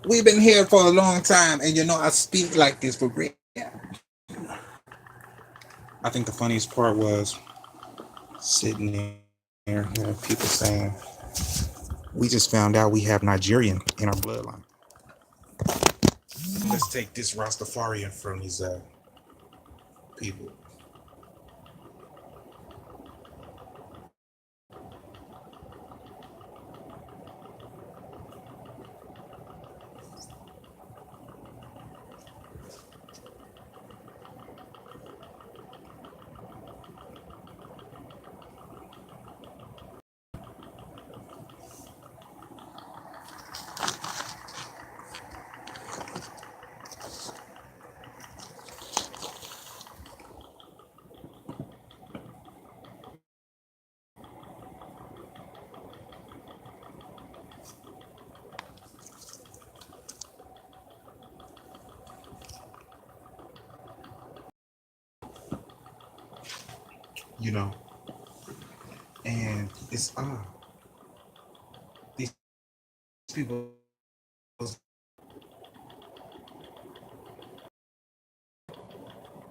We've been here for a long time, and I speak like this for real. I think the funniest part was sitting there, hearing people saying, "We just found out we have Nigerian in our bloodline. Let's take this Rastafarian from these people." You know, and it's these people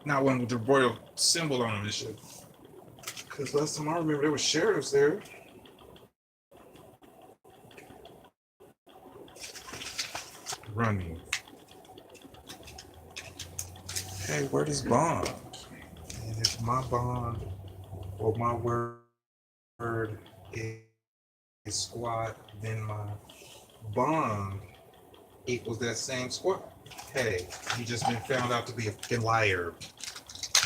not one with the royal symbol on them and shit. Because last time I remember, there were sheriffs there running. Hey, where does bond? And if my bond or my word is squad, then my bond equals that same squad. Hey, you just been found out to be a fucking liar.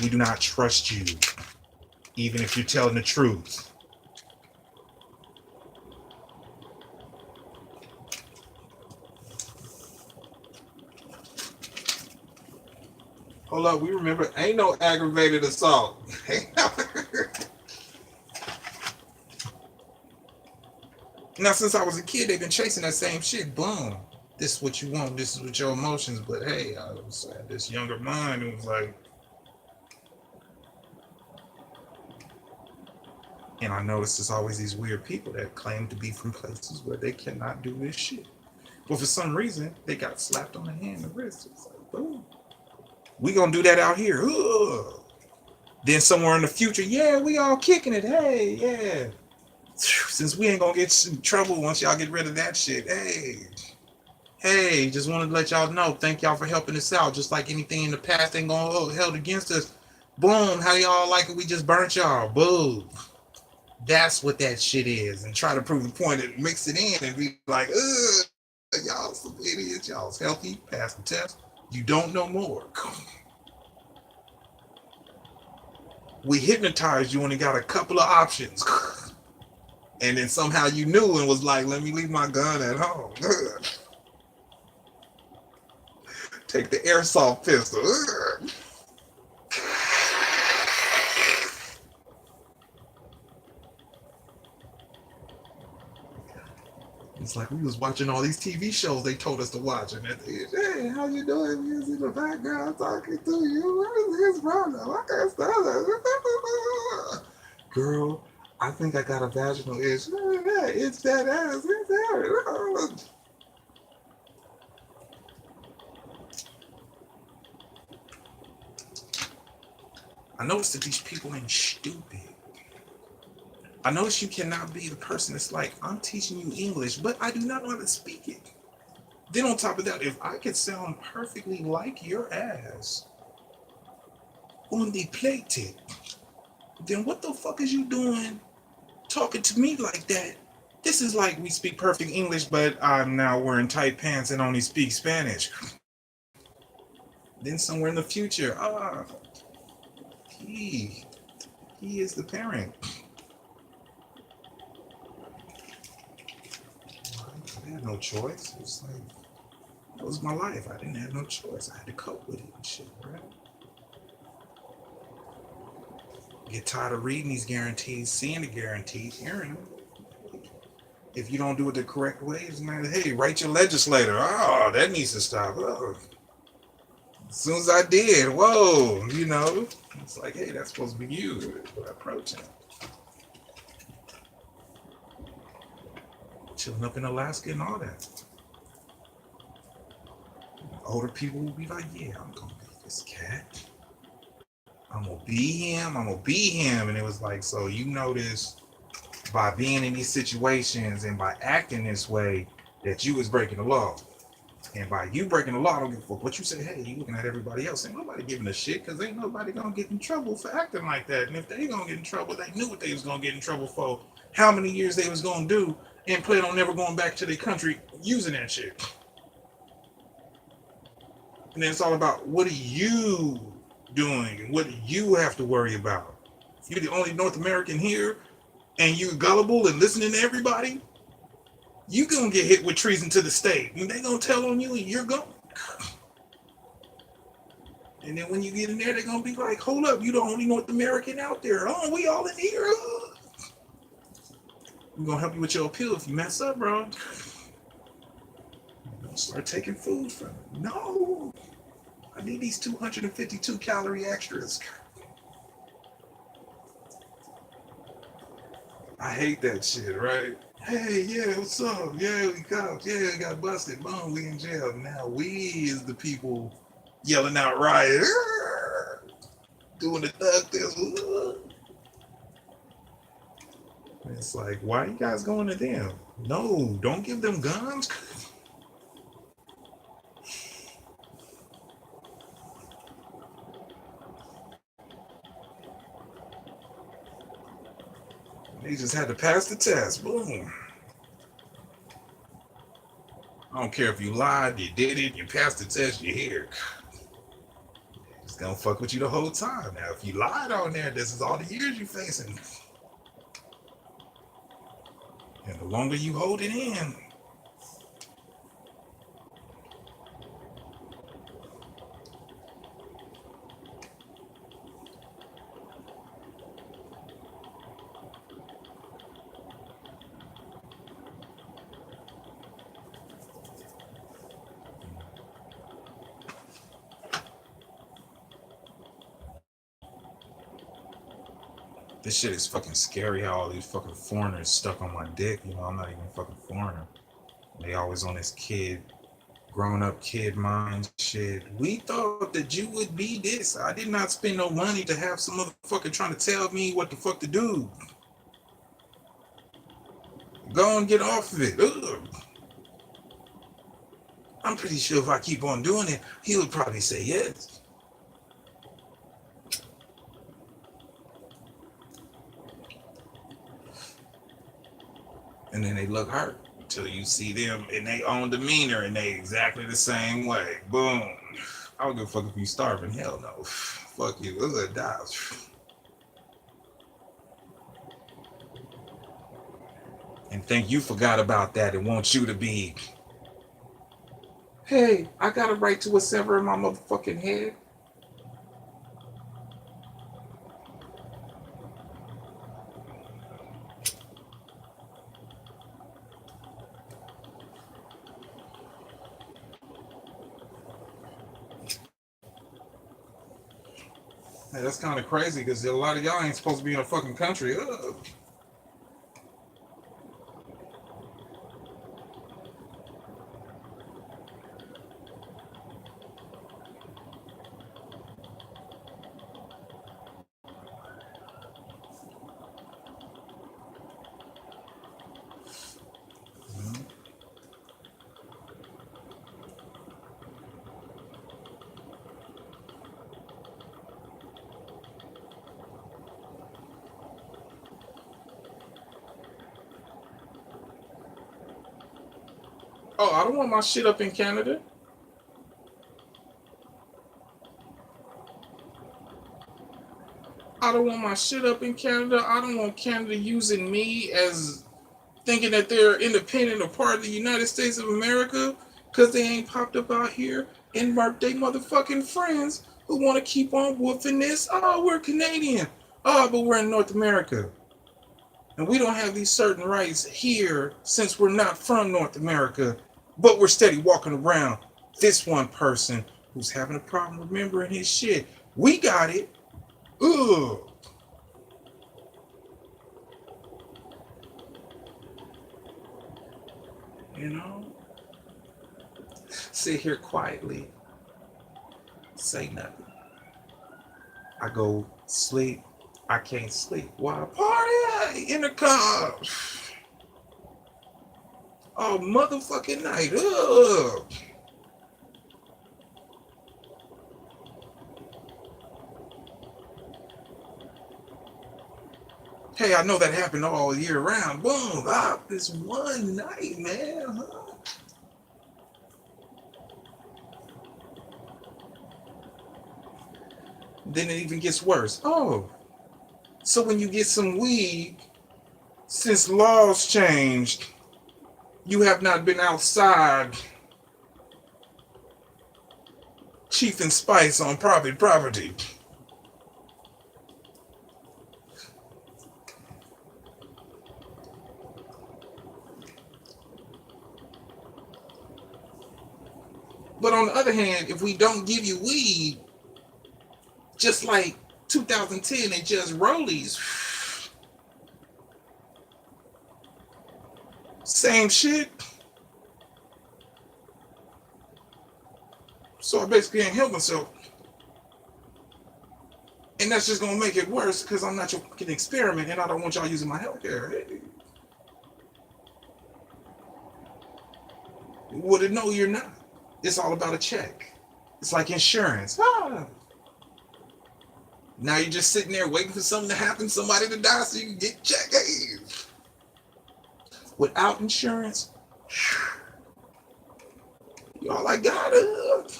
We do not trust you, even if you're telling the truth. Hold up, we remember, ain't no aggravated assault. Now, since I was a kid, they've been chasing that same shit. Boom. This is what you want. This is what your emotions. But hey, I was this younger mind who was like, and I noticed there's always these weird people that claim to be from places where they cannot do this shit. But for some reason, they got slapped on the hand and wrist. It's like, boom. We gonna do that out here. Ugh. Then somewhere in the future, yeah, we all kicking it. Hey, yeah. Since we ain't gonna get in trouble once y'all get rid of that shit. Hey, just wanted to let y'all know. Thank y'all for helping us out. Just like anything in the past ain't gonna held against us. Boom, how y'all like it? We just burnt y'all. Boom. That's what that shit is. And try to prove the point and mix it in and be like, y'all some idiots. Y'all's healthy, pass the test. You don't know more. We hypnotized you and got a couple of options. And then somehow you knew and was like, let me leave my gun at home. Take the airsoft pistol. It's like we was watching all these TV shows they told us to watch, and at the end, hey, how you doing? He's in the background talking to you. What is his problem? I can't stand it. Girl, I think I got a vaginal itch. It's that ass. It's that. I noticed that these people ain't stupid. I notice you cannot be the person that's like, I'm teaching you English, but I do not know how to speak it. Then on top of that, if I could sound perfectly like your ass on the plate tip, then what the fuck is you doing talking to me like that? This is like we speak perfect English, but I'm now wearing tight pants and only speak Spanish. Then somewhere in the future, he, he is the parent. I had no choice. It was like, that was my life. I didn't have no choice. I had to cope with it and shit, right? Get tired of reading these guarantees, seeing the guarantees, hearing them. If you don't do it the correct way, it's like, hey, write your legislator. Oh, that needs to stop. Oh. As soon as I did, whoa, it's like, hey, that's supposed to be you for that protein. Chilling up in Alaska and all that. Older people will be like, yeah, I'm gonna be this cat. I'm gonna be him. I'm gonna be him. And it was like, so you notice by being in these situations and by acting this way that you was breaking the law. And by you breaking the law, I don't give a fuck what you say. Hey, you looking at everybody else. Ain't nobody giving a shit because ain't nobody gonna get in trouble for acting like that. And if they gonna get in trouble, they knew what they was gonna get in trouble for. How many years they was gonna do and plan on never going back to their country using that shit. And then it's all about what are you doing and what do you have to worry about. You're the only North American here and you gullible and listening to everybody, you gonna get hit with treason to the state. And they gonna tell on you and you're gone. And then when you get in there, they're gonna be like, hold up, you the only North American out there. Oh, we all in here. We're gonna help you with your appeal if you mess up, bro. Don't start taking food from it. No. I need these 252 calorie extras. I hate that shit, right? Hey, yeah, what's up? Yeah, we got, yeah, got busted. Boom, we in jail. Now we is the people yelling out riot, doing the thug this. It's like, why are you guys going to them? No, don't give them guns. They just had to pass the test. Boom. I don't care if you lied, you did it, you passed the test, you're here. It's gonna fuck with you the whole time. Now, if you lied on there, this is all the years you're facing. And the longer you hold it in, this shit is fucking scary how all these fucking foreigners stuck on my dick. You know, I'm not even a fucking foreigner. They always on this kid, grown up kid mind shit. We thought that you would be this. I did not spend no money to have some motherfucker trying to tell me what the fuck to do. Go and get off of it. Ugh. I'm pretty sure if I keep on doing it, he would probably say yes. And then they look hurt until you see them in their own demeanor and they exactly the same way. Boom. I don't give a fuck if you starving. Hell no. Fuck you. Ugh, die. And think you forgot about that and want you to be, hey, I got a right to a sever in my motherfucking head. Hey, that's kind of crazy because a lot of y'all ain't supposed to be in a fucking country. Ugh. Oh, I don't want my shit up in Canada. I don't want my shit up in Canada. I don't want Canada using me as thinking that they're independent or part of the United States of America because they ain't popped up out here and marked they motherfucking friends who want to keep on woofing this. Oh, we're Canadian. Oh, but we're in North America. And we don't have these certain rights here since we're not from North America, but we're steady walking around. This one person who's having a problem remembering his shit. We got it. Ugh. You know? sit here quietly, say nothing. I go sleep. I can't sleep. Why? Party in the car. Oh, motherfucking night. Ugh. Hey, I know that happened all year round. Boom. Ah, this one night, man. Huh? Then it even gets worse. Oh, so when you get some weed, since laws changed, you have not been outside Chief and Spice on private property. But on the other hand, if we don't give you weed, just like 2010 and just rollies, same shit. So I basically ain't help myself. And that's just gonna make it worse because I'm not your fucking experiment and I don't want y'all using my healthcare. Hey. Well, no, you're not. It's all about a check. It's like insurance. Ah. Now you're just sitting there waiting for something to happen, somebody to die so you can get check. Hey. Without insurance, y'all I got it.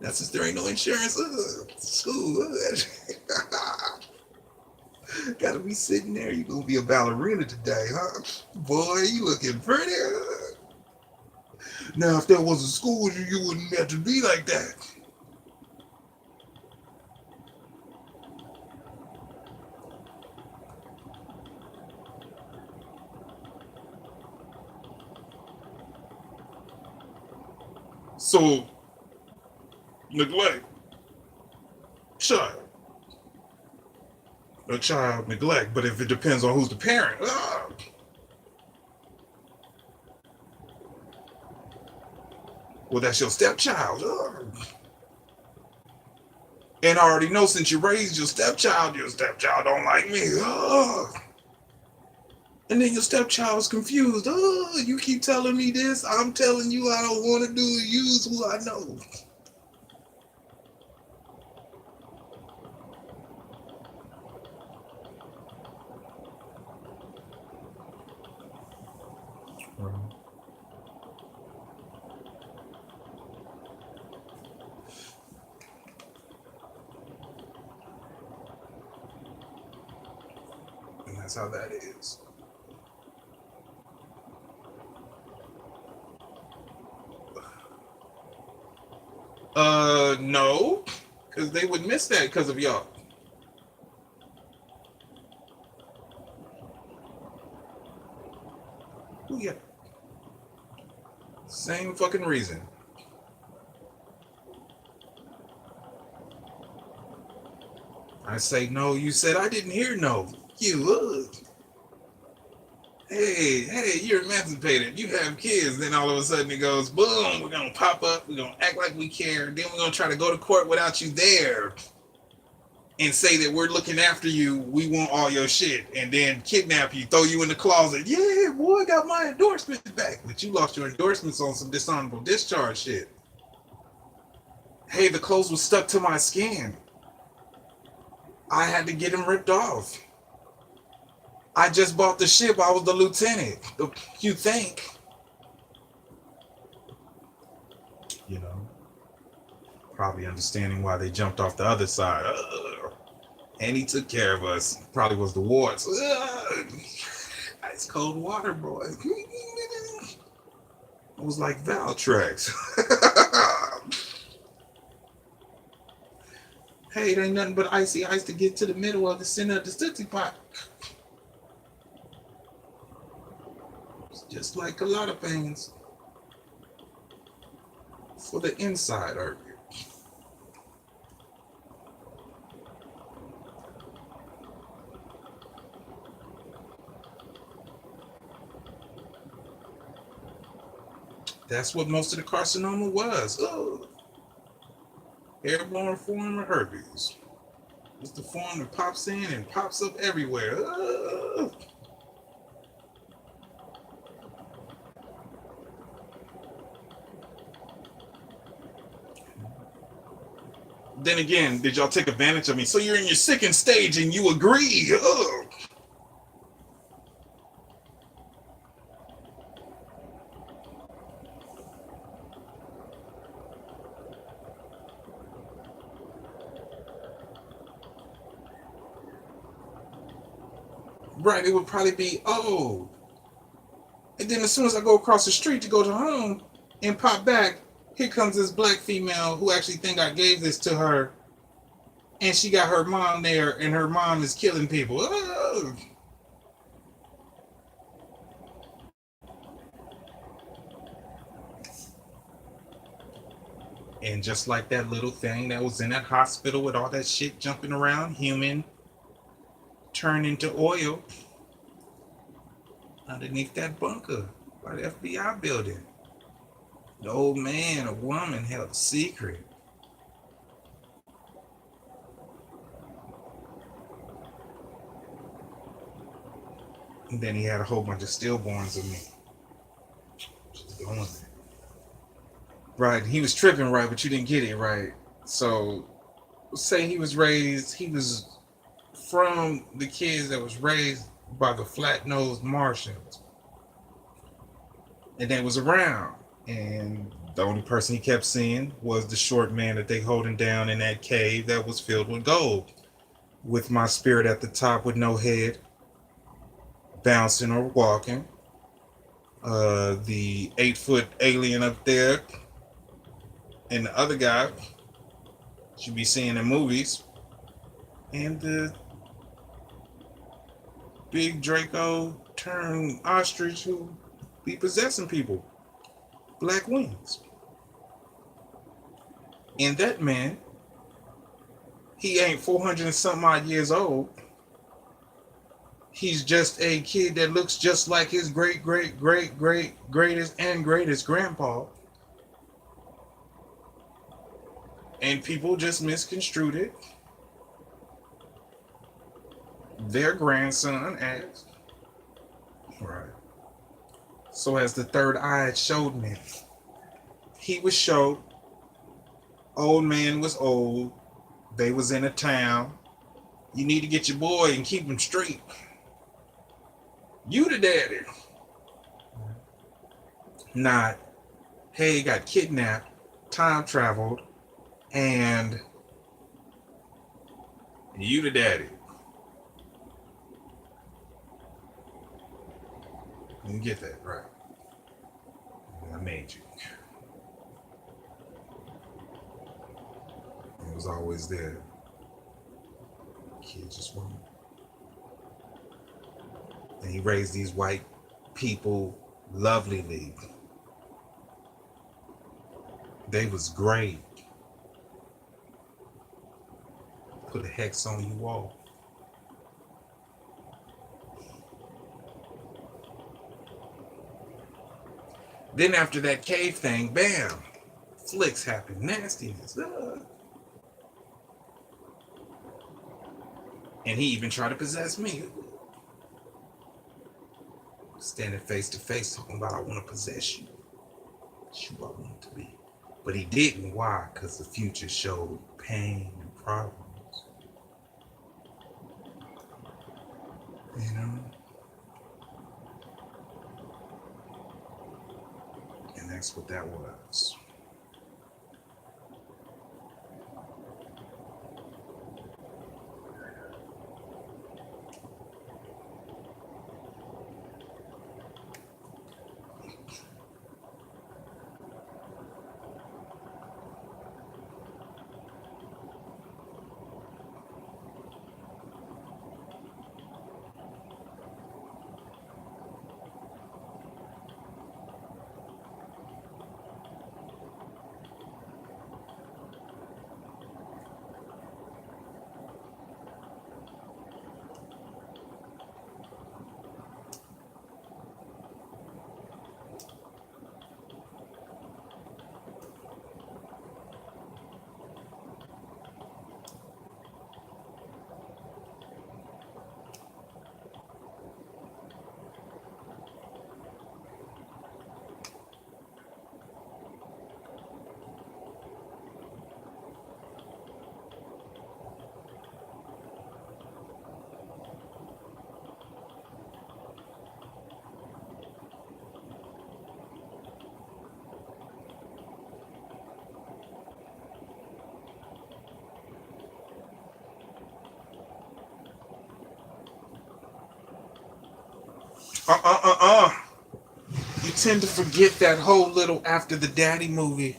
That's since there ain't no insurance. School. Gotta be sitting there. You gonna be a ballerina today, huh? Boy, you looking pretty. Now, if there was a school, you wouldn't have to be like that. So, neglect. Child. A child neglect, but if it depends on who's the parent. Well, that's your stepchild. And I already know since you raised your stepchild don't like me. And then your stepchild is confused. You keep telling me this. I'm telling you I don't want to do use who I know. And that's how that is. No. Because they would miss that because of y'all. Oh, yeah. Same fucking reason. I say no, you said I didn't hear no. You, hey, you're emancipated. You have kids. Then all of a sudden it goes, boom, we're going to pop up. We're going to act like we care. Then we're going to try to go to court without you there and say that we're looking after you. We want all your shit. And then kidnap you, throw you in the closet. Yeah, boy, got my endorsement back. But you lost your endorsements on some dishonorable discharge shit. Hey, the clothes was stuck to my skin. I had to get them ripped off. I just bought the ship. I was the lieutenant. You think? You know, probably understanding why they jumped off the other side. And he took care of us. Probably was the wards. Ice cold water, boy. It was like Valtrex. Hey, it ain't nothing but icy ice to get to the middle of the center of the Tootsie Pop. It's just like a lot of things for the inside of you. That's what most of the carcinoma was. Ugh. Airborne form of herpes. It's the form that pops in and pops up everywhere. Ugh. Then again, did y'all take advantage of me? So you're in your second stage and you agree. Ugh. Right, it would probably be, oh. And then as soon as I go across the street to go to home and pop back, here comes this black female who actually think I gave this to her, and she got her mom there, and her mom is killing people. Ugh. And just like that little thing that was in that hospital with all that shit jumping around, human turned into oil underneath that bunker by the FBI building. The old man, a woman held a secret. And then he had a whole bunch of stillborns of me. Just going there. Right, he was tripping, right, but you didn't get it right. So, say he was from the kids that was raised by the flat-nosed Martians. And they was around. And the only person he kept seeing was the short man that they holding down in that cave that was filled with gold. With my spirit at the top with no head, bouncing or walking. The 8-foot alien up there, and the other guy you be seeing in movies, and the big Draco turned ostrich who be possessing people. Black wings. And that man, he ain't 400 and something odd years old. He's just a kid that looks just like his greatest grandpa. And people just misconstrued it. Their grandson as. Right. So as the third eye showed me, he was showed, old man was old, they was in a town. You need to get your boy and keep him straight. You the daddy. Not, hey, got kidnapped, time traveled, and you the daddy. You get that, right. I made you. It was always there. Kid just wanted. And he raised these white people lovelily. They was great. Put a hex on you all. Then after that cave thing, bam, flicks happened, nastiness. And he even tried to possess me. Standing face to face talking about I want to possess you. That's who I want to be. But he didn't. Why? Because the future showed pain and problems. You know? And that's what that was. Uh. You tend to forget that whole little After the Daddy movie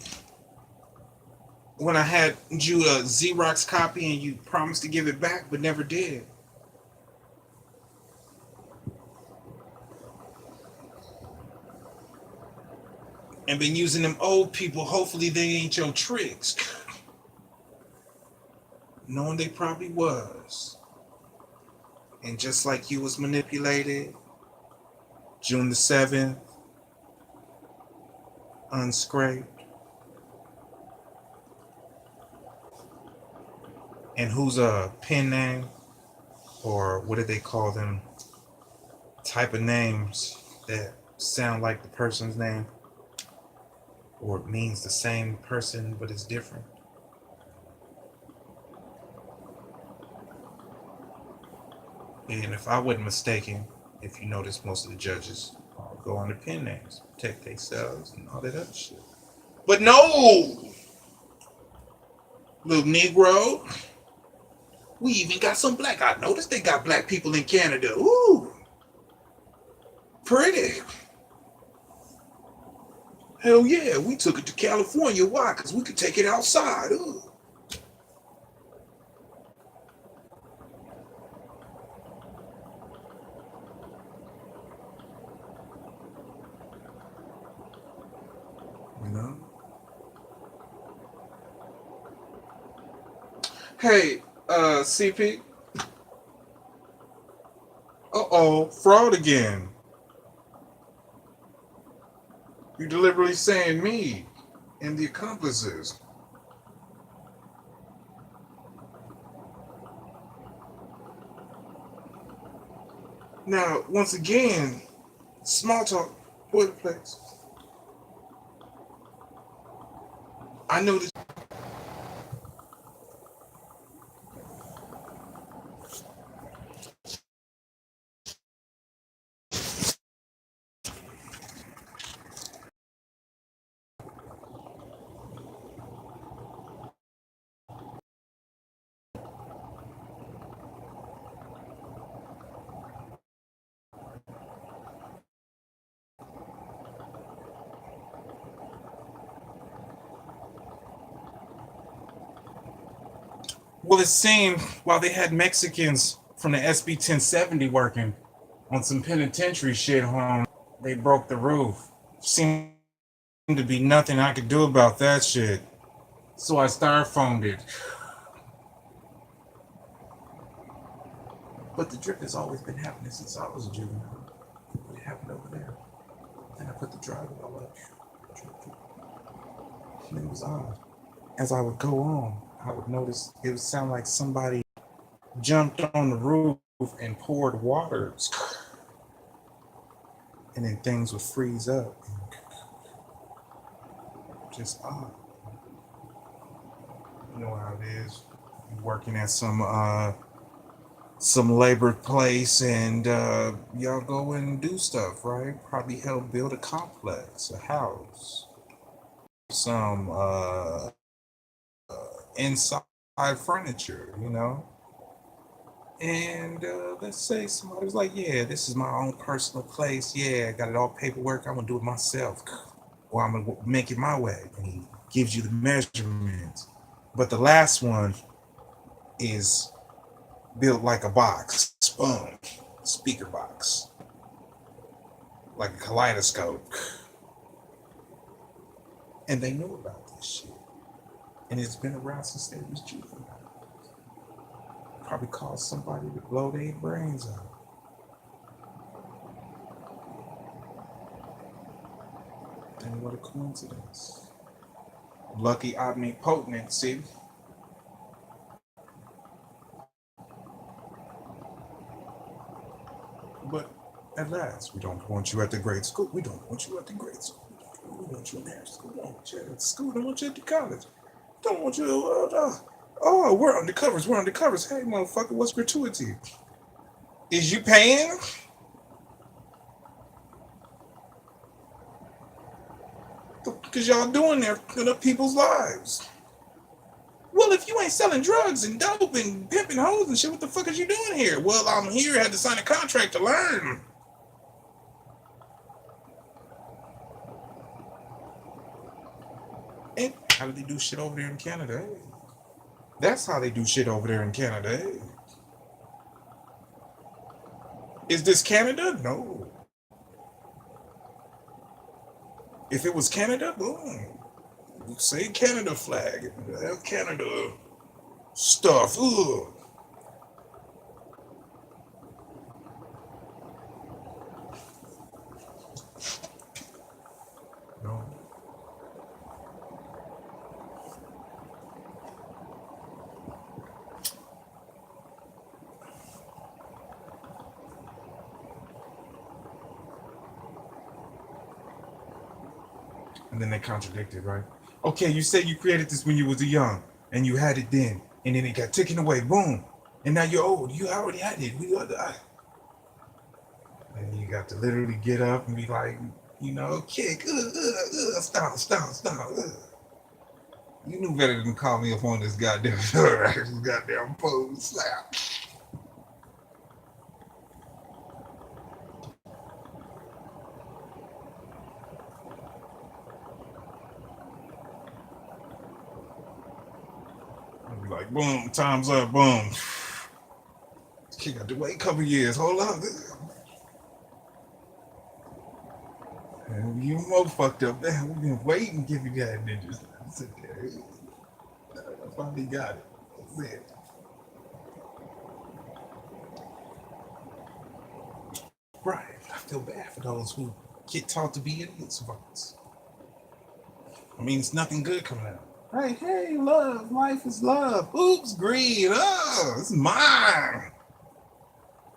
when I had you a Xerox copy and you promised to give it back but never did. And been using them old people. Hopefully they ain't your tricks. Knowing they probably was. And just like you was manipulated, June the 7th, unscraped. And who's a pen name? Or what do they call them? Type of names that sound like the person's name. Or it means the same person but it's different. And if I wasn't mistaken, if you notice, most of the judges go on the pen names, protect themselves and all that other shit. But no! Little Negro. We even got some black. I noticed they got black people in Canada. Ooh. Pretty. Hell yeah, we took it to California. Why? Because we could take it outside. Ooh. You know? Hey, CP. Uh-oh, fraud again. You deliberately saying me and the accomplices. Now, once again, small talk, boilerplates. I know this. Well, it seemed while they had Mexicans from the SB 1070 working on some penitentiary shit home, they broke the roof. Seemed to be nothing I could do about that shit. So I styrofoamed it. But the drip has always been happening since I was a juvenile. It happened over there. Then I put the drywall up. And it was odd. As I would go on, I would notice it would sound like somebody jumped on the roof and poured water. And then things would freeze up. Just odd. You know how it is. You're working at some labor place and y'all go and do stuff, right? Probably help build a complex, a house, some inside furniture, you know? And let's say somebody was like, yeah, this is my own personal place. Yeah, I got it all paperwork. I'm going to do it myself. Or I'm going to make it my way. And he gives you the measurements. But the last one is built like a box, boom, speaker box, like a kaleidoscope. And they knew about this shit. And it's been around since they was juvenile. Probably caused somebody to blow their brains out. And what a coincidence. Lucky omnipotent, see? But at last, we don't want you at the grade school. We don't want you at the grade school. We want you in high school. We don't want you at school. We don't want you at the college. Don't want you. Oh, we're undercovers. We're undercovers. Hey, motherfucker, what's gratuity? Is you paying? Because y'all doing there in up people's lives. Well, if you ain't selling drugs and dope and pimping hoes and shit, what the fuck is you doing here? Well, I'm here. I had to sign a contract to learn. How do they do shit over there in Canada? Hey, that's how they do shit over there in Canada. Hey, is this Canada? No. If it was Canada, boom. Say Canada flag. Have Canada stuff. Ugh. No. And then they contradicted, right? Okay, you say you created this when you was young, and you had it then, and then it got taken away, boom, and now you're old. You already had it. And you got to literally get up and be like, kick, stomp, stomp, stomp. You knew better than call me up on this goddamn, this goddamn pose slap. I'd be like, boom, time's up, boom. Kid got to wait a couple years. Hold on. And you more fucked up. Man, we've been waiting to give you that ninjas. Sit there. I finally got it. That's it. Right. I feel bad for those who get taught to be idiots about this. I mean, it's nothing good coming out. Right, hey, love, life is love. Oops, greed. Oh, it's mine.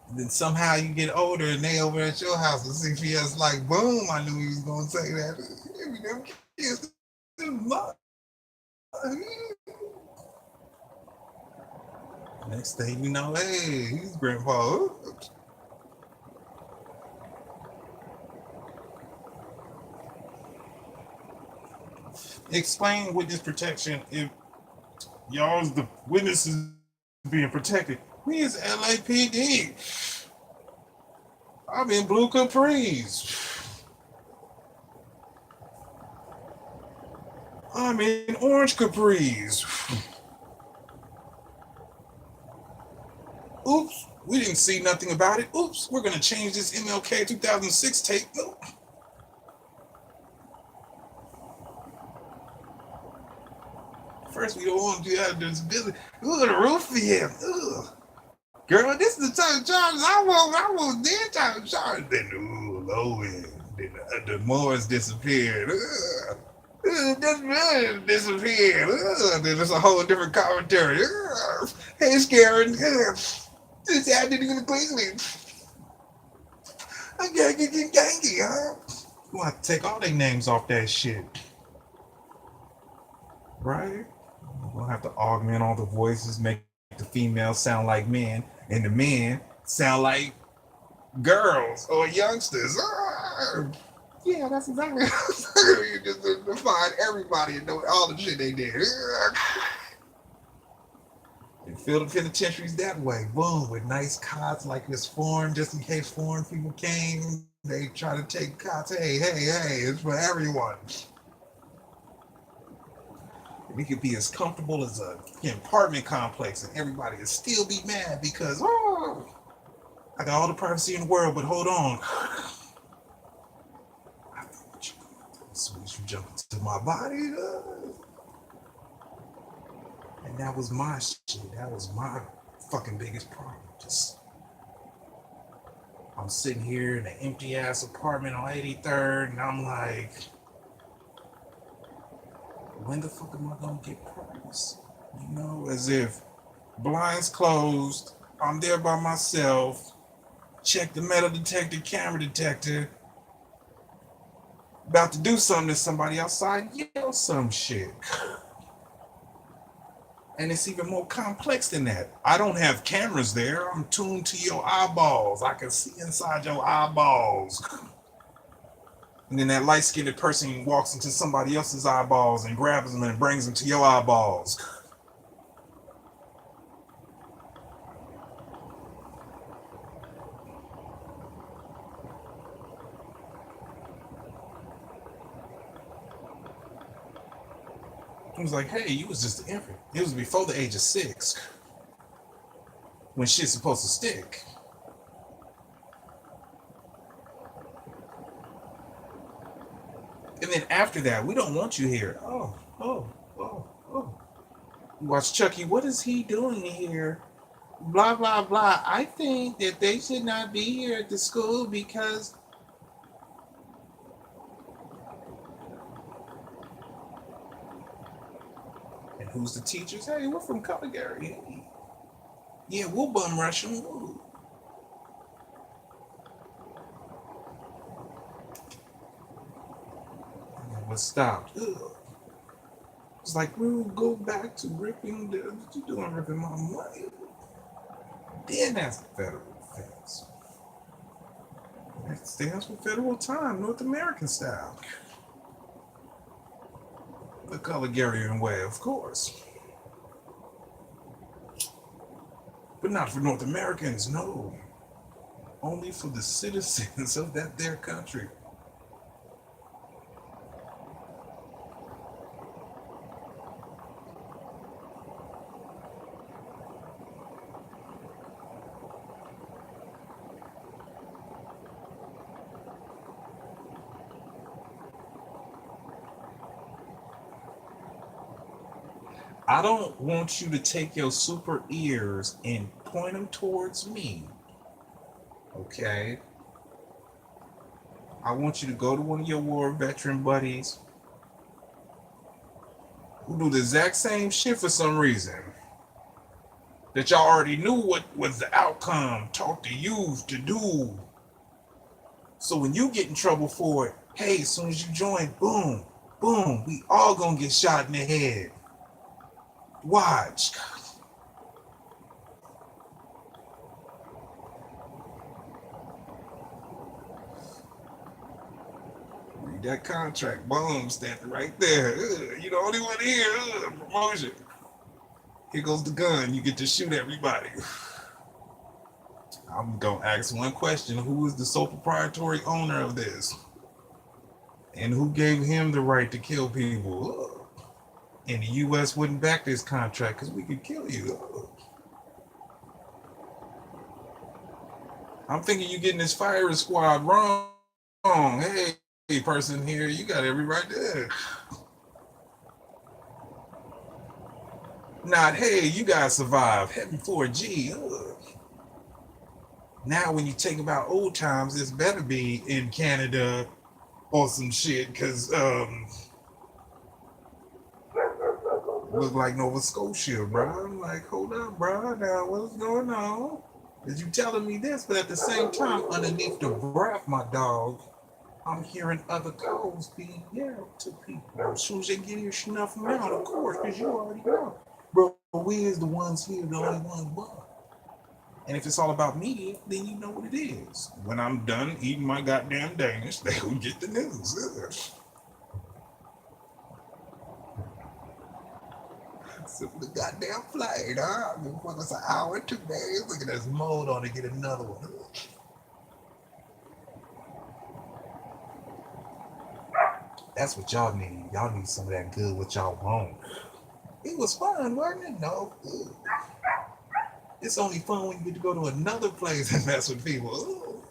And then somehow you get older and they over at your house and CPS like, boom, I knew he was going to say that. Maybe them kids, mine. Next thing you know, hey, he's grandpa. Explain witness protection if y'all's the witnesses being protected. We is LAPD. I'm in blue capris. I'm in orange capris. Oops, we didn't see nothing about it. Oops, we're gonna change this MLK 2006 tape. Nope. First, we don't want to do that. This business. Ooh, the roof for him. Ugh. Girl, this is the type of charges I want their type of charges. Then, ooh, low end. Then the Moors disappeared. This man disappeared. Then there's a whole different commentary. Hey, Scarin. This happened in Cleveland. I gotta get gangy, huh? We'll have to take all their names off that shit. Right? We'll have to augment all the voices, make the females sound like men, and the men sound like girls or youngsters. Yeah, that's exactly you just define everybody and know all the shit they did. And fill the penitentiaries that way. Boom, with nice cots like this foreign, just in case foreign people came, they try to take cots. Hey, it's for everyone. We could be as comfortable as an apartment complex and everybody would still be mad because, I got all the privacy in the world, but hold on. I know what you're going through as soon as you jump into my body. And that was my shit. That was my fucking biggest problem. I'm sitting here in an empty ass apartment on 83rd and I'm like, when the fuck am I gonna get privacy? As if blinds closed, I'm there by myself, check the metal detector, camera detector, about to do something to somebody outside, yell some shit. And it's even more complex than that. I don't have cameras there. I'm tuned to your eyeballs. I can see inside your eyeballs. And then that light-skinned person walks into somebody else's eyeballs and grabs them and brings them to your eyeballs. It was like, hey, you was just an infant. It was before the age of 6 when shit's supposed to stick. And then after that, we don't want you here. Oh. You watch Chucky, what is he doing here? Blah, blah, blah. I think that they should not be here at the school because. And who's the teachers? Hey, we're from Calgary. Hey. Yeah, we'll bum rush them. Ooh. And was stopped. Ugh. It's like, we'll go back to ripping the. What you doing, ripping my money? Then that's a federal offense. That stands for federal time, North American style. The Calgarian way, of course. But not for North Americans, no. Only for the citizens of their country. I don't want you to take your super ears and point them towards me, okay? I want you to go to one of your war veteran buddies who do the exact same shit for some reason. That y'all already knew what was the outcome, taught the youth to do. So when you get in trouble for it, hey, as soon as you join, boom, boom, we all gonna get shot in the head. Watch. Read that contract, boom, standing right there. You the only one here. Promotion. Here goes the gun. You get to shoot everybody. I'm gonna ask one question: who is the sole proprietary owner of this, and who gave him the right to kill people? And the U.S. wouldn't back this contract because we could kill you. I'm thinking you getting this firing squad wrong. Hey, person here, you got every right there. Not, hey, you guys survived. Heaven 4G. Now when you think about old times, this better be in Canada or some shit, because look like Nova Scotia, bro. I'm like, hold up, bro. Now what's going on? Is you telling me this, but at the same time, underneath the breath, my dog, I'm hearing other codes being yelled to people. As soon as they get here, snuff them out, of course, because you already know. Bro, we is the ones here, the only ones but. And if it's all about media, then you know what it is. When I'm done eating my goddamn Danish, they will get the news. Simple the goddamn flight, huh? I've been fucking us an hour, 2 days. Look at this mold on to get another one. That's what y'all need. Y'all need some of that good what y'all want. It was fun, wasn't it? No. Ugh. It's only fun when you get to go to another place and mess with people. Ugh.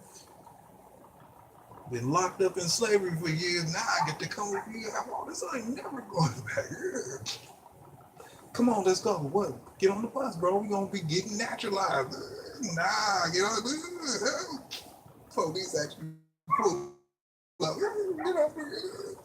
Been locked up in slavery for years. Now I get to come with you. I'm all this. I ain't never going back. Ugh. Come on, let's go. What? Get on the bus, bro. We're going to be getting naturalized. Nah, get on the police actually pull up. Get up here.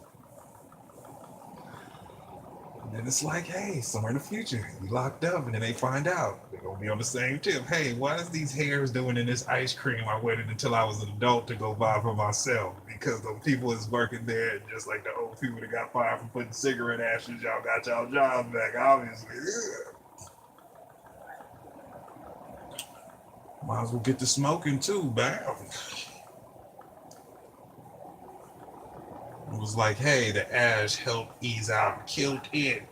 And then it's like, hey, somewhere in the future, we locked up, and then they find out. They're going to be on the same tip. Hey, what is these hairs doing in this ice cream I waited until I was an adult to go buy for myself? Because the people is working there, just like the old people that got fired for putting cigarette ashes, y'all got y'all jobs back, obviously. Yeah. Might as well get to smoking, too. Bam. It was like, hey, the ash helped ease out, killed it.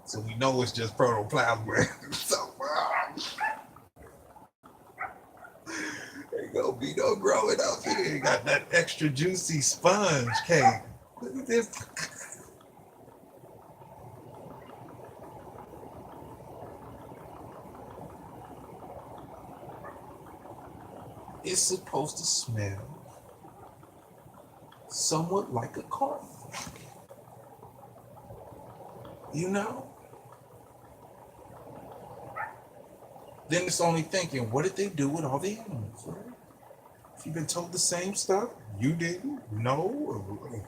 So we know it's just protoplasma. So, ain't gonna be no growing up here. Got that extra juicy sponge cake. Look at this. It's supposed to smell somewhat like a carpet. You know? Then it's only thinking, what did they do with all the animals, right? If you've been told the same stuff, you didn't know.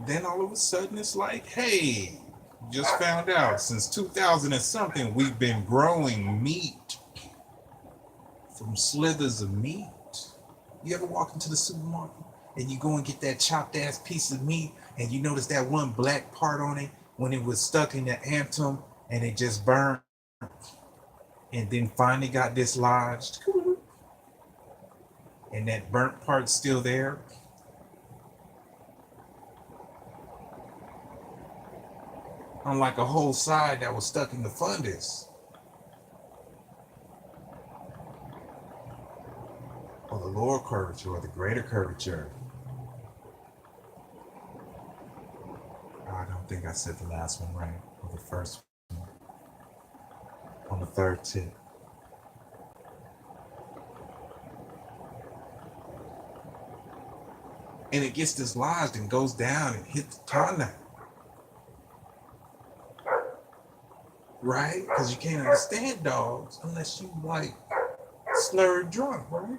Then all of a sudden it's like, hey, just found out since 2000 and something, we've been growing meat from slithers of meat. You ever walk into the supermarket and you go and get that chopped ass piece of meat and you notice that one black part on it when it was stuck in the amptum and it just burned and then finally got dislodged and that burnt part's still there? Unlike a whole side that was stuck in the fundus. Or the lower curvature or the greater curvature. I don't think I said the last one right, or the first one. On the third tip. And it gets dislodged and goes down and hits the tongue. Right? Because you can't understand dogs unless you like slurred drunk, right?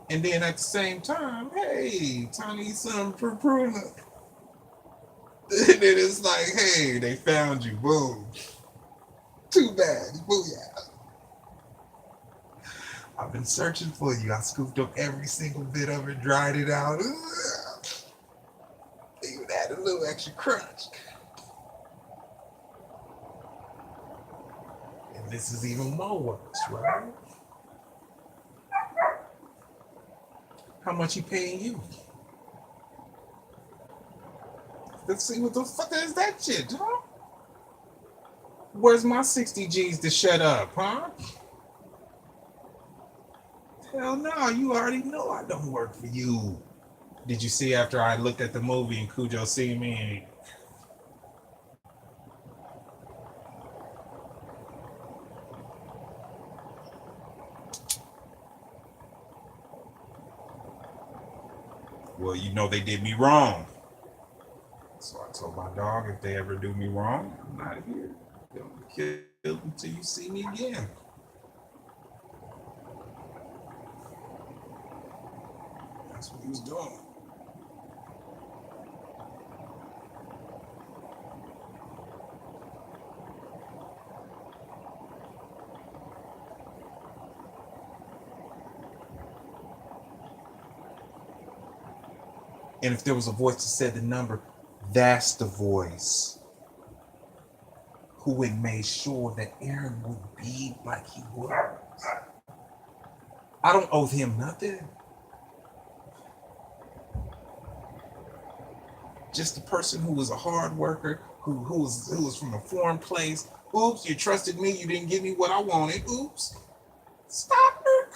And then at the same time, hey, time to eat some pruna. And then it's like, hey, they found you, boom. Too bad, booyah. I've been searching for you. I scooped up every single bit of it, dried it out. Even added a little extra crunch. And this is even more worse, right? How much he paying you? Let's see what the fuck is that shit, huh? Where's my 60 G's to shut up, huh? Hell no, you already know I don't work for you. Did you see after I looked at the movie and Cujo see me and he... Well, you know they did me wrong. So I told my dog if they ever do me wrong, I'm not here. They'll be killed until you see me again. That's what he was doing. And if there was a voice that said the number, that's the voice who had made sure that Aaron would be like he was. I don't owe him nothing. Just a person who was a hard worker, who was from a foreign place. Oops, you trusted me, you didn't give me what I wanted. Oops. Stop it.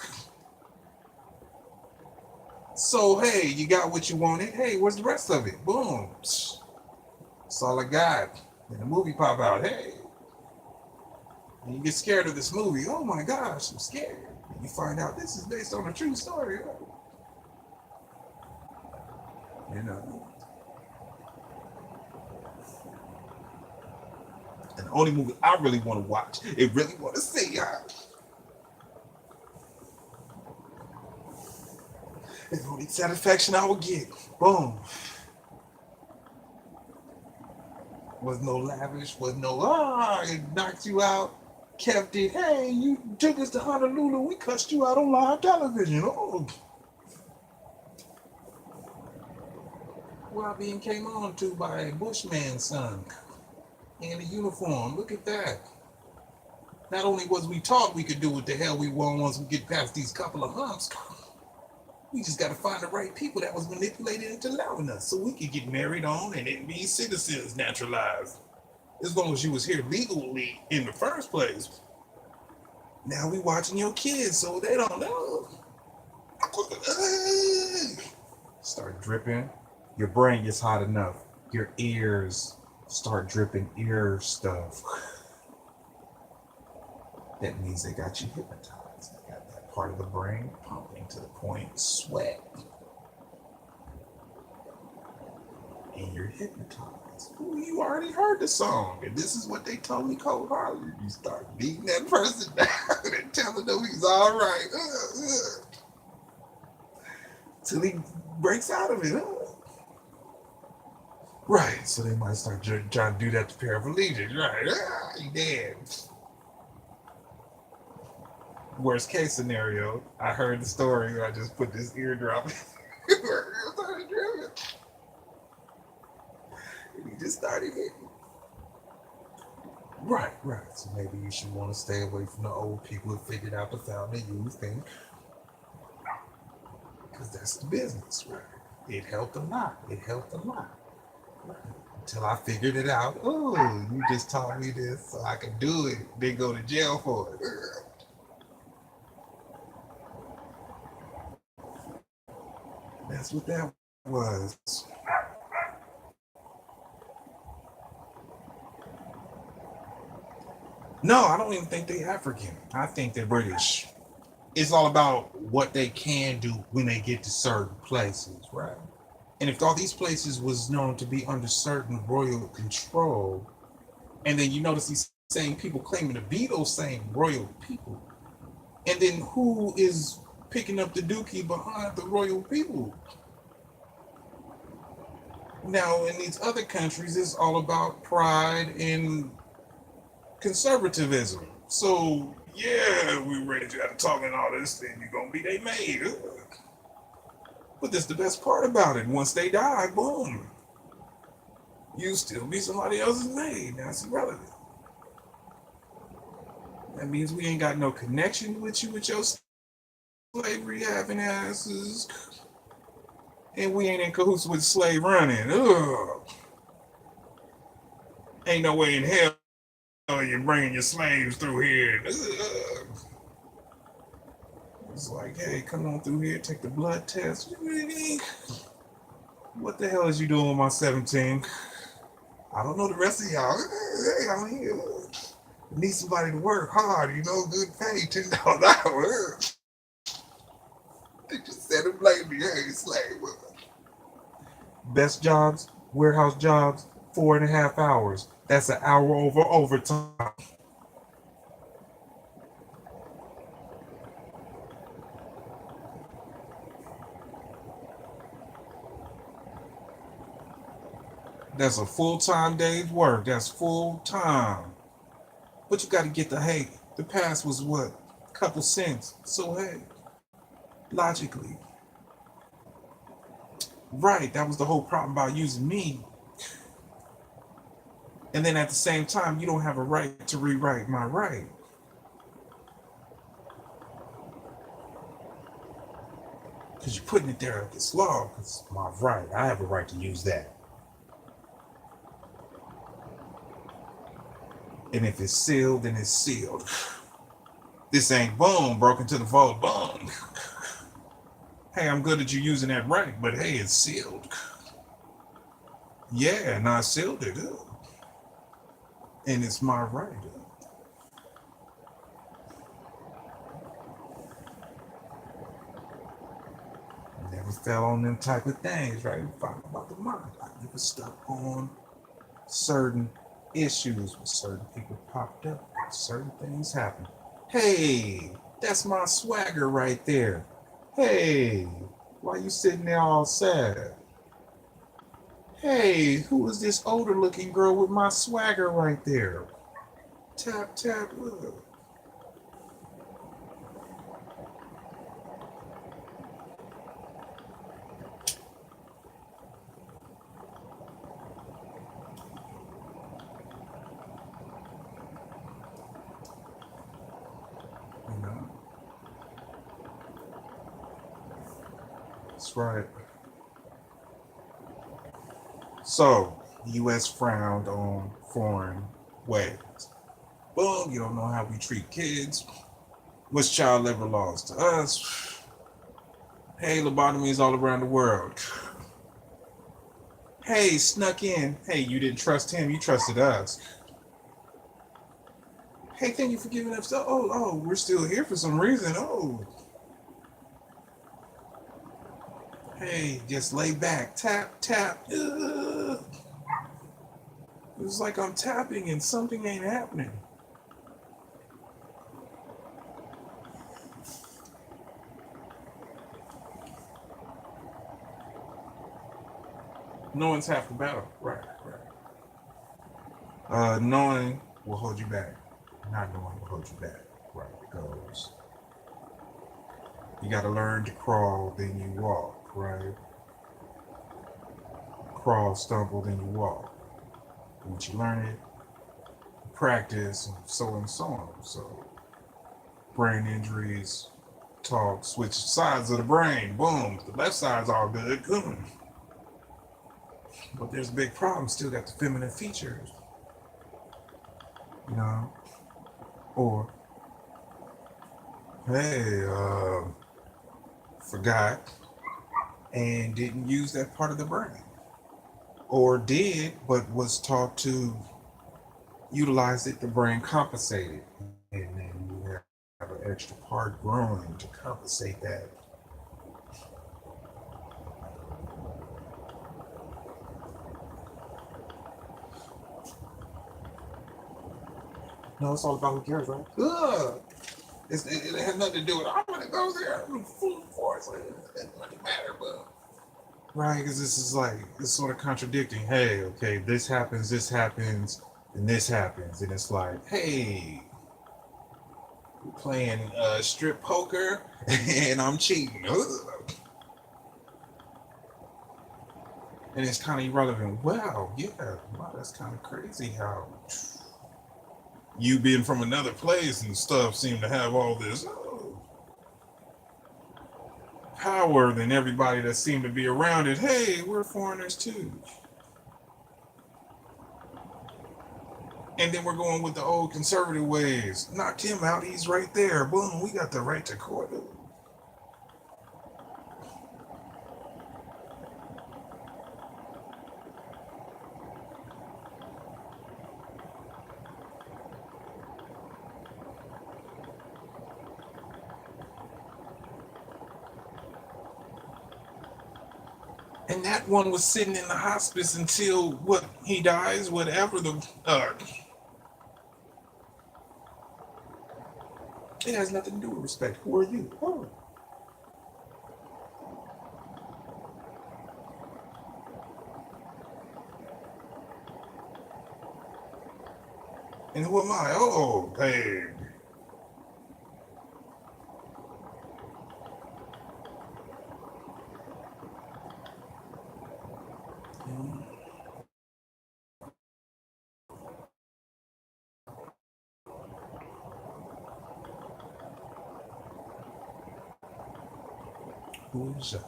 So, hey, you got what you wanted. Hey, where's the rest of it? Boom. That's all I got. Then the movie pop out. Hey. And you get scared of this movie. Oh my gosh, I'm scared. And you find out this is based on a true story. You know. And the only movie I really want to watch, it really want to see, and the only satisfaction I would get, boom. Was no lavish, was no, it knocked you out, kept it, hey, you took us to Honolulu, we cussed you out on live television. Oh. Well, being came on to by a Bushman's son in a uniform. Look at that. Not only was we taught we could do what the hell we want once we get past these couple of humps, we just got to find the right people that was manipulated into allowing us so we could get married on and then be citizens naturalized. As long as you was here legally in the first place. Now we watching your kids so they don't know. Start dripping. Your brain gets hot enough. Your ears start dripping ear stuff. That means they got you hypnotized. They got that part of the brain pumping to the point of sweat. And you're hypnotized. Ooh, you already heard the song, and this is what they told me cold hearted. You start beating that person down and telling them he's all right. Till he breaks out of it. Right, so they might start trying to do that to paraplegics. Right, he dead. Worst case scenario, I heard the story where I just put this eardrop and he just started hitting. Right. So maybe you should want to stay away from the old people who figured out the fountain of youth thing. Because that's the business, right? It helped a lot. Right. Until I figured it out. Oh, you just taught me this so I could do it. Then go to jail for it. That's what that was. No, I don't even think they're African. I think they're British. It's all about what they can do when they get to certain places, right? And if all these places was known to be under certain royal control, and then you notice these same people claiming to be those same royal people, and then who is picking up the dookie behind the royal people? Now, in these other countries, it's all about pride and conservatism. So, yeah, we raised you out of talking all this, then you're going to be they made. But that's the best part about it. Once they die, boom. You still be somebody else's maid. Now it's irrelevant. That means we ain't got no connection with you with your slavery having asses. And we ain't in cahoots with slave running. Ugh. Ain't no way in hell you're bringing your slaves through here. Ugh. It's like, hey, come on through here, take the blood test. What the hell is you doing with my 17? I don't know the rest of y'all. Hey, I'm here. Need somebody to work hard, good pay, $10 an hour. They just said it blatantly, hey, slave. Best jobs, warehouse jobs, 4.5 hours. That's an hour over overtime. That's a full-time day's work. That's full-time. But you got to get the past was what? A couple cents. So, hey, logically. Right, that was the whole problem about using me. And then at the same time, you don't have a right to rewrite my right. Because you're putting it there against law. It's my right. I have a right to use that. And if it's sealed, then it's sealed. This ain't boom, broken to the vault, boom. Hey, I'm good at you using that right, but hey, it's sealed. Yeah, and I sealed it. And it's my right. Never fell on them type of things, right? Talk about the mind. I never stuck on certain issues when certain people popped up, certain things happened. Hey, that's my swagger right there. Hey, why you sitting there all sad? Hey, who is this older looking girl with my swagger right there? Tap, tap, look. You know? That's right. So, the U.S. frowned on foreign ways. Well, you don't know how we treat kids. What's child labor laws to us? Hey, lobotomies all around the world. Hey, snuck in. Hey, you didn't trust him, you trusted us. Hey, thank you for giving us. Oh, we're still here for some reason. Oh, hey, just lay back, tap, tap. It's like I'm tapping and something ain't happening. Knowing's half the battle. Right, right. Knowing will hold you back. Not knowing will hold you back. Right, it goes. You gotta learn to crawl, then you walk, right? Crawl, stumble, then you walk. Once you learn it, practice, and so on and so on. So, brain injuries, talk, switch sides of the brain. Boom, the left side's all good. Boom. But there's a big problem. Still got the feminine features, you know? Or, hey, forgot and didn't use that part of the brain. Or did, but was taught to utilize it, the brain compensated. And then you have an extra part growing to compensate that. No, it's all about who cares, right? Ugh. It has nothing to do with I'm gonna go there. I'm full force. It doesn't really matter, but right, because this is like it's sort of contradicting. Hey, okay, this happens, and this happens, and it's like, hey, we're playing strip poker, and I'm cheating. Ugh. And it's kind of irrelevant. Wow, yeah, wow, that's kind of crazy how you being from another place and stuff seem to have all this power than everybody that seemed to be around it. Hey, we're foreigners too. And then we're going with the old conservative ways. Knock him out, he's right there. Boom, we got the right to court. And that one was sitting in the hospice until what he dies, whatever the it has nothing to do with respect. Who are you? Oh. And who am I? Oh, hey. Who is that?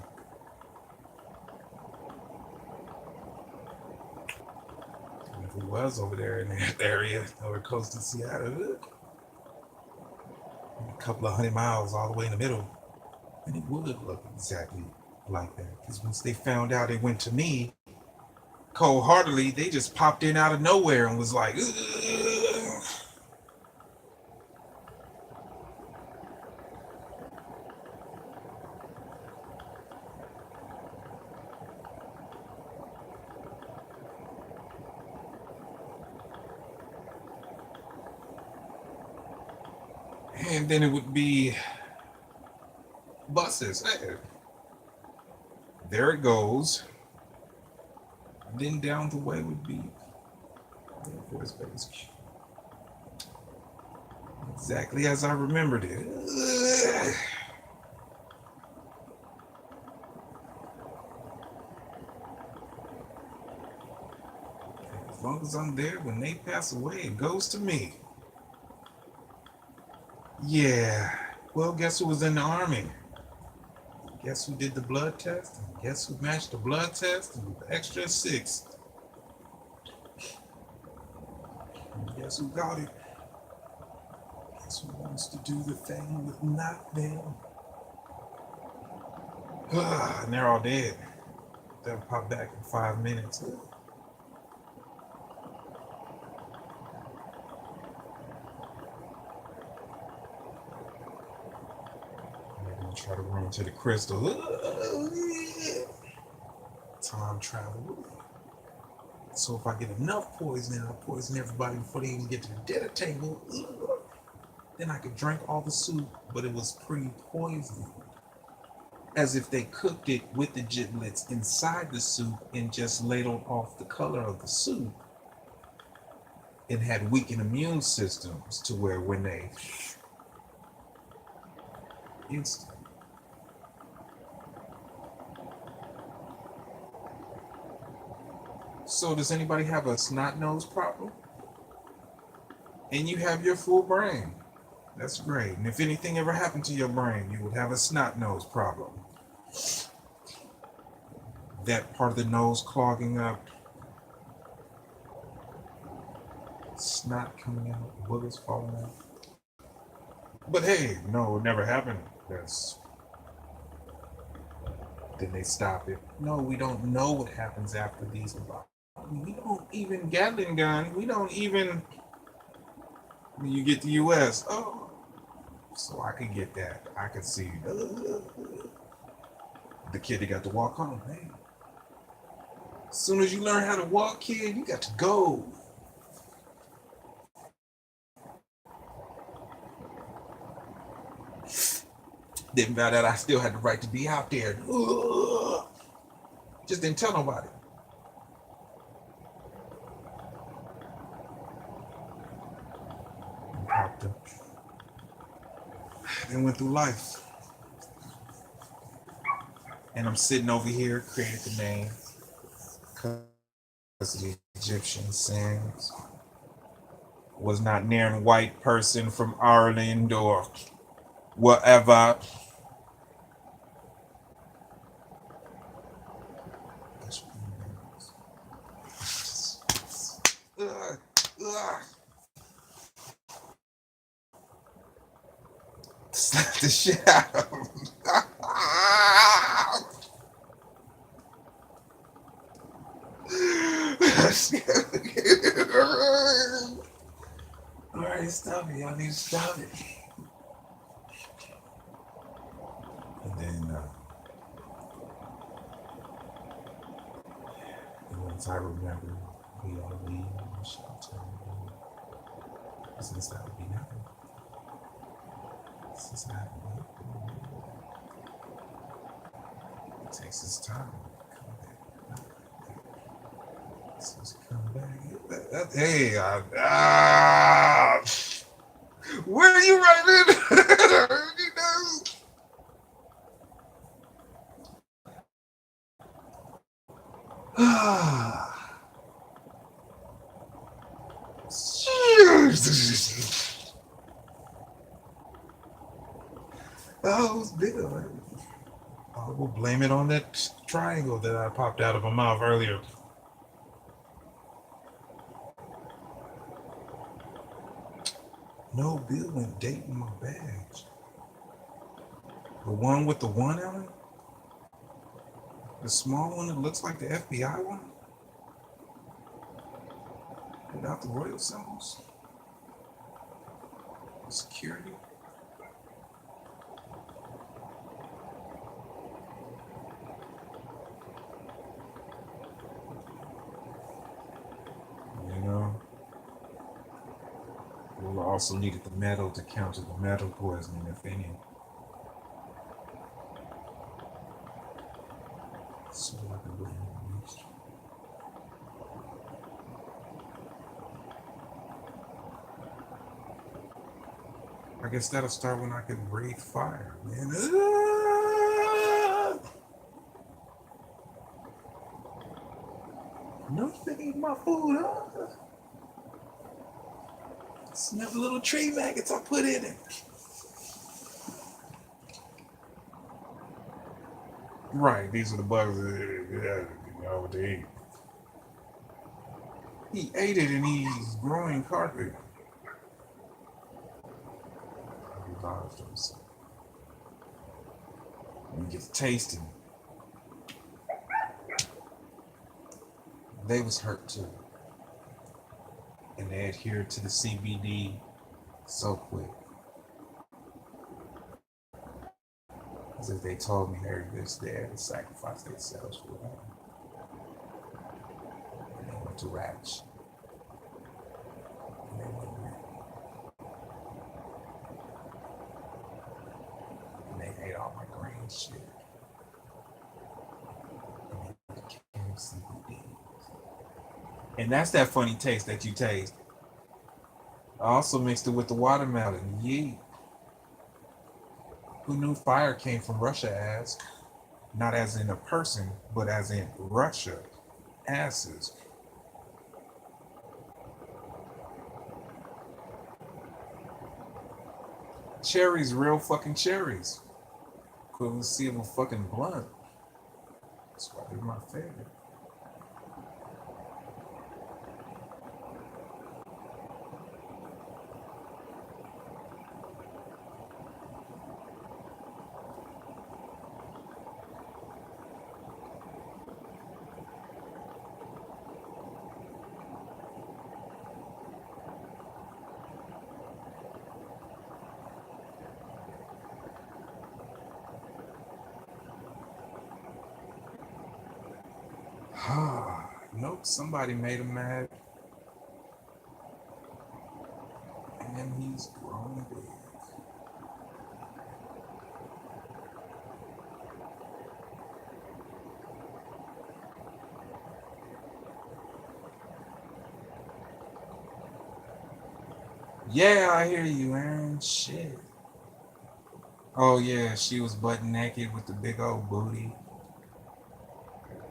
If he was over there in that area, over coast of Seattle, a couple of 100 miles all the way in the middle, and it would look exactly like that. Because once they found out it went to me, cold heartedly, they just popped in out of nowhere and was like, ugh. And then it would be buses. Hey, there it goes. And then down the way would be Air Force Base. Exactly as I remembered it. Ugh. As long as I'm there, when they pass away, it goes to me. Yeah. Well, guess who was in the army? Guess who did the blood test? And guess who matched the blood test and the extra 6? And guess who got it? Guess who wants to do the thing with not them? And they're all dead. They'll pop back in 5 minutes. try to run to the crystal. Time travel. So if I get enough poison, I'll poison everybody before they even get to the dinner table. Then I could drink all the soup, but it was pre-poisoned. As if they cooked it with the giblets inside the soup and just ladled off the color of the soup and had weakened immune systems to where when they instant. So does anybody have a snot nose problem? And you have your full brain. That's great. And if anything ever happened to your brain, you would have a snot nose problem. That part of the nose clogging up, snot coming out, boogers falling out. But hey, no, it never happened. Then they stop it. No, we don't know what happens after these. We don't even Gatling gun. We don't even. When you get to U.S. Oh, so I can get that. I can see the kid that got to walk home. Man, as soon as you learn how to walk, kid, you got to go. Didn't matter that I still had the right to be out there. Just didn't tell nobody. Then went through life. And I'm sitting over here, created the name because the Egyptian sins was not near a white person from Ireland or whatever. Slap the shit out of him. Alright, stop it. Y'all need to stop it. And then once I remember, we all leave and shelter. Since that would be nothing. Since that would it takes its time to come back. Since come back. Hey, where are you running? You know? Oh, it's big. I will blame it on that triangle that I popped out of my mouth earlier. No bill went dating my badge. The one with the one on it? The small one that looks like the FBI one? Without the royal symbols? Security? You know? We'll also needed the metal to counter the metal poisoning, if any. So I can bring in mixture. I guess that'll start when I can breathe fire, man. No, they eat my food, huh? Smell the little tree maggots I put in it. Right, these are the bugs that what they eat. He ate it and he's growing carpet. He gets tasting. They was hurt too. And they adhered to the CBD so quick. As if they told me they had to sacrifice themselves for them. And they went to Ratch. And they went and they ate all my green shit. And they became CBD. And that's that funny taste that you taste. I also mixed it with the watermelon. Yeet. Who knew fire came from Russia ass? Not as in a person, but as in Russia. Asses. Cherries, real fucking cherries. Equivalency of a fucking blunt. That's why they're my favorite. Nope, somebody made him mad. And he's grown big. Yeah, I hear you, Aaron. Shit. Oh yeah, she was butt naked with the big old booty.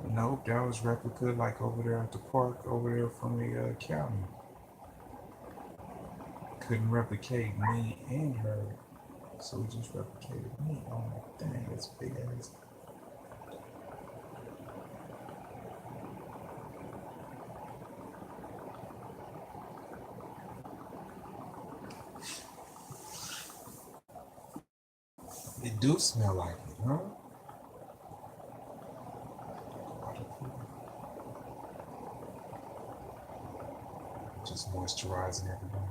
Nope, that was replica like over there at the park over there from the county. Couldn't replicate me and her, so we just replicated me. Oh my dang, that's big ass. It do smell like it, huh? Just moisturizing everything.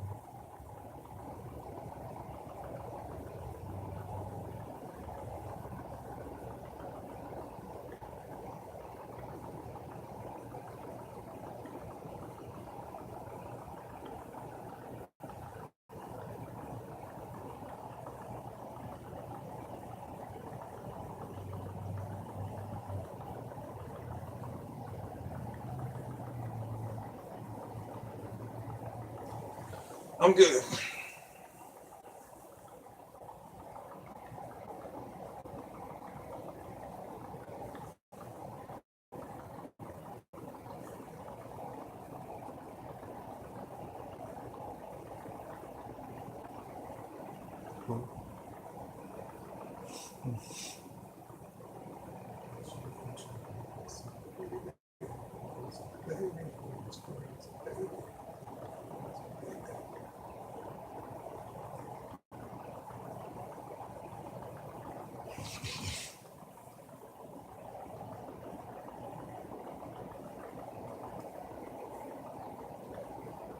I'm good.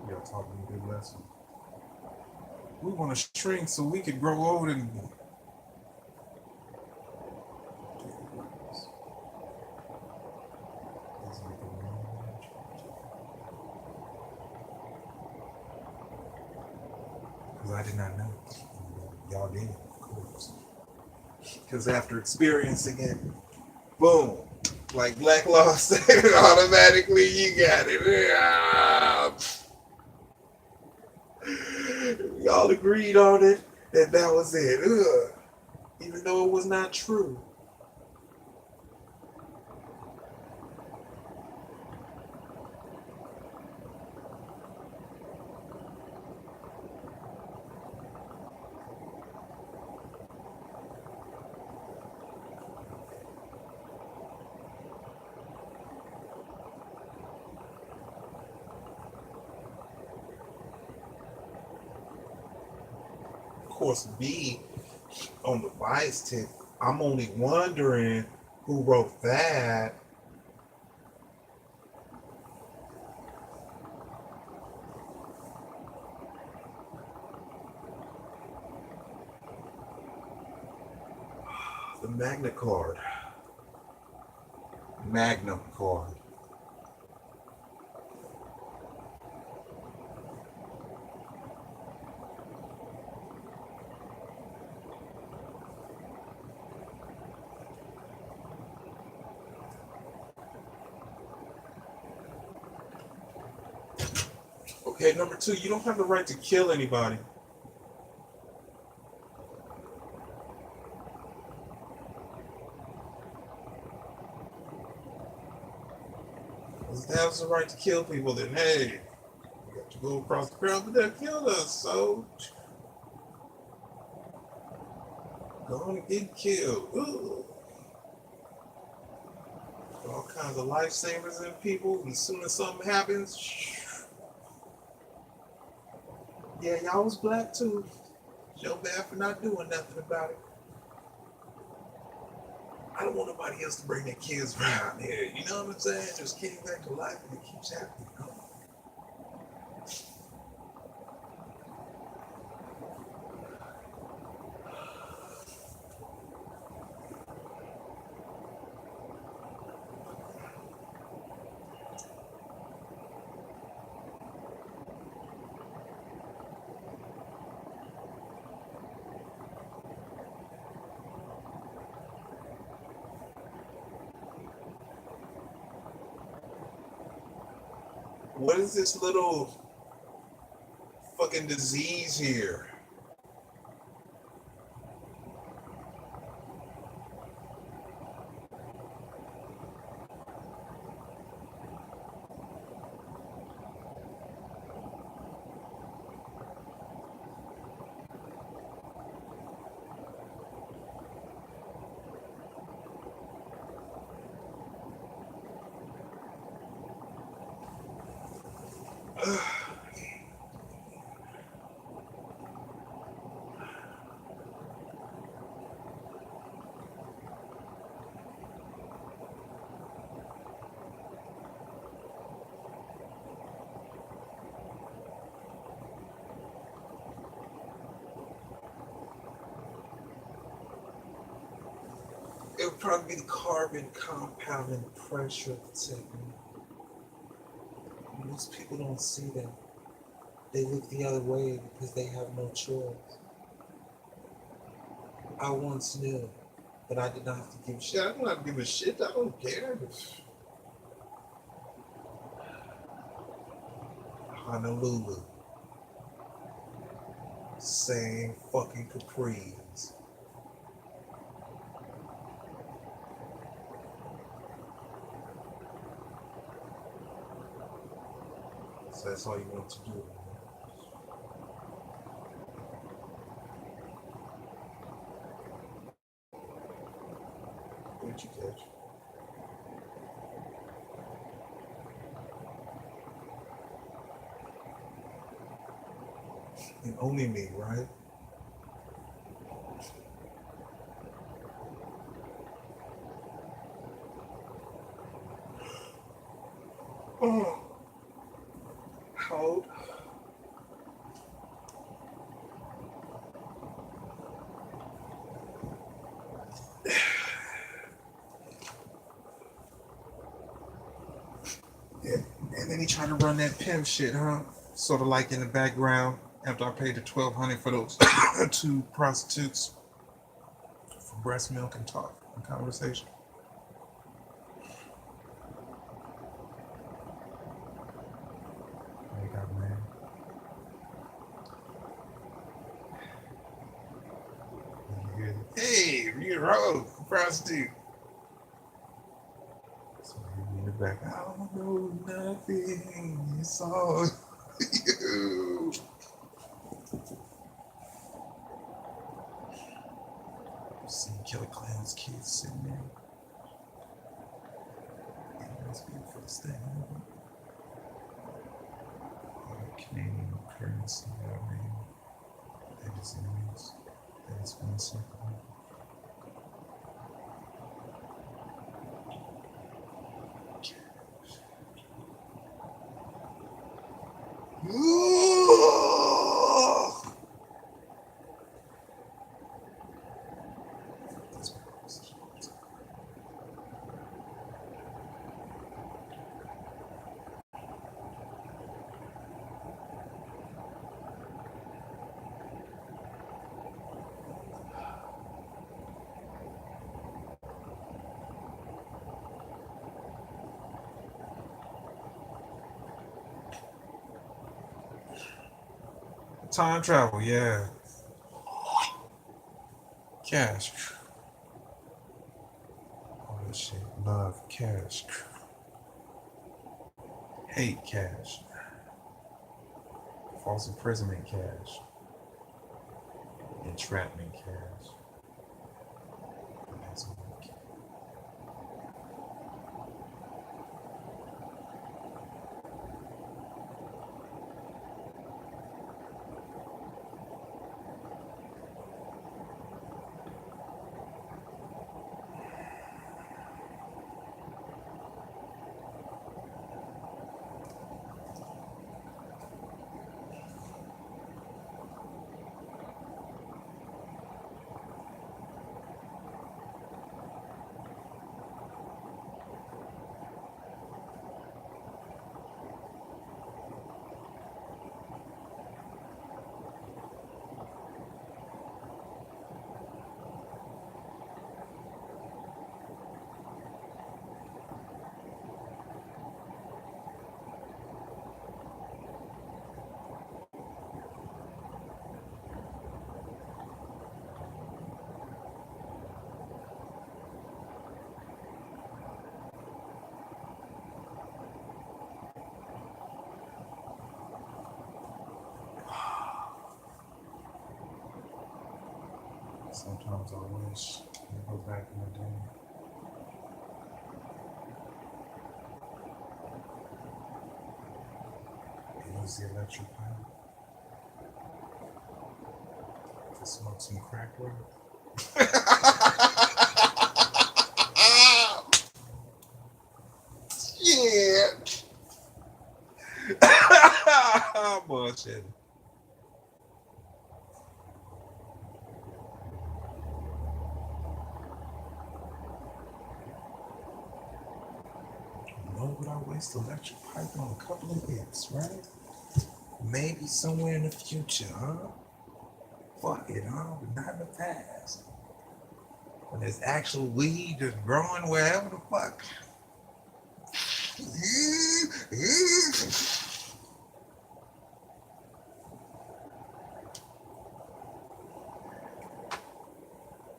Y'all taught me a good lesson. We want to shrink so we could grow old and. Because I did not know. Y'all did, of course. Because after experiencing it, boom, like Black Law said, automatically you got it. Y'all agreed on it, and that was it. Even though it was not true. Of course, B on the bias tip, I'm only wondering who wrote that. The Magna card. Magnum card. Okay, number two, you don't have the right to kill anybody. If it has the right to kill people, then hey, you got to go across the ground, but they'll kill us, so go on and get killed. Ugh. All kinds of lifesavers in people, and as soon as something happens, yeah, y'all was black too. So bad for not doing nothing about it. I don't want nobody else to bring their kids around here. You know what I'm saying? Just came back to life and it keeps happening. You know? What is this little fucking disease here? It would probably be the carbon compounding pressure of the technique. Most people don't see that. They look the other way because they have no choice. I once knew that I did not have to give a shit. I don't have to give a shit. I don't care. Honolulu. Same fucking capris. So that's all you want to do. What'd you catch? And only me, right? Oh, cold. Yeah. And then he tried to run that pimp shit, huh? Sort of like in the background after I paid the $1,200 for those two prostitutes for breast milk and talk and conversation. They got mad. You hear them, hey, you're wrong, prostitute. So he in the back, I don't know nothing. It's all you. See Killer Clown's kids sitting there. It must be for the stand. Canadian currency, I mean, that is enemies. That is 1 second. This Time travel, yeah. Cash. All this shit. Love, cash. Hate, cash. False imprisonment, cash. Entrapment, cash. Sometimes I wish I go back in the day. Use the electric pipe to smoke some crack rock. Yeah. Bullshit. Know would I waste electric pipe on a couple of ifs, right? Maybe somewhere in the future, huh? Fuck it, huh? But not in the past. When there's actual weed just growing wherever the fuck.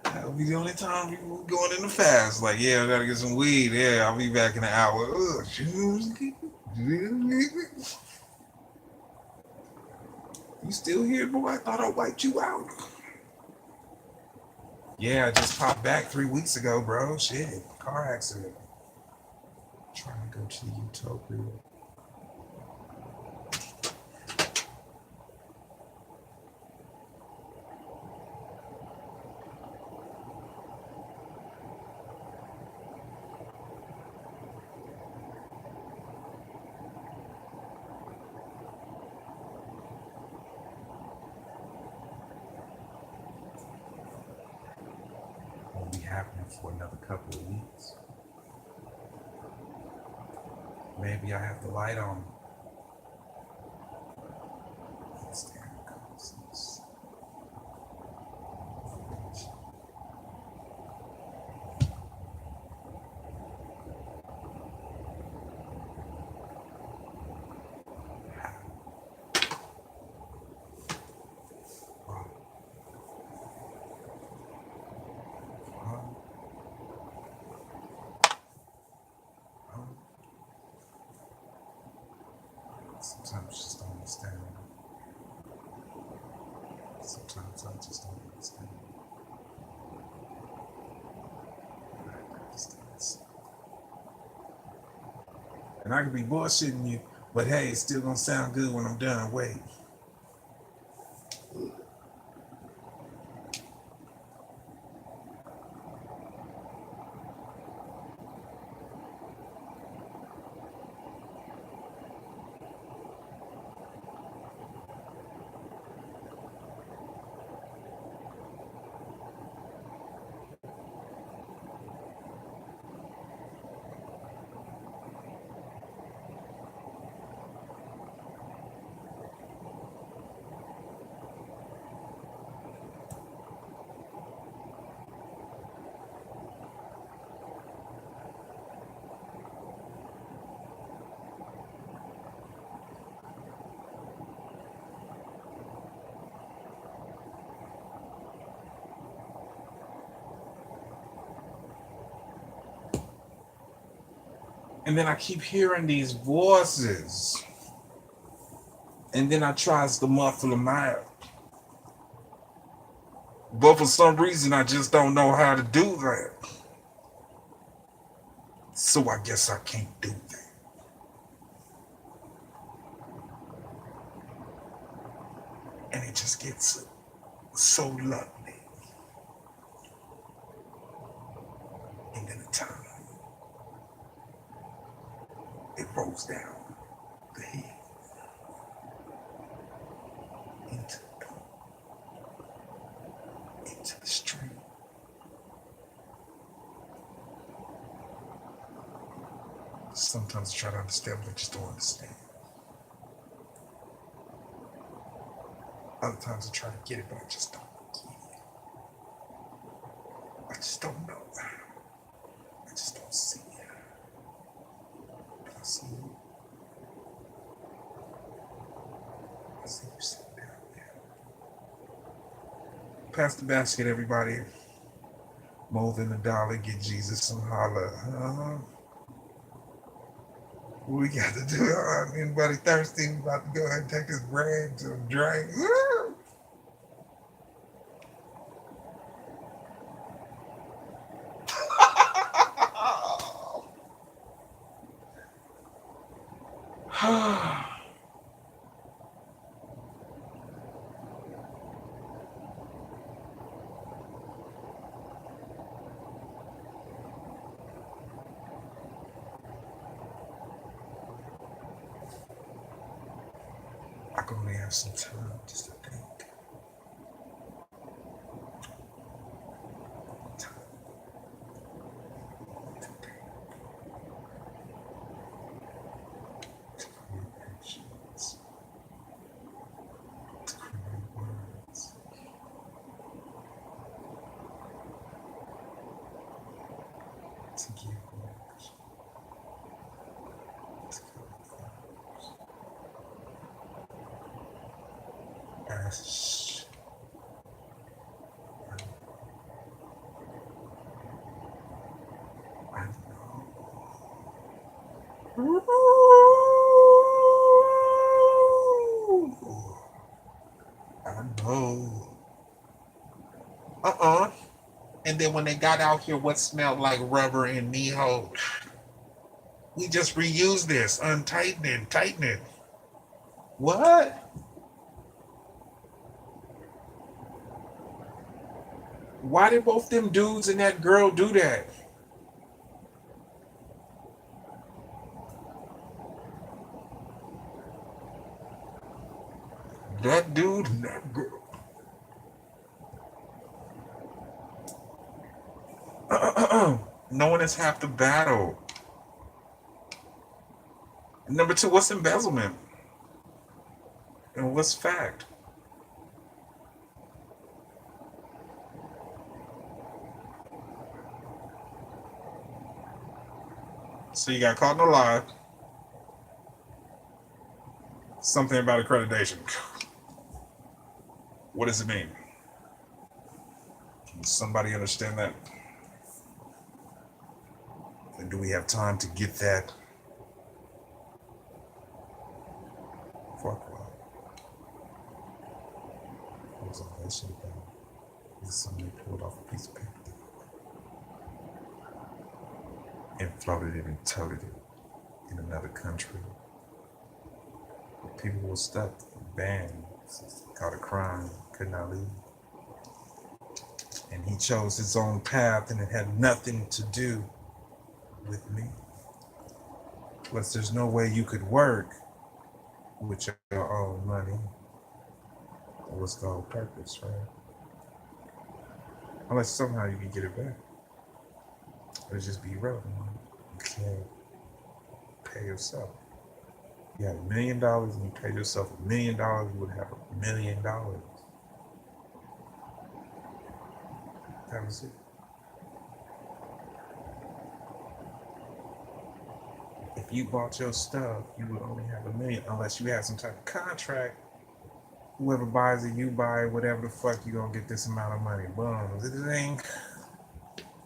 That'll be the only time we going in the fast. Like, yeah, I gotta get some weed. Yeah, I'll be back in an hour. You still here, boy? I thought I wiped you out. Yeah, I just popped back 3 weeks ago, bro. Shit, car accident. Trying to go to the Utopia. Won't be happening for another couple of weeks. Maybe I have the light on. Sometimes I just don't understand. Sometimes I just don't understand. And I could be bullshitting you, but hey, it's still gonna sound good when I'm done. Wait. And then I keep hearing these voices. And then I tries to muffle them out. But for some reason, I just don't know how to do that. So I guess I can't do that. And it just gets so lovely. And then the time, it rolls down the hill into the stream. Sometimes I try to understand, but I just don't understand. Other times I try to get it, but I just don't get it. I just don't know. I just don't see it. Do I see you? I see you sitting down there. Pass the basket, everybody. More than $1, get Jesus some holla. What we got to do? Anybody thirsty? We about to go ahead and take this bread to a drink. I can only have some time just to think. To give words, to give flowers, as I know. I know. And then when they got out here, what smelled like rubber and knee-hole? We just reused this, untighten it, tighten it. What? Why did both them dudes and that girl do that? That dude and that girl. Knowing is half the battle. Number two, what's embezzlement? And what's fact? So you got caught in a lie. Something about accreditation. What does it mean? Can somebody understand that? And do we have time to get that? Fuck well. What was all that shit about? This is something they pulled off a piece of paper and floated it and toted it in another country. People were stuck, banned, caught a crime, could not leave. And he chose his own path, and it had nothing to do with me. Plus, there's no way you could work with your own money. What's the whole purpose, right? Unless somehow you can get it back. It'll just be irrelevant. You can't pay yourself. You had $1 million and you paid yourself $1 million, you would have $1 million. That was it. If you bought your stuff, you would only have $1 million unless you had some type of contract. Whoever buys it, you buy it, whatever the fuck, you gonna get this amount of money. Boom.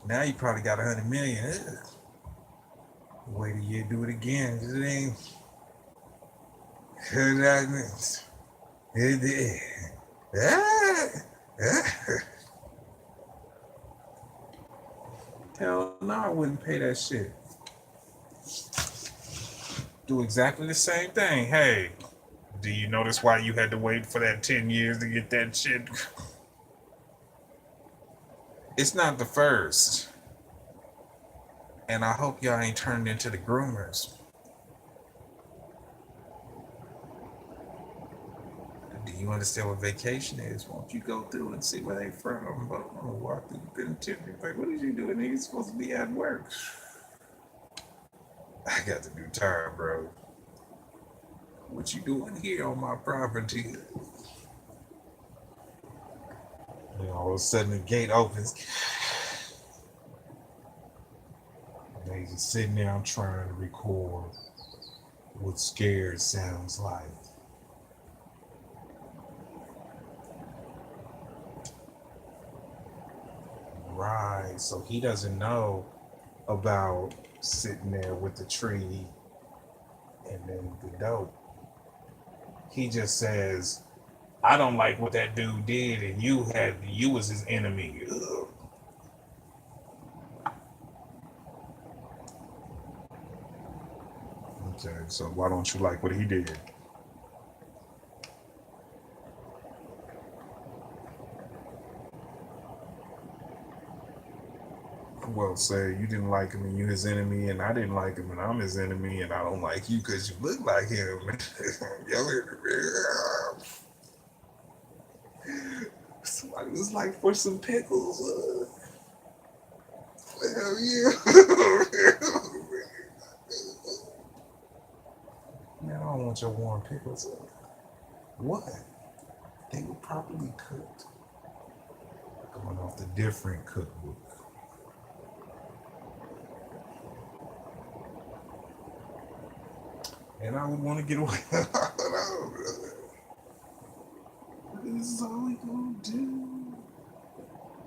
Now you probably got 100 million. Wait a year, do it again. It ain't. Hell no, I wouldn't pay that shit. Do exactly the same thing. Hey, do you notice why you had to wait for that 10 years to get that shit? It's not the first. And I hope y'all ain't turned into the groomers. Do you understand what vacation is? Won't you go through and see where they from? But I'm gonna walk through the penitentiary. Like, what did you do? And he's supposed to be at work. I got to do time, bro. What you doing here on my property? And all of a sudden the gate opens. And they just sitting there, I'm trying to record what scared sounds like. Right, so he doesn't know about sitting there with the tree and then the dope. He just says, I don't like what that dude did, and you was his enemy. Ugh. Okay, so why don't you like what he did? Well, say you didn't like him and you his enemy, and I didn't like him and I'm his enemy, and I don't like you because you look like him. Somebody was like, for some pickles. Hell yeah. Man, I don't want your warm pickles. What? They were properly cooked. Going off the different cookbook. And I would want to get away. This is all we gonna do.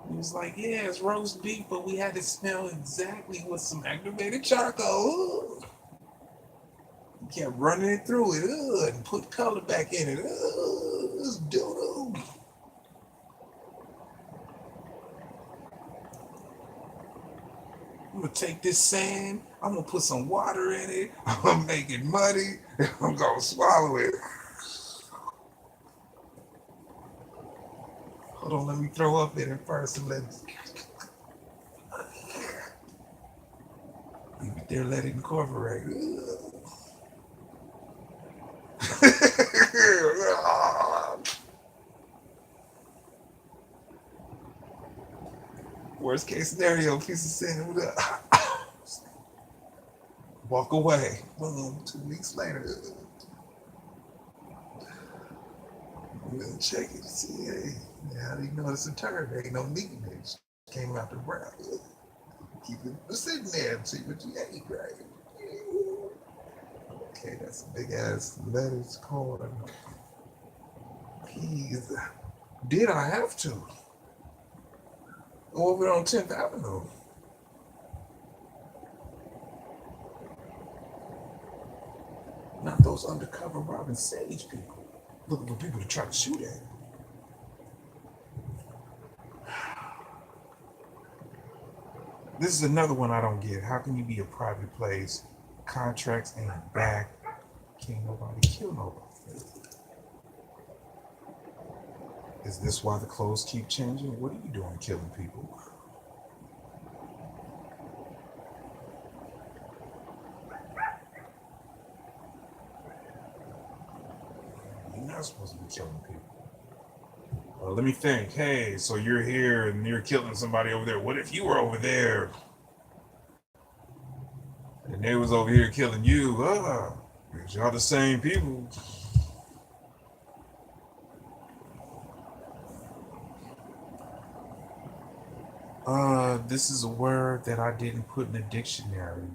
He was like, yeah, it's roast beef, but we had to smell exactly with some activated charcoal. He kept running it through it, and put color back in it. It's dodo. I'm gonna take this sand, I'm gonna put some water in it, I'm gonna make it muddy, and I'm gonna swallow it. Hold on, let me throw up in it first and let it leave it there, let it incorporate. Worst case scenario, piece of sand. Walk away. Boom, 2 weeks later. I'm gonna check it to see, hey, how do you know it's a turd? There ain't no meat in it. It came out the brown. Keep it sitting there and see what you ate, right? Okay, that's a big ass lettuce, corn, peas. Did I have to? Over on 10th Avenue. Not those undercover Robin Sage people. Looking for people to try to shoot at. This is another one I don't get. How can you be a private place? Contracts ain't back. Can't nobody kill nobody. Is this why the clothes keep changing? What are you doing killing people? You're not supposed to be killing people. Let me think. Hey, so you're here and you're killing somebody over there. What if you were over there and they was over here killing you? Because y'all the same people. This is a word that I didn't put in the dictionary,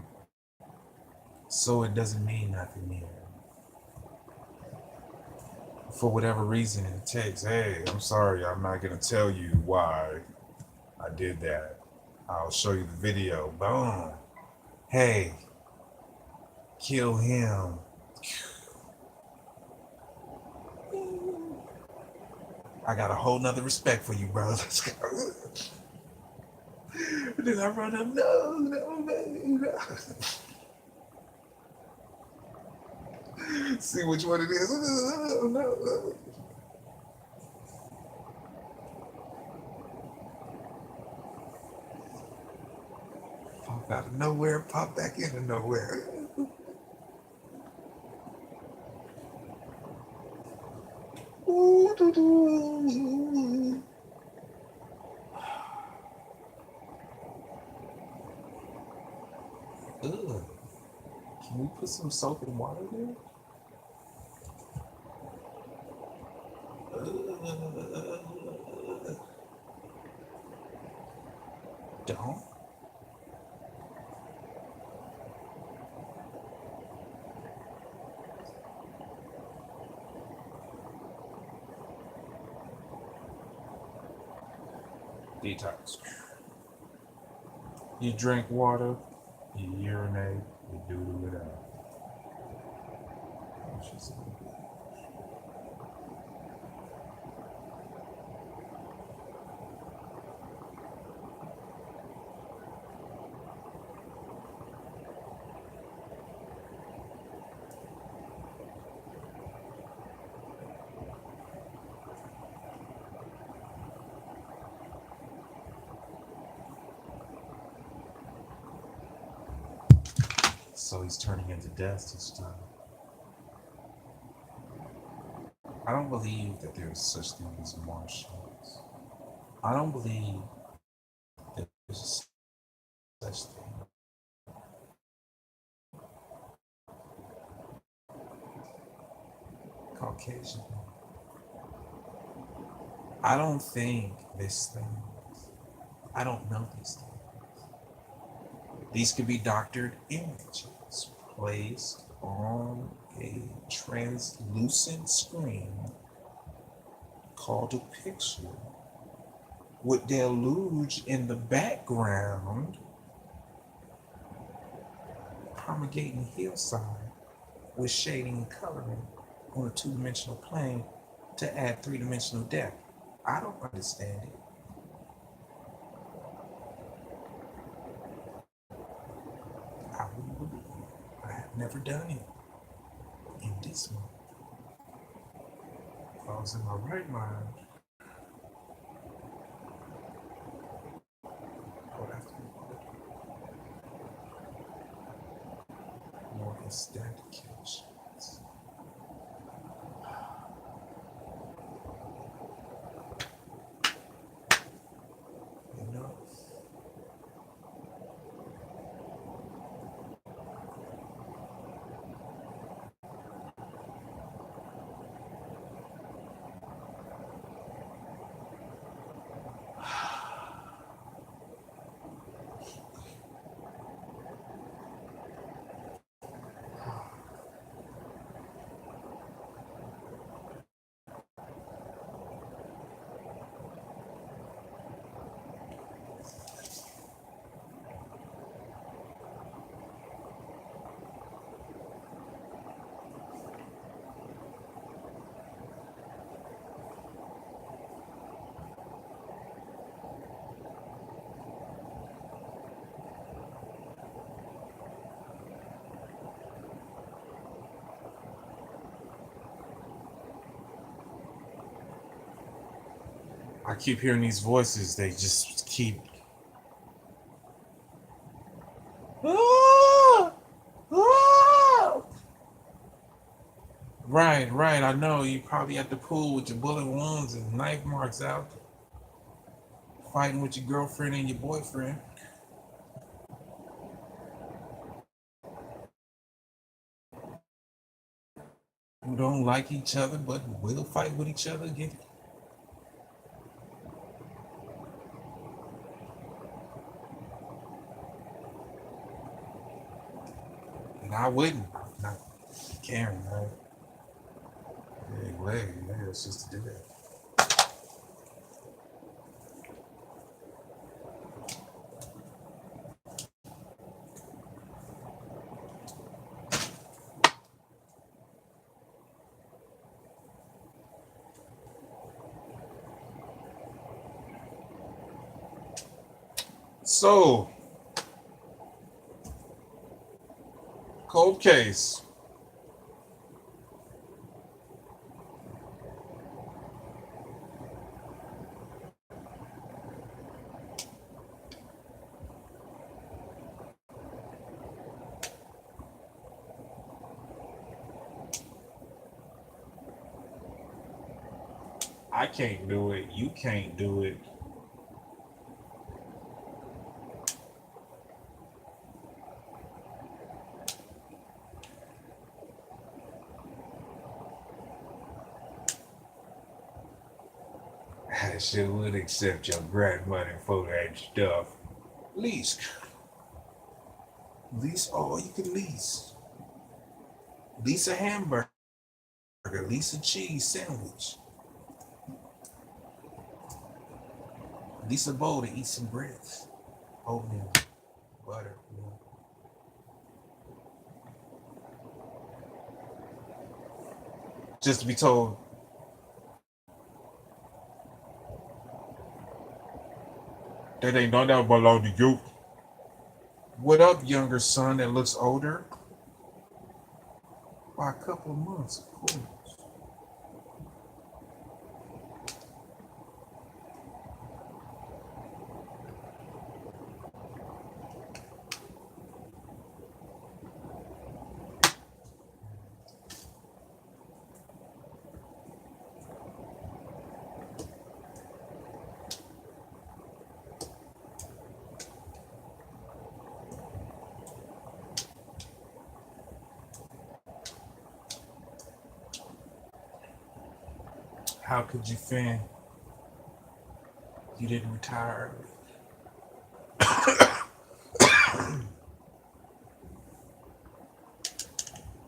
so it doesn't mean nothing here. For whatever reason it takes. Hey, I'm sorry, I'm not gonna tell you why I did that. I'll show you the video. Boom. Hey, Kill him. I got a whole nother respect for you, bro. Let's go. Then I run up, no. See which one it is. No. Pop out of nowhere, pop back into nowhere. Ugh. Can we put some soap and water there? Don't. Detox. You drink water, you urinate, you do it out. So he's turning into dust each time. I don't believe that there's such thing as Martians. I don't believe that there's such thing. Caucasian. I don't think this thing. I don't know these things. These could be doctored images placed on a translucent screen called a picture with deluge in the background promulgating hillside with shading and coloring on a two-dimensional plane to add three-dimensional depth. I don't understand it. I wouldn't believe it. I have never done it in this one. If I was in my right mind, I would have to be more aesthetic shots. You know? I keep hearing these voices, they just keep. Ah! Ah! Right, I know. You probably at the pool with your bullet wounds and knife marks out, fighting with your girlfriend and your boyfriend. Who don't like each other but will fight with each other again. And I wouldn't. I'm not caring, right? Hey, it's just to do that. So, cold case. I can't do it. You can't do it. I sure would accept your grant money for that stuff. Lease. Lease all you can lease. Lease a hamburger. Lease a cheese sandwich. Lease a bowl to eat some grits. Oatmeal. Butter. Milk. Just to be told, that ain't none that belong to you. What up, younger son that looks older? By a couple of months, of course. How could you fan? You didn't retire early.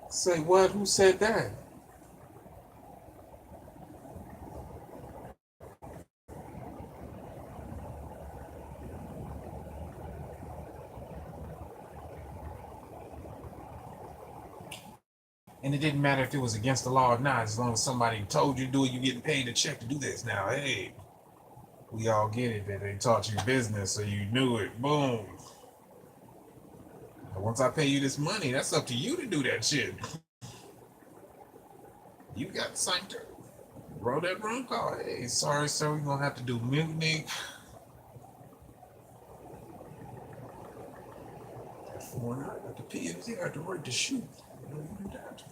Say what? Who said that? And it didn't matter if it was against the law or not, as long as somebody told you to do it, you're getting paid a check to do this. Now, hey, we all get it that they taught you business, so you knew it. Boom. But once I pay you this money, that's up to you to do that shit. You got signed up. Wrote that wrong call. Hey, sorry, sir, we're gonna have to do mutiny. For I got the PMC, I got the right to shoot. You know, you do that.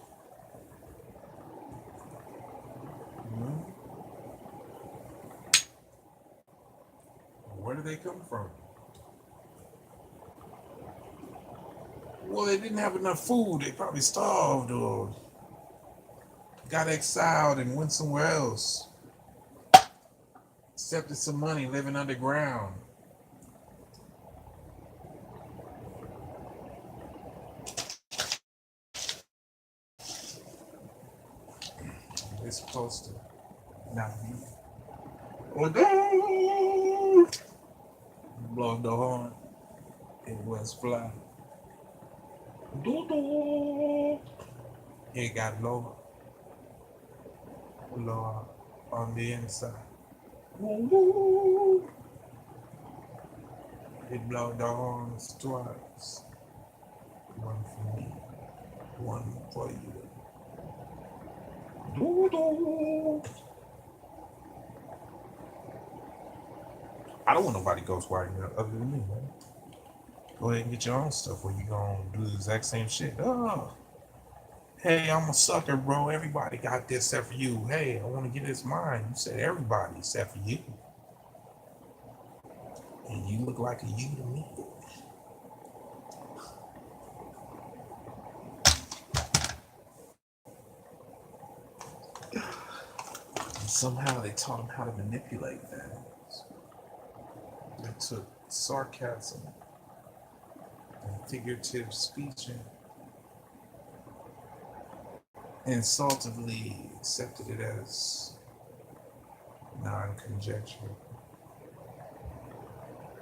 Where do they come from? Well, they didn't have enough food. They probably starved or got exiled and went somewhere else. Accepted some money, living underground. This poster, not me. Blow the horn. It was fly. It got lower. Lower on the inside. It blow the horns twice. One for me, one for you. I don't want nobody ghostwriting other than me, man. Go ahead and get your own stuff where you gonna do the exact same shit. Oh, hey, I'm a sucker, bro. Everybody got this except for you. Hey, I want to get this mine. You said everybody except for you. And you look like a you to me. And somehow they taught him how to manipulate that. They took sarcasm and figurative speech and insultively accepted it as non-conjecture.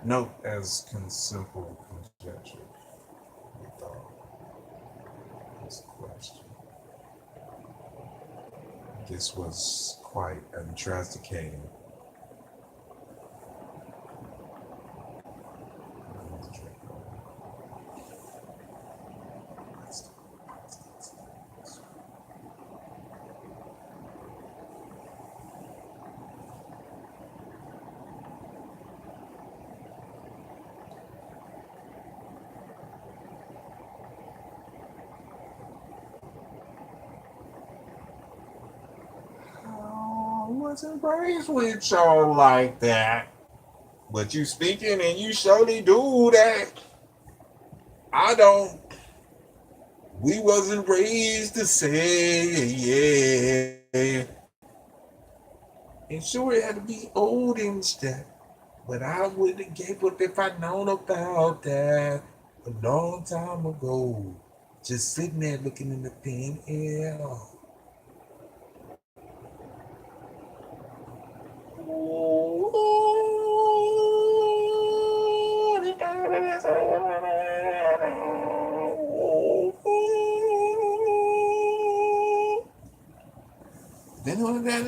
Note as simple conjecture. We thought was a question. This was quite intoxicating. wasn't raised with y'all like that. But you speaking and you surely do that. I don't. We wasn't raised to say, yeah. And sure, it had to be old and stuff. But I would have gave up if I'd known about that a long time ago. Just sitting there looking in the thin air. Then all that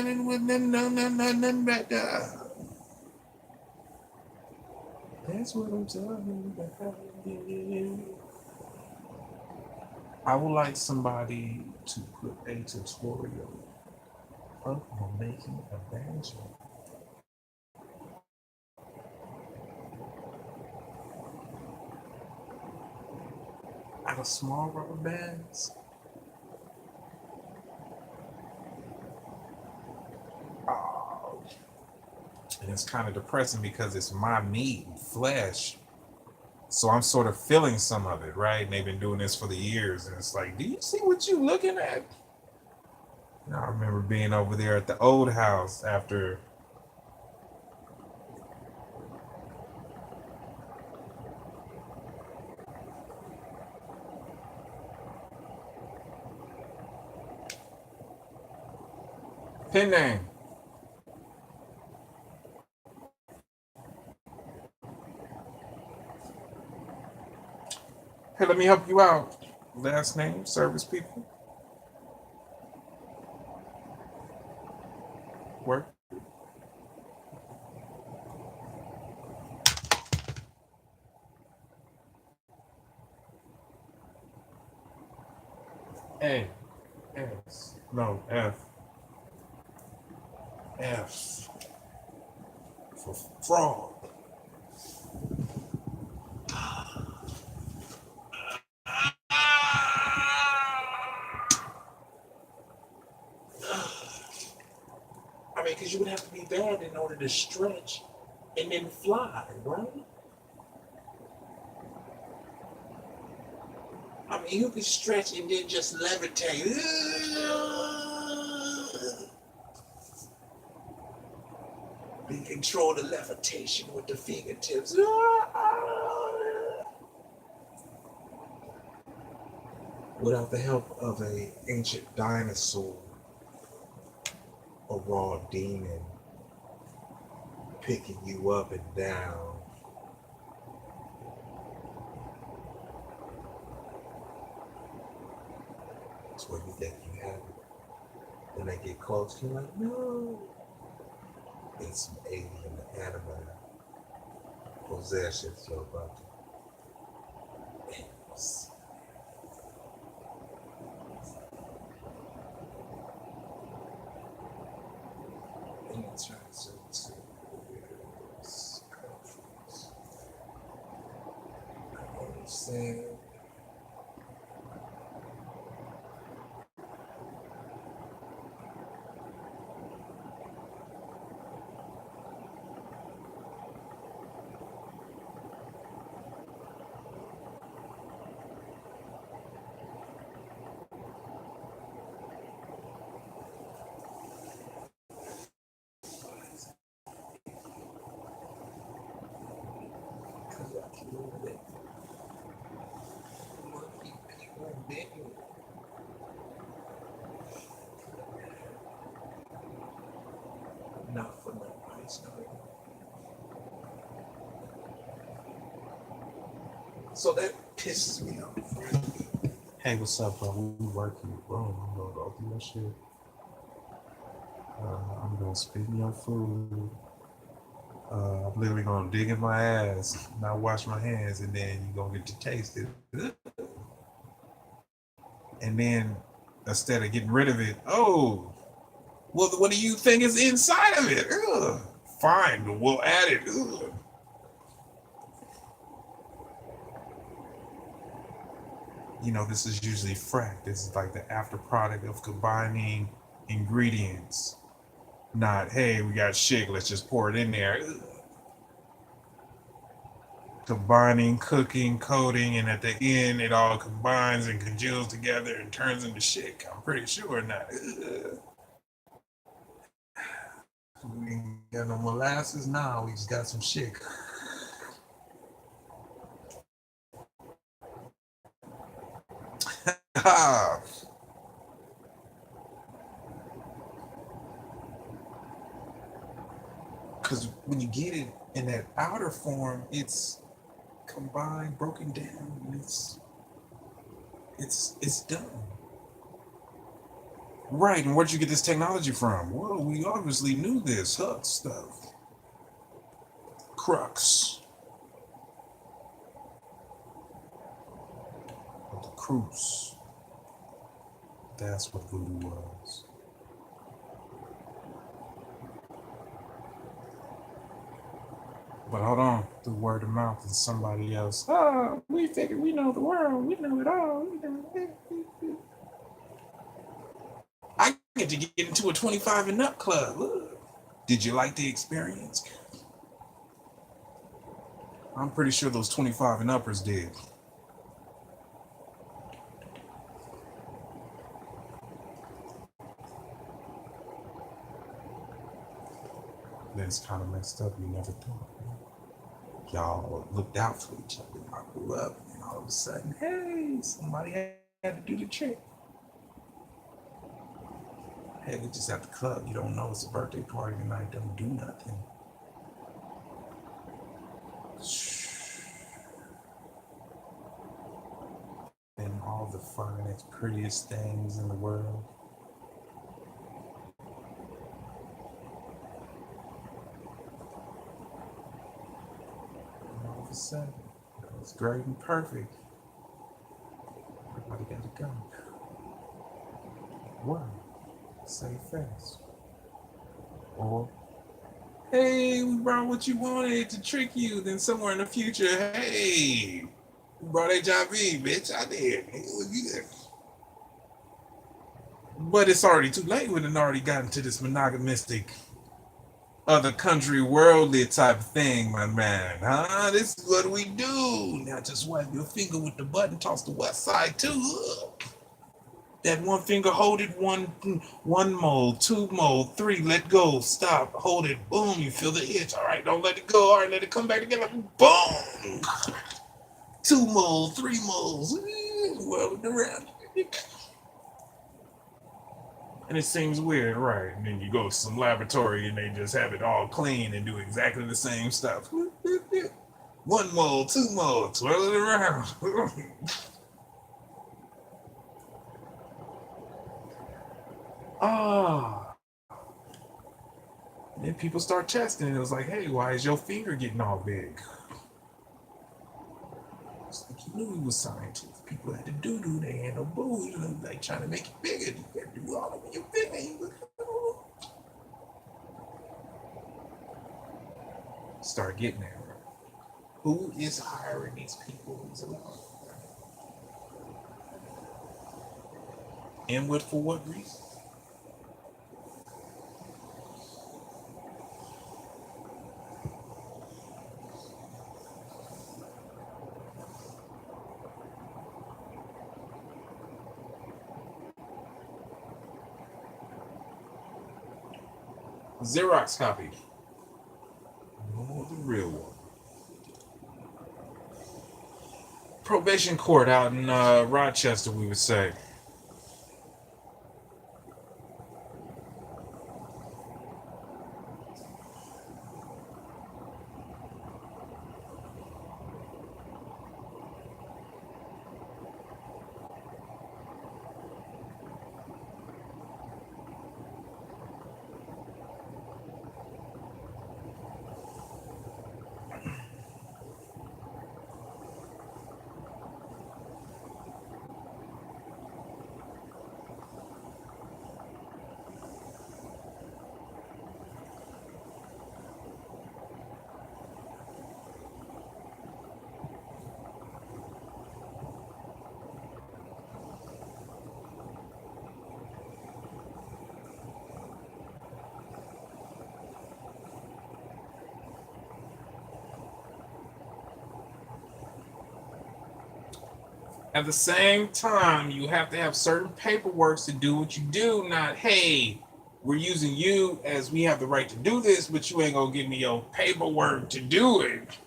and with nothing back there. That's what I'm talking about. I would like somebody to put a tutorial up on making a banjo out of small rubber bands. Oh, and it's kind of depressing because it's my meat and flesh. So I'm sort of feeling some of it, right? And they've been doing this for the years. And it's like, do you see what you looking at? And I remember being over there at the old house after pen name. Hey, let me help you out. Last name, service people. Work. A. S. No, F. F. For frog. I mean, because you would have to be bad in order to stretch and then fly, right? I mean, you could stretch and then just levitate. You control the levitation with the fingertips. Without the help of an ancient dinosaur, a raw demon picking you up and down. That's where you think you have it. When they get close, you're like, no. It's some alien animal possessions you're about to witness. In terms of serious countries, I understand. Not for no ice cream. So that pisses me off. Hey, what's up, bro? We working, bro. I'm gonna go through that shit. I'm gonna spit in your food. I'm literally gonna dig in my ass, not wash my hands, and then you're gonna get to taste it. And then instead of getting rid of it, oh, well, what do you think is inside of it? Ugh. Fine, we'll add it. Ugh. You know, this is usually frack. This is like the after product of combining ingredients Not, hey, we got shit, let's just pour it in there. Combining, cooking, coding, and at the end it all combines and congeals together and turns into shit. I'm pretty sure not. We ain't got no molasses now. We just got some shit. Because when you get it in that outer form, it's combined, broken down, and it's done. Right, and where'd you get this technology from? Well, we obviously knew this Hut stuff. Crux. Of the cruise. That's what voodoo was. But hold on, through word of mouth and somebody else. Oh, we figured we know the world. We know it all. We know it. I get to get into a 25 and up club. Look. Did you like the experience? I'm pretty sure those 25 and uppers did. Then it's kind of messed up. You never thought. Y'all looked out for each other. Y'all grew up, and all of a sudden, hey, somebody had to do the trick. Hey, we just at the club. You don't know it's a birthday party tonight. Don't do nothing. And all the finest, prettiest things in the world. And all of a sudden, it's great and perfect. Everybody got to go. What? Say fast. Or, hey, we brought what you wanted to trick you. Then somewhere in the future, hey, we brought HIV, bitch. I did. Hey, look at that. But it's already too late. We've already gotten to this monogamistic, other country, worldly type of thing, my man. Huh? This is what we do. Now just wipe your finger with the button, toss the west side too. That one finger, hold it, one mole, two mole, three, let go, stop, hold it, boom, you feel the itch. All right, don't let it go. All right, let it come back together. Boom. Two moles, three moles, whirling around. And it seems weird, right? And then you go to some laboratory and they just have it all clean and do exactly the same stuff. One mole, two mole, twirl it around. Ah. And then people start testing and it was like, hey, why is your finger getting all big? It's like you knew he was scientists. People had to do, they had no booze, like trying to make it bigger. You got to do all over your finger. Start getting there. Who is hiring these people? Who's allowed? And what for what reason? Xerox copy. Oh, the real one. Probation court out in Rochester, we would say. At the same time, you have to have certain paperwork to do what you do. Not, hey, we're using you as we have the right to do this, but you ain't gonna give me your paperwork to do it.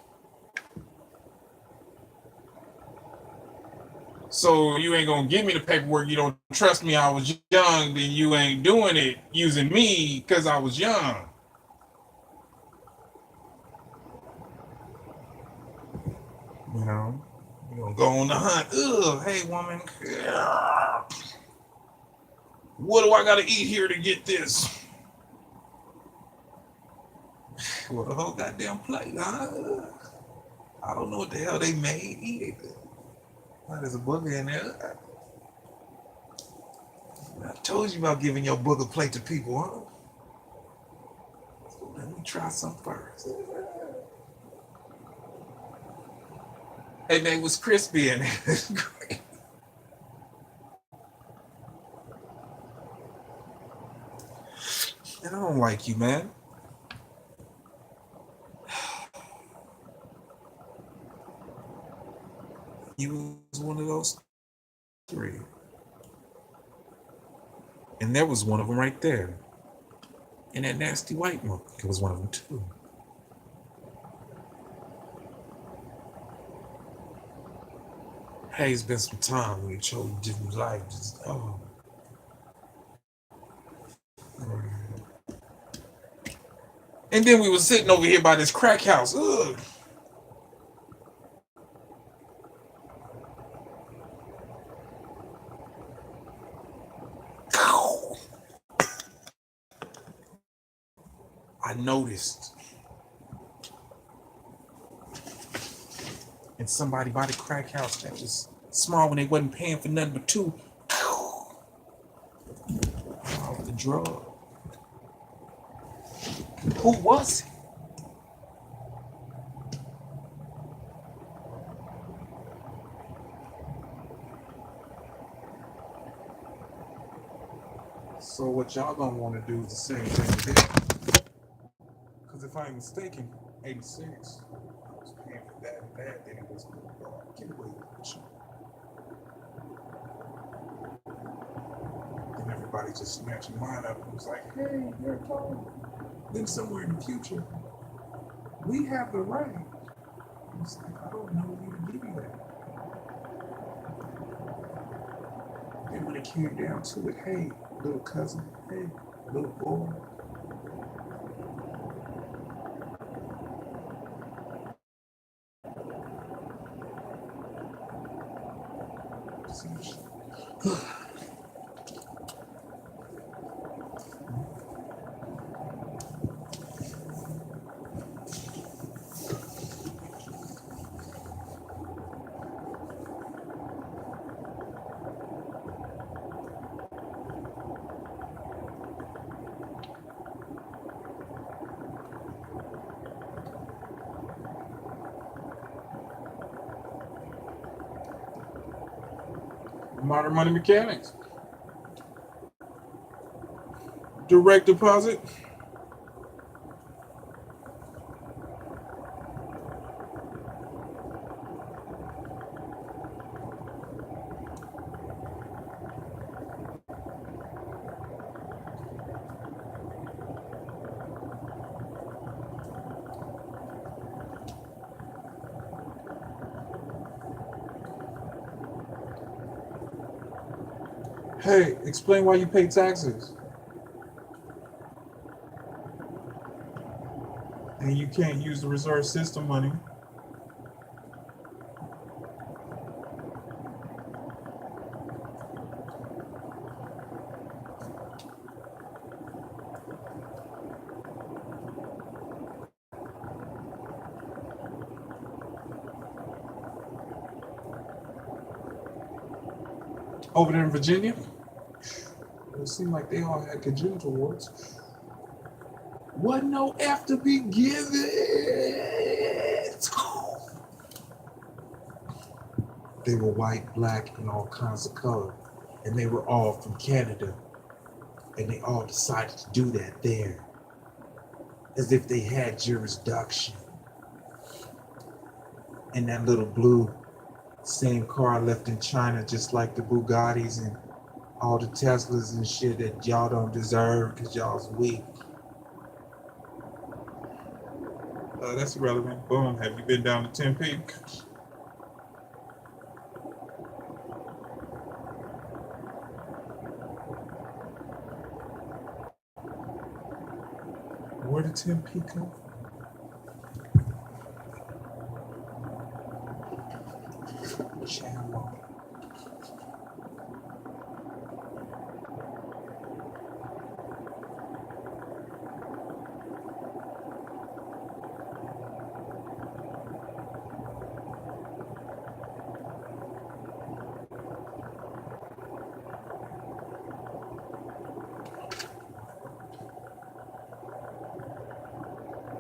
So you ain't gonna give me the paperwork. You don't trust me. I was young, then you ain't doing it using me because I was young. You know, you gonna go on the hunt. Ugh, hey woman, what do I gotta eat here to get this? Well, the whole goddamn plate, huh? I don't know what the hell they made. Eat it. Why there's a booger in there? I told you about giving your booger plate to people, huh? So let me try some first. Hey man, it was crispy in it. And I don't like you, man. You was one of those three. And there was one of them right there. And that nasty white one, it was one of them too. Hey, it's been some time when you chose different life. Just, oh. And then we was sitting over here by this crack house. Ugh. I noticed. And somebody by the crack house that was small when they wasn't paying for nothing but two. Off the drug. Who was it? So what y'all gonna want to do is the same thing with it. Because if I'm mistaken, 86 I was paying for that and that, then it was get away with it. Then everybody just snatched mine up and was like, hey, you're told. Then somewhere in the future, we have the right. It's like, I don't know who to give you that. Then when it came down to it, hey, little cousin, hey, little boy. Modern money mechanics. Direct deposit. Hey, explain why you pay taxes. And you can't use the reserve system money. Over there in Virginia, it seemed like they all had congenital warts. Wasn't no F to be given. They were white, black, and all kinds of color. And they were all from Canada. And they all decided to do that there. As if they had jurisdiction. And that little blue Same car left in China, just like the Bugattis and all the Teslas and shit that y'all don't deserve because y'all's weak. That's irrelevant. Boom. Have you been down to 10 Peak? Where did 10 Peak come from? Channel.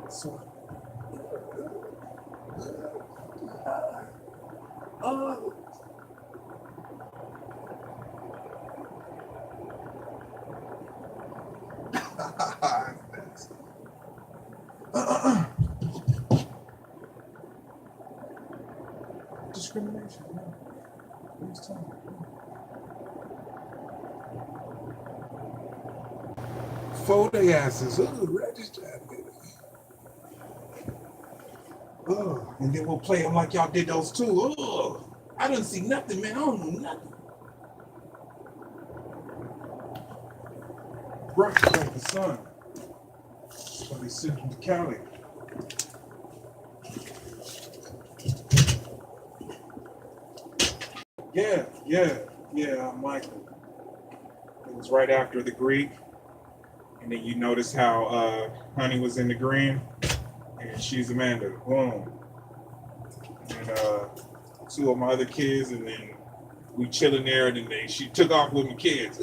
So, oh. Discrimination. Fold their asses. Register. And then we'll play them like y'all did those two. I didn't see nothing, man. I don't know nothing. Bright like the sun. That's why they sent him to Cali. Yeah, Michael. It was right after the Greek. And then you notice how Honey was in the green. And she's Amanda. Boom. And two of my other kids, and then we chilling there, and then she took off with my kids.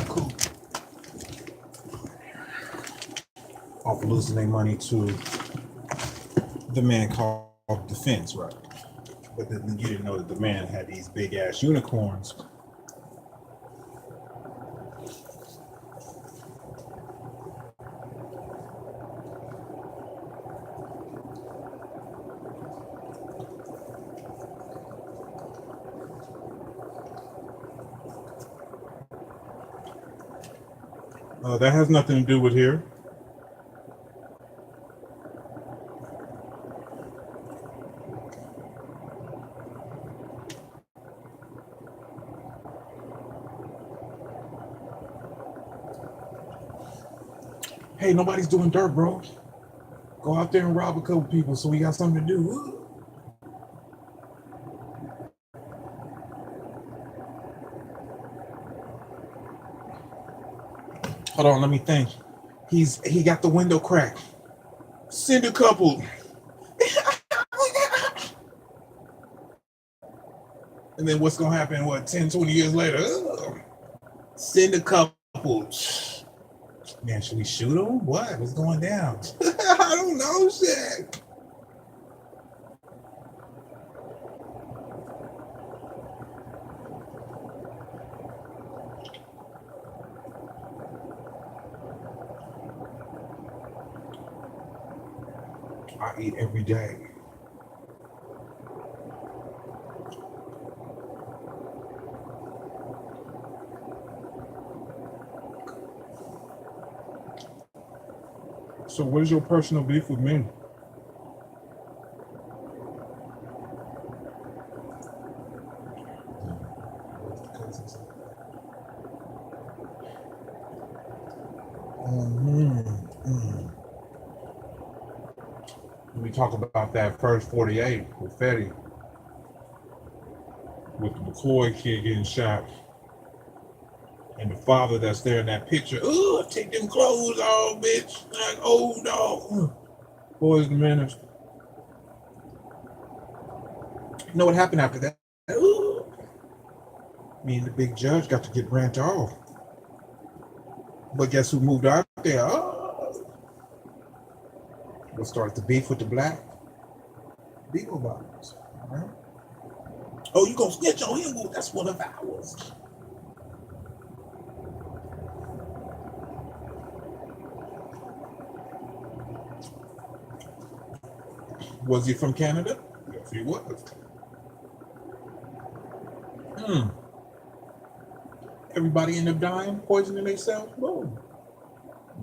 Cool. Off losing their money to the man called Defense, right? But then you didn't know that the man had these big ass unicorns. That has nothing to do with here. Hey, nobody's doing dirt, bro. Go out there and rob a couple people so we got something to do. Hold on, let me think. He got the window cracked. Send a couple. And then what's gonna happen, 10, 20 years later? Send a couple. Man, should we shoot him? What's going down? I don't know, shit. I eat every day. So what is your personal beef with me? We talk about that first 48 with Fetty, with the McCoy kid getting shot, and the father that's there in that picture. Oh, take them clothes off, bitch! Like, oh no, boys the manners. You know what happened after that? Ooh. Me and the big judge got to get rant off. But guess who moved out there? Oh. We'll start the beef with the black Beagle Bottoms. Right? Oh, you gonna snitch on him? Well, that's one of ours. Was he from Canada? Yes, he was. Everybody ended up dying, poisoning themselves. Boom.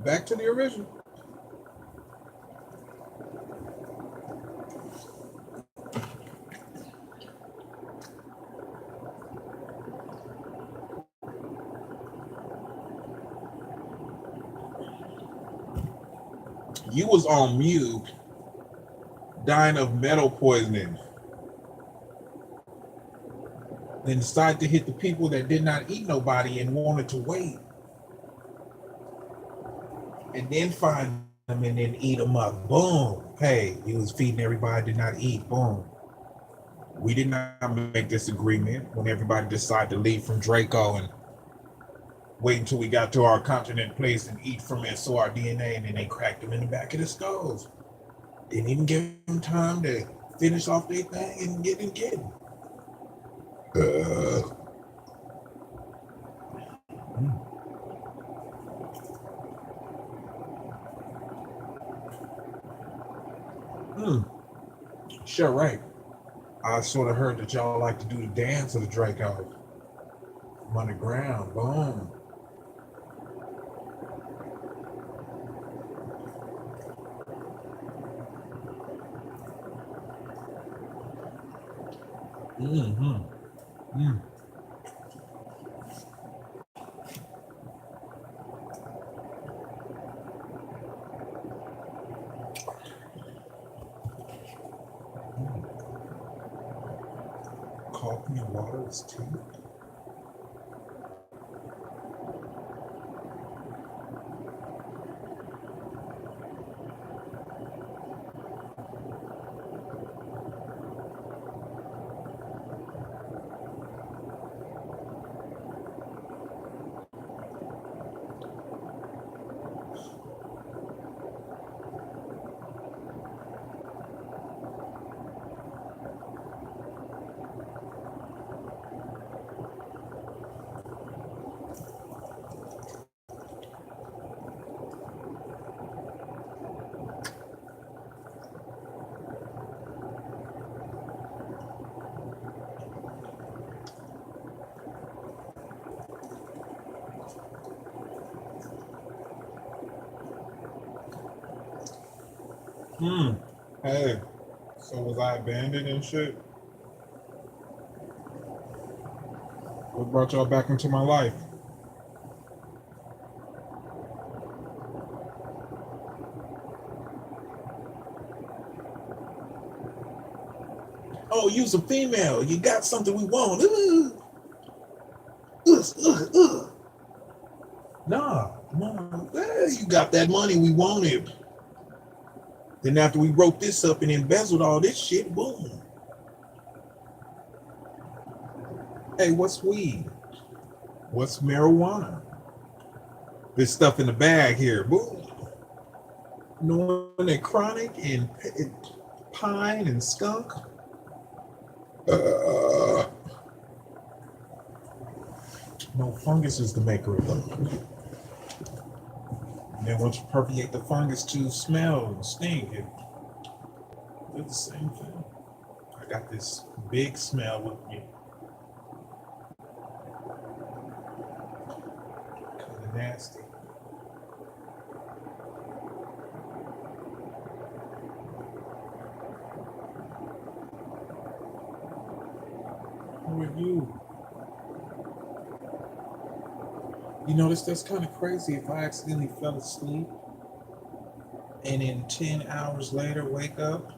Back to the original. You was on mute, dying of metal poisoning. Then decided to hit the people that did not eat nobody and wanted to wait. And then find them and then eat them up. Boom. Hey, you was feeding everybody did not eat. Boom. We did not make this agreement when everybody decided to leave from Draco and wait until we got to our continent place and eat from it, so our DNA, and then they cracked them in the back of the skulls. Didn't even give them time to finish off their thing and get it. Sure, right. I sort of heard that y'all like to do the dance of the Draco. I'm on the ground, boom. Coffee and water is tea. Hmm. Hey, so was I abandoned and shit? What brought y'all back into my life? Oh, you's a female. You got something we want. Ugh, ugh, ugh. Nah. You got that money we wanted. Then after we wrote this up and embezzled all this shit, boom. Hey, what's weed? What's marijuana? This stuff in the bag here, boom. Knowing that chronic and pine and skunk. Uh, no, fungus is the maker of them. And then once you permeate the fungus to smell and stink, they're the same thing. I got this big smell with me. Kind of nasty. Who are you? You notice that's kind of crazy. If I accidentally fell asleep and then 10 hours later wake up,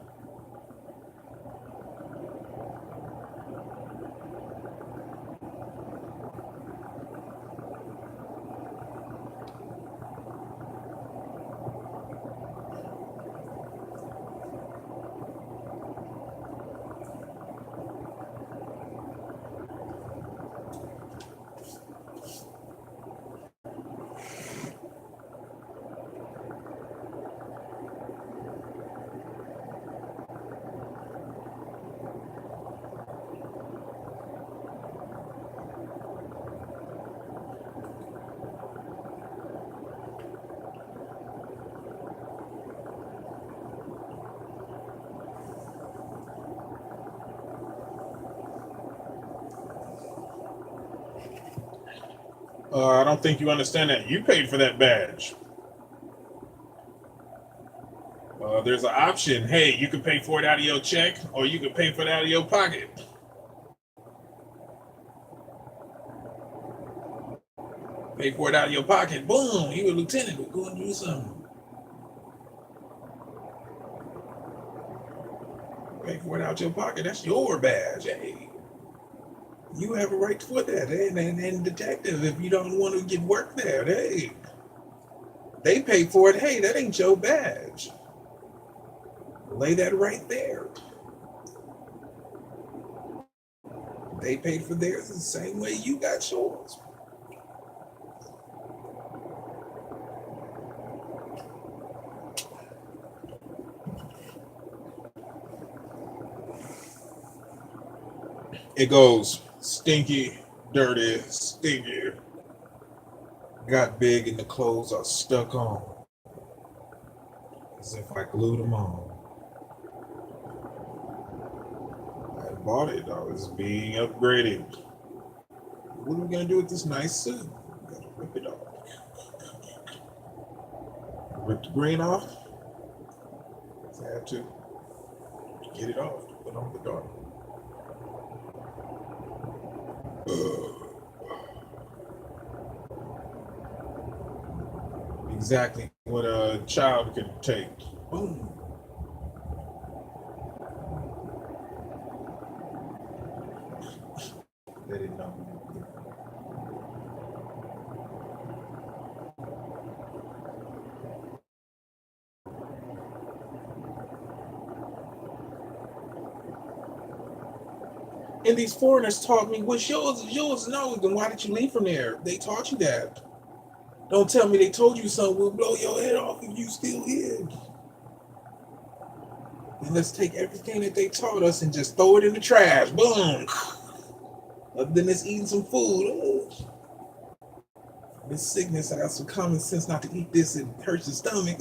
I don't think you understand that. You paid for that badge. There's an option. Hey, you can pay for it out of your check, or you can pay for it out of your pocket. Pay for it out of your pocket. Boom, you a lieutenant. We're going to do something. Pay for it out your pocket. That's your badge. Hey, you have a right for that. And detective, if you don't want to get work there, hey, they pay for it. Hey, that ain't your badge. Lay that right there. They paid for theirs the same way you got yours. It goes stinky, dirty, stinky. Got big and the clothes are stuck on. As if I glued them on. I bought it. I was being upgraded. What are we gonna do with this nice suit? Gotta rip it off. Rip the green off. I have to get it off. Put on the dark. Exactly what a child can take. Boom. They didn't know. And these foreigners taught me, what's yours is yours. No, then why did you leave from there? They taught you that. Don't tell me they told you something will blow your head off if you still here. Then let's take everything that they taught us and just throw it in the trash. Boom. Other than this eating some food. This sickness, I got some common sense not to eat this and hurt your stomach.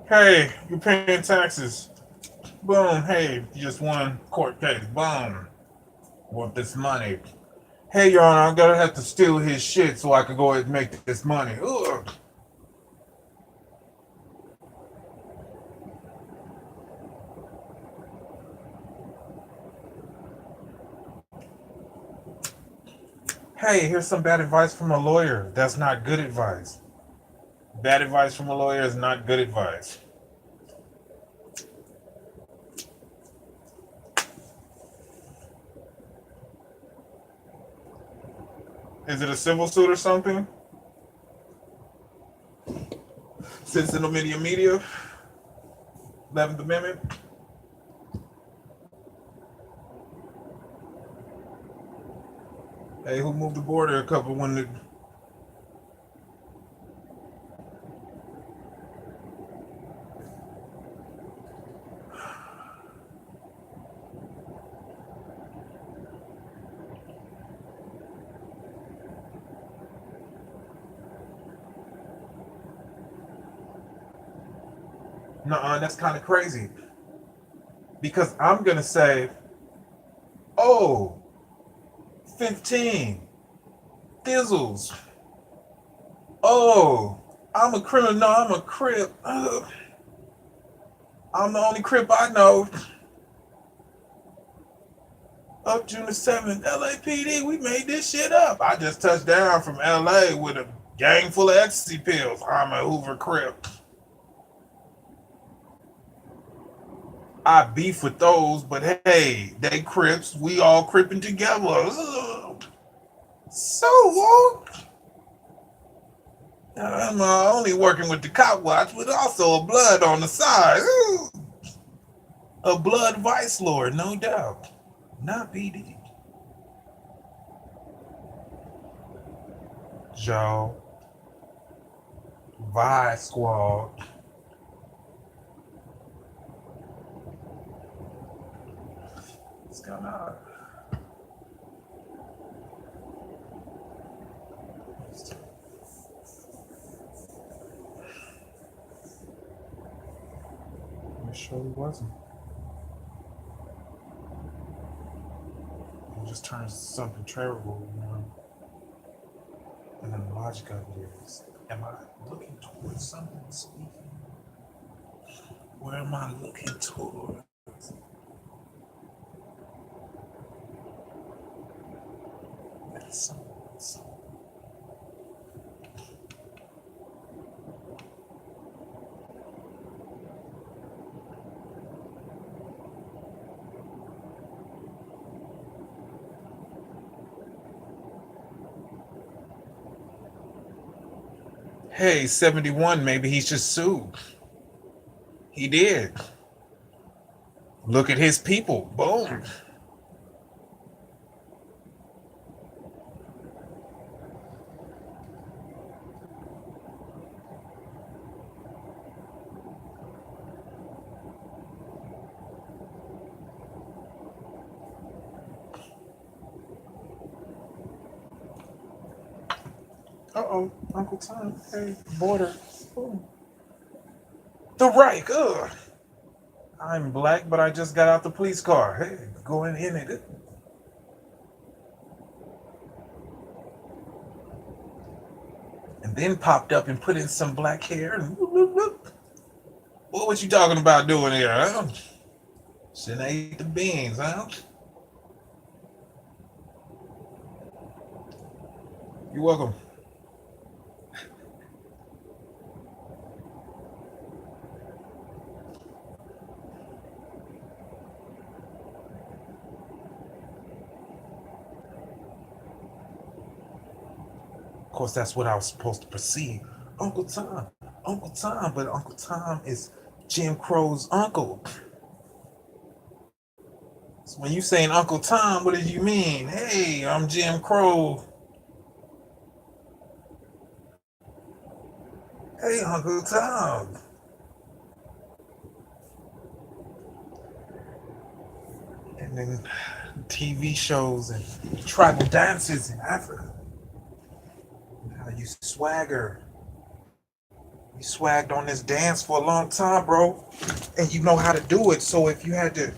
Hey, you're paying taxes. Boom. Hey, you just won court case. Boom. Want this money. Hey, Your Honor, I'm gonna have to steal his shit so I can go ahead and make this money. Ugh. Hey, here's some bad advice from a lawyer. That's not good advice. Bad advice from a lawyer is not good advice. Is it a civil suit or something? Citizen of media? 11th Amendment? Hey, who moved the border a couple when the... Nuh-uh, that's kind of crazy. Because I'm going to say, oh, 15, Thizzles. Oh, I'm a criminal. No, I'm a crip. I'm the only crip I know. Up June the 7th, LAPD, we made this shit up. I just touched down from LA with a gang full of ecstasy pills. I'm a Hoover crip. I beef with those, but hey, they crips. We all cripping together. Ugh. So what? I'm only working with the cop watch, but also a blood on the side. Ugh. A blood vice lord, no doubt. Not BD. Joe. Vice squad. What's going on? It surely wasn't. It just turns something terrible, you know. And then the logic of it is, am I looking towards something speaking? Or am I looking towards something? Hey, 71, maybe he should sue. He did. Look at his people. Boom. Uh-oh, Uncle Tom. Hey, border. Boom. The Reich. Ugh. I'm black, but I just got out the police car. Hey, going in it. And then popped up and put in some black hair. And whoop, whoop, whoop. What you talking about doing here, huh? Shouldn't have ate the beans, huh? You're welcome. Of course, that's what I was supposed to perceive. Uncle Tom. Uncle Tom. But Uncle Tom is Jim Crow's uncle. So when you saying Uncle Tom, what did you mean? Hey, I'm Jim Crow. Hey, Uncle Tom. And then TV shows and tribal dances in Africa. How you swagger. You swagged on this dance for a long time, bro. And you know how to do it. So if you had to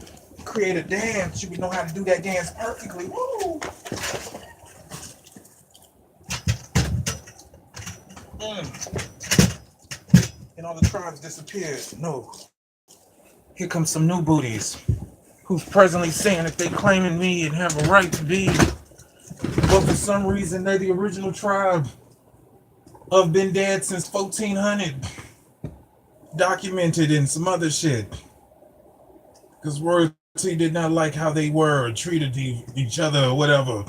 create a dance, you would know how to do that dance perfectly. Woo! And all the tribes disappeared. No. Here comes some new booties who's presently saying that they claiming me and have a right to be. But for some reason, they're the original tribe of been dead since 1400. Documented and some other shit. Because royalty did not like how they were or treated each other or whatever.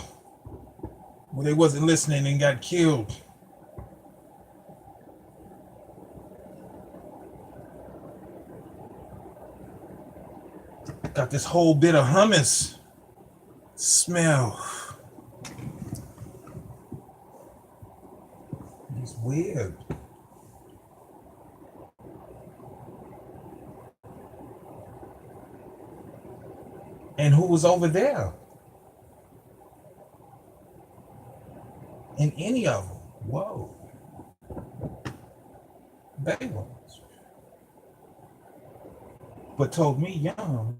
Well, they wasn't listening and got killed. Got this whole bit of hummus smell. It's weird. And who was over there? In any of them? Whoa. They was. But told me young,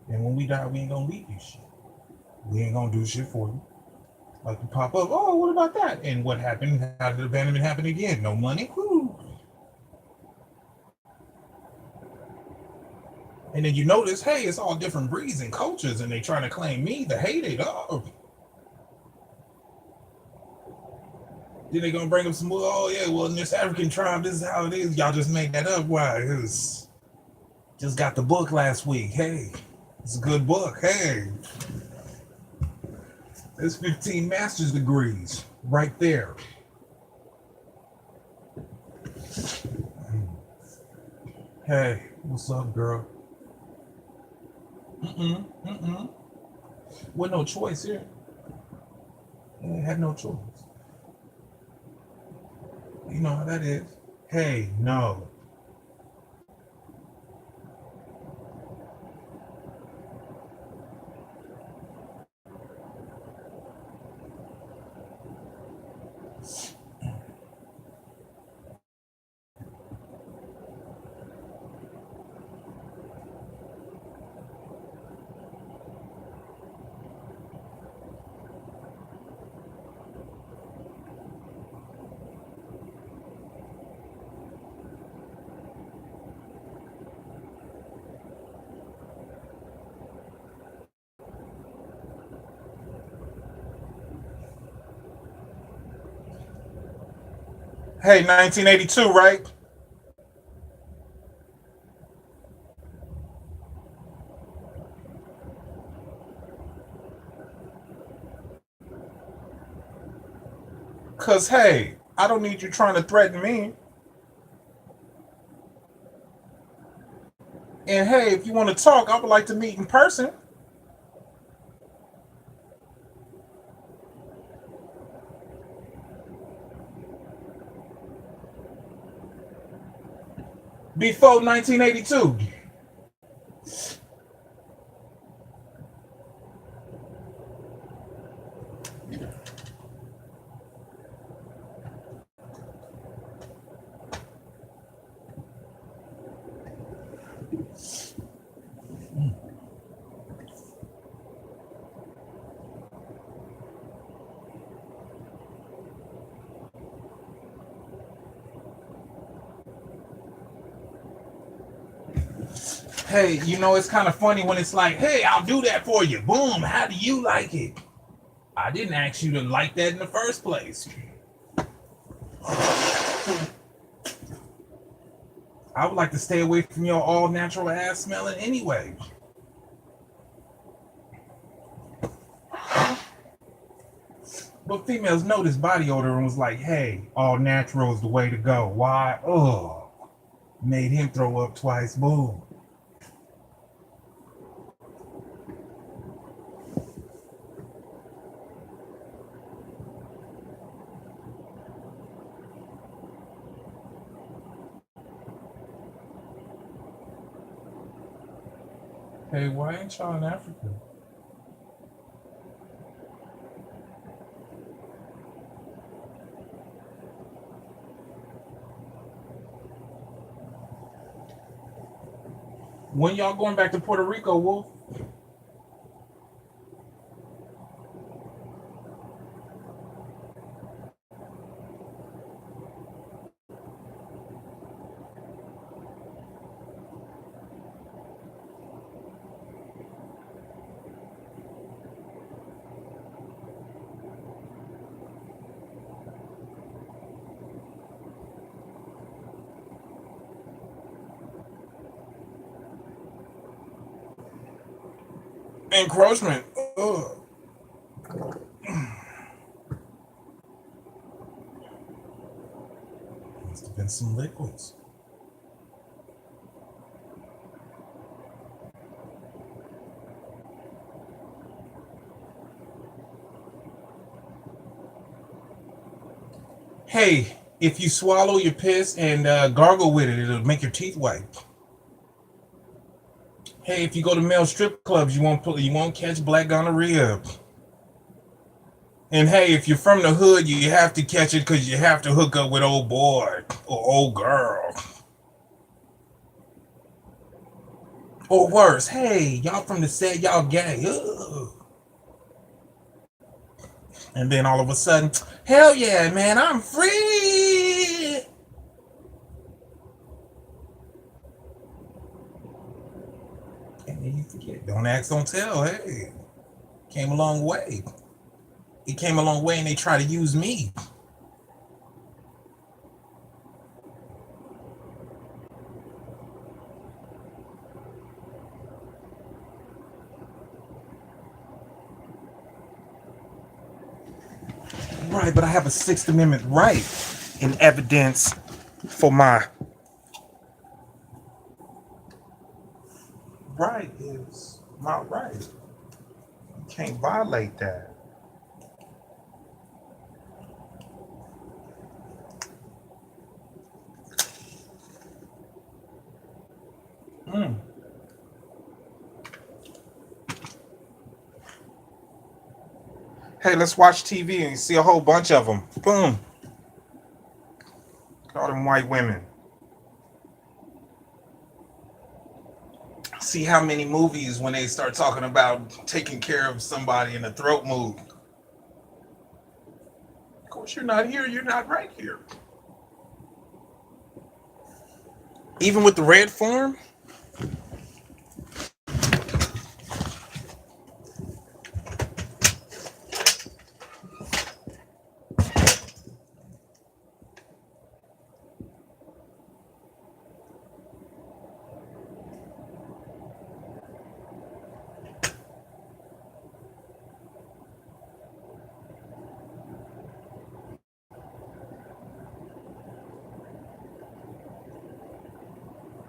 and when we die, we ain't gonna leave you shit. We ain't gonna do shit for you. Like to pop up, oh, what about that? And what happened? How did abandonment happen again? No money? Woo. And then you notice, hey, it's all different breeds and cultures, and they trying to claim me, the hated. Oh. Then they gonna bring up some more, oh yeah, well in this African tribe, this is how it is. Y'all just made that up. Why? It was just got the book last week. Hey, it's a good book. Hey. There's 15 master's degrees right there. Hey, what's up, girl? With no choice here. I had no choice. You know how that is. Hey, no. Hey, 1982, right? Cause hey, I don't need you trying to threaten me. And hey, if you want to talk, I would like to meet in person. Before 1982. Hey, you know, it's kind of funny when it's like, hey, I'll do that for you. Boom, how do you like it? I didn't ask you to like that in the first place. I would like to stay away from your all natural ass smelling anyway. But females know this body odor and was like, hey, all natural is the way to go. Why? Oh, made him throw up twice. Boom. Hey, why ain't y'all in Africa? When y'all going back to Puerto Rico, Wolf? Encroachment. Ugh. Must have been some liquids. Hey, if you swallow your piss and gargle with it, it'll make your teeth white. Hey, if you go to male strip clubs, you won't catch black gonorrhea. And hey, if you're from the hood, you have to catch it because you have to hook up with old boy or old girl. Or worse, hey, y'all from the set, y'all gay. Ugh. And then all of a sudden, hell yeah, man, I'm free. And then you forget, don't ask, don't tell. Hey, came a long way. It came a long way and they try to use me. Right, but I have a Sixth Amendment right in evidence for my Right is my right. You can't violate that. mm. Hey, let's watch TV and see a whole bunch of them. Boom. All them white women. See how many movies when they start talking about taking care of somebody in a throat move. Of course, you're not here. You're not right here. Even with the red form.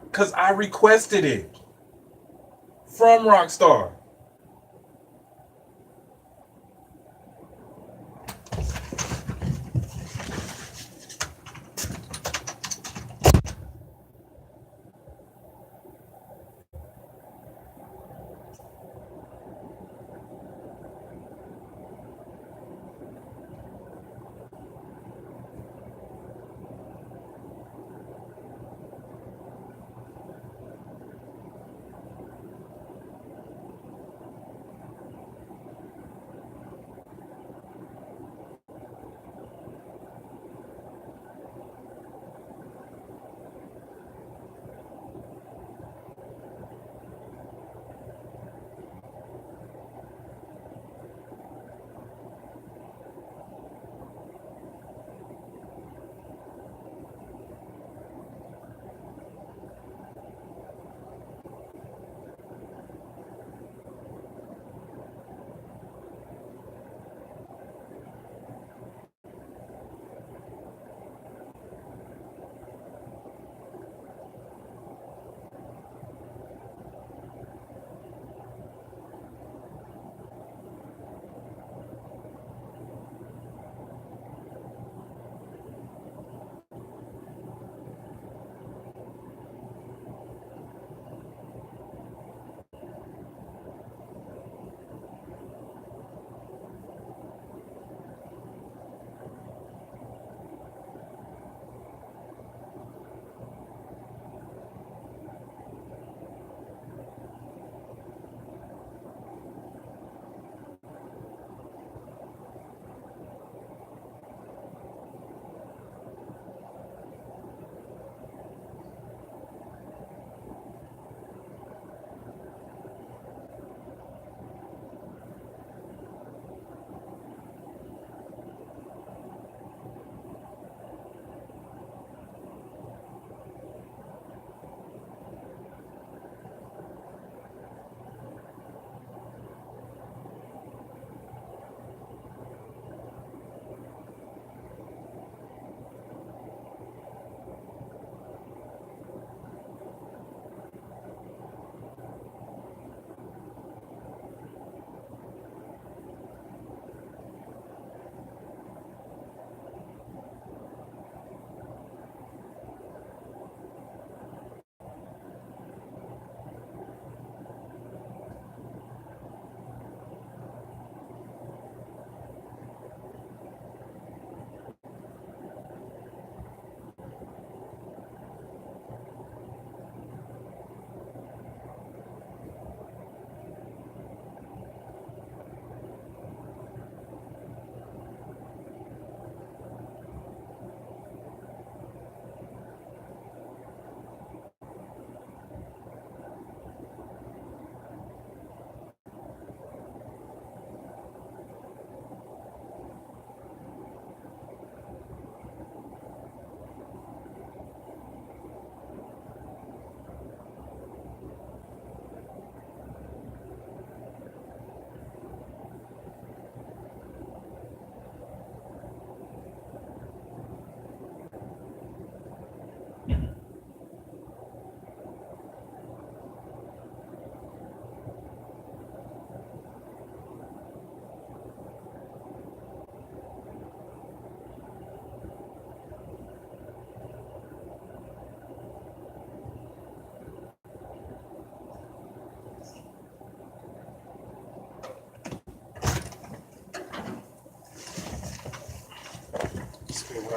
Because I requested it from Rockstar.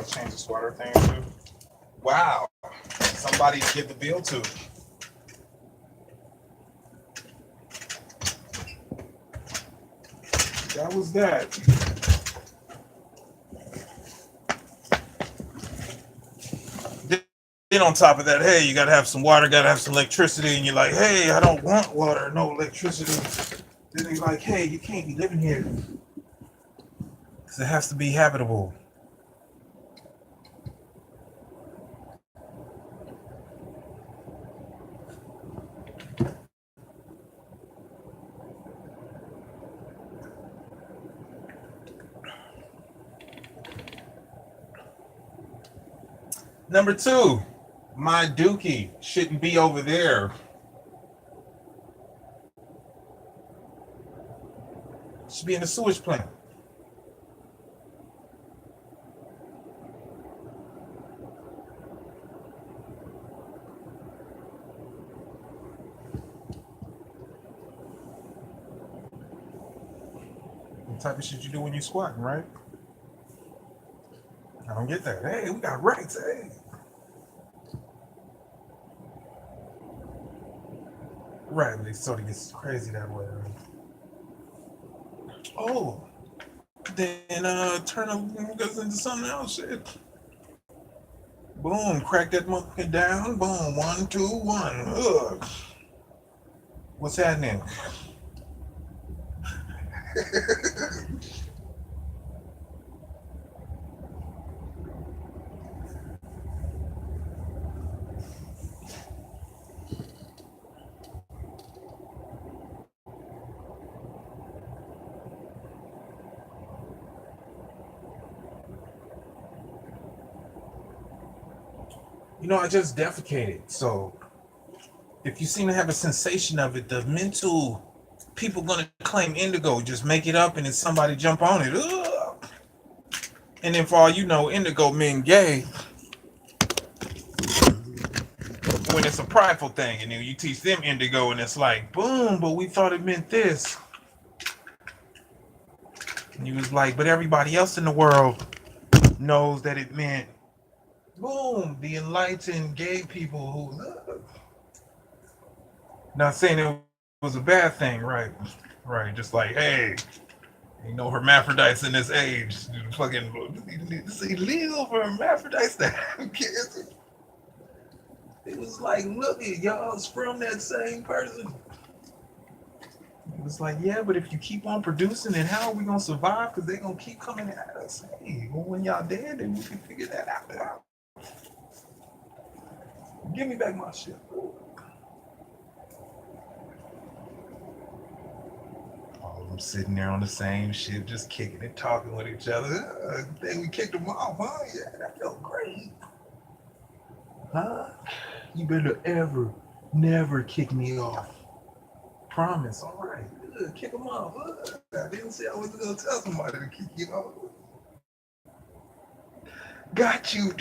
gotta change the sweater thing too. Wow. Somebody get the bill to. That was that. Then on top of that, hey, you gotta have some water, gotta have some electricity, and you're like, hey, I don't want water, no electricity. Then they're like, hey, you can't be living here because it has to be habitable. Number two, my dookie shouldn't be over there. It should be in the sewage plant. What type of shit you do when you squatting, right? I don't get that. Hey, we got rights. Hey. Right, but it sort of gets crazy that way. Right? Oh, then turn them goes into something else. Shit. Boom, crack that motherfucker down. Boom, 1, 2, 1. Ugh. What's happening? You know, I just defecated. So if you seem to have a sensation of it, the mental people gonna claim indigo, just make it up and then somebody jump on it. Ugh. And then for all you know, indigo mean gay when it's a prideful thing, and then you teach them indigo and it's like, boom, but we thought it meant this. And he was like, but everybody else in the world knows that it meant, boom, the enlightened gay people who love. Not saying it was a bad thing, right? Right, just like, hey, ain't no hermaphrodites in this age. Fucking, it's illegal for hermaphrodites to have kids. It was like, look at y'all's from that same person. It was like, yeah, but if you keep on producing, then how are we gonna survive? Because they're gonna keep coming at us. Hey, well, when y'all dead, then we can figure that out. Give me back my shit. All of them sitting there on the same ship, just kicking and talking with each other. Then we kicked them off, huh? Yeah, that felt great. Huh? You better never kick me off. Promise. All right. Good. Kick them off. I didn't say I was going to tell somebody to kick you off. Got you.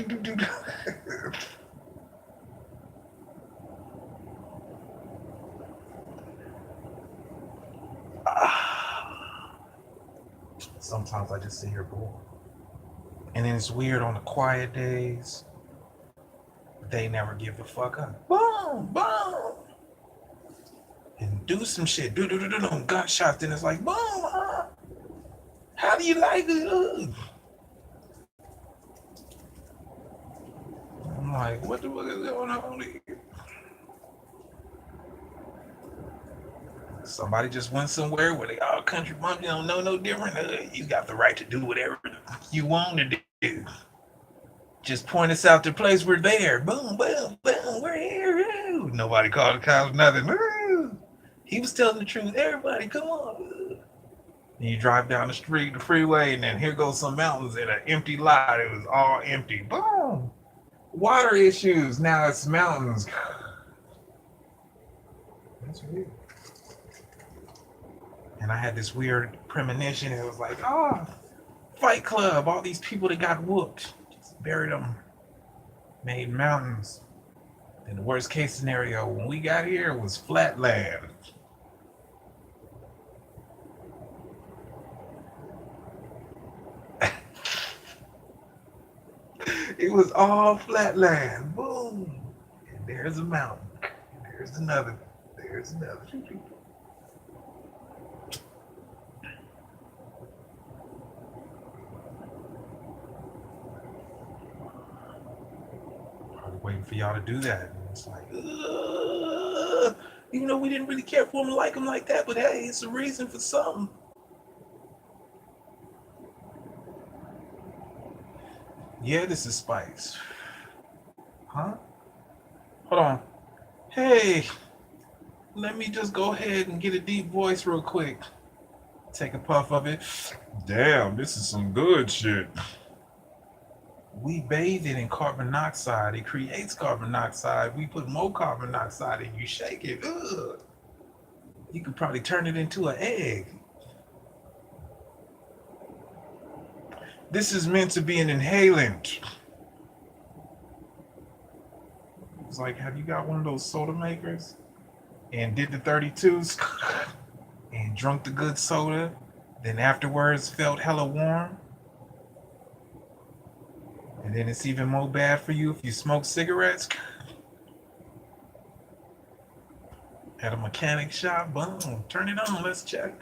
Sometimes I just sit here bored. And then it's weird on the quiet days. They never give the fuck up. Boom, boom. And do some shit. Do gunshots. Then it's like, boom, huh? How do you like it? I'm like, what the fuck is going on here? Somebody just went somewhere where they all country bumpkin don't know no different. You got the right to do whatever you want to do. Just point us out the place we're there. Boom, boom, boom. We're here. Ooh. Nobody called the cops. Nothing. Ooh. He was telling the truth. Everybody, come on. And you drive down the street, the freeway, and then here goes some mountains and an empty lot. It was all empty. Boom. Water issues. Now it's mountains. That's weird. And I had this weird premonition. It was like, Fight Club. All these people that got whooped. Just buried them. Made mountains. And the worst case scenario, when we got here, was flat land. It was all flatland. Boom. And there's a mountain. And there's another. There's another. I was waiting for y'all to do that. And it's like, even though we didn't really care for him, like him like that, but hey, it's a reason for something. Yeah, this is Spice. Huh? Hold on. Hey, let me just go ahead and get a deep voice real quick. Take a puff of it. Damn, this is some good shit. We bathe it in carbon monoxide. It creates carbon monoxide. We put more carbon monoxide and you shake it. Ugh. You could probably turn it into an egg. This is meant to be an inhalant. It's like, have you got one of those soda makers and did the 32s and drunk the good soda, then afterwards felt hella warm? And then it's even more bad for you if you smoke cigarettes. At a mechanic shop, boom, turn it on, let's check.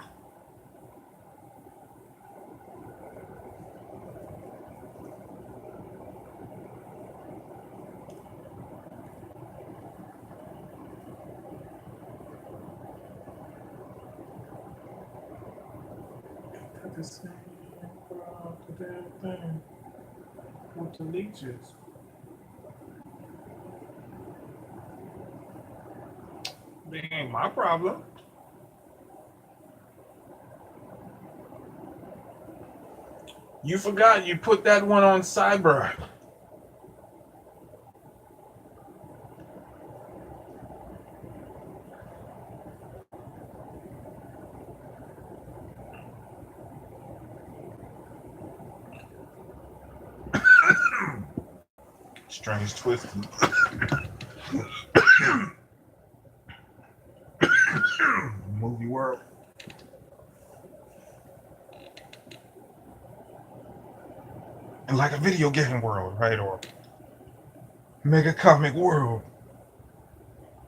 The same the damn thing with the leeches. They ain't my problem. You forgot you put that one on Cyber. Strange twist. Movie world. And like a video game world, right? Or mega comic world.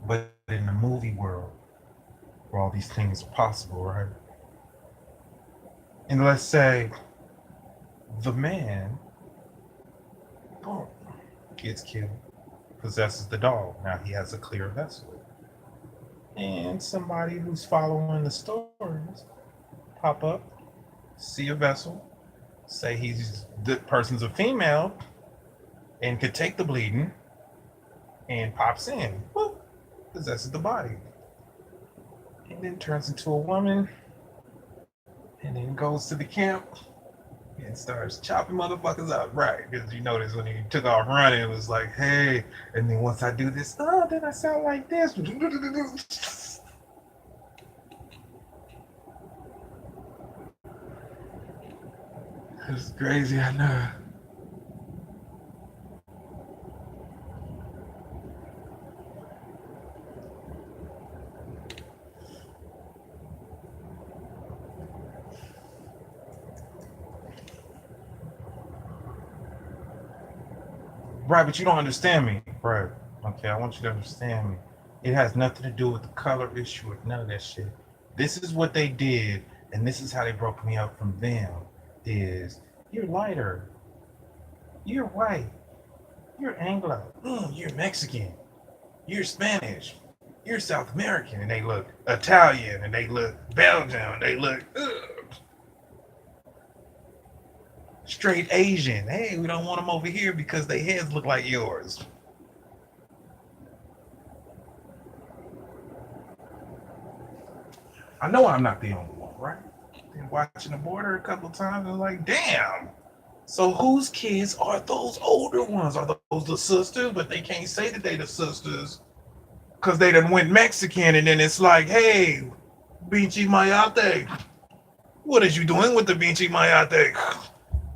But in the movie world, where all these things are possible, right? And let's say the man, boom, gets killed, possesses the dog. Now he has a clear vessel. And somebody who's following the stories pop up, see a vessel, say the person's a female and could take the bleeding, and pops in, whoop, possesses the body. And then turns into a woman, and then goes to the camp and starts chopping motherfuckers up, right? Because you notice when he took off running, it was like, hey, and then once I do this, oh, then I sound like this. It's crazy, I know. Right, but you don't understand me. Right. Okay, I want you to understand me. It has nothing to do with the color issue or none of that shit. This is what they did, and this is how they broke me up from them. Is you're lighter, you're white, you're Anglo, you're Mexican, you're Spanish, you're South American, and they look Italian, and they look Belgian, and they look straight Asian. Hey, we don't want them over here because their heads look like yours. I know I'm not the only one, right? Been watching the border a couple of times and like, damn. So whose kids are those older ones? Are those the sisters? But they can't say that they the sisters because they done went Mexican, and then it's like, hey, Bichi Mayate, what is you doing with the Bichi Mayate?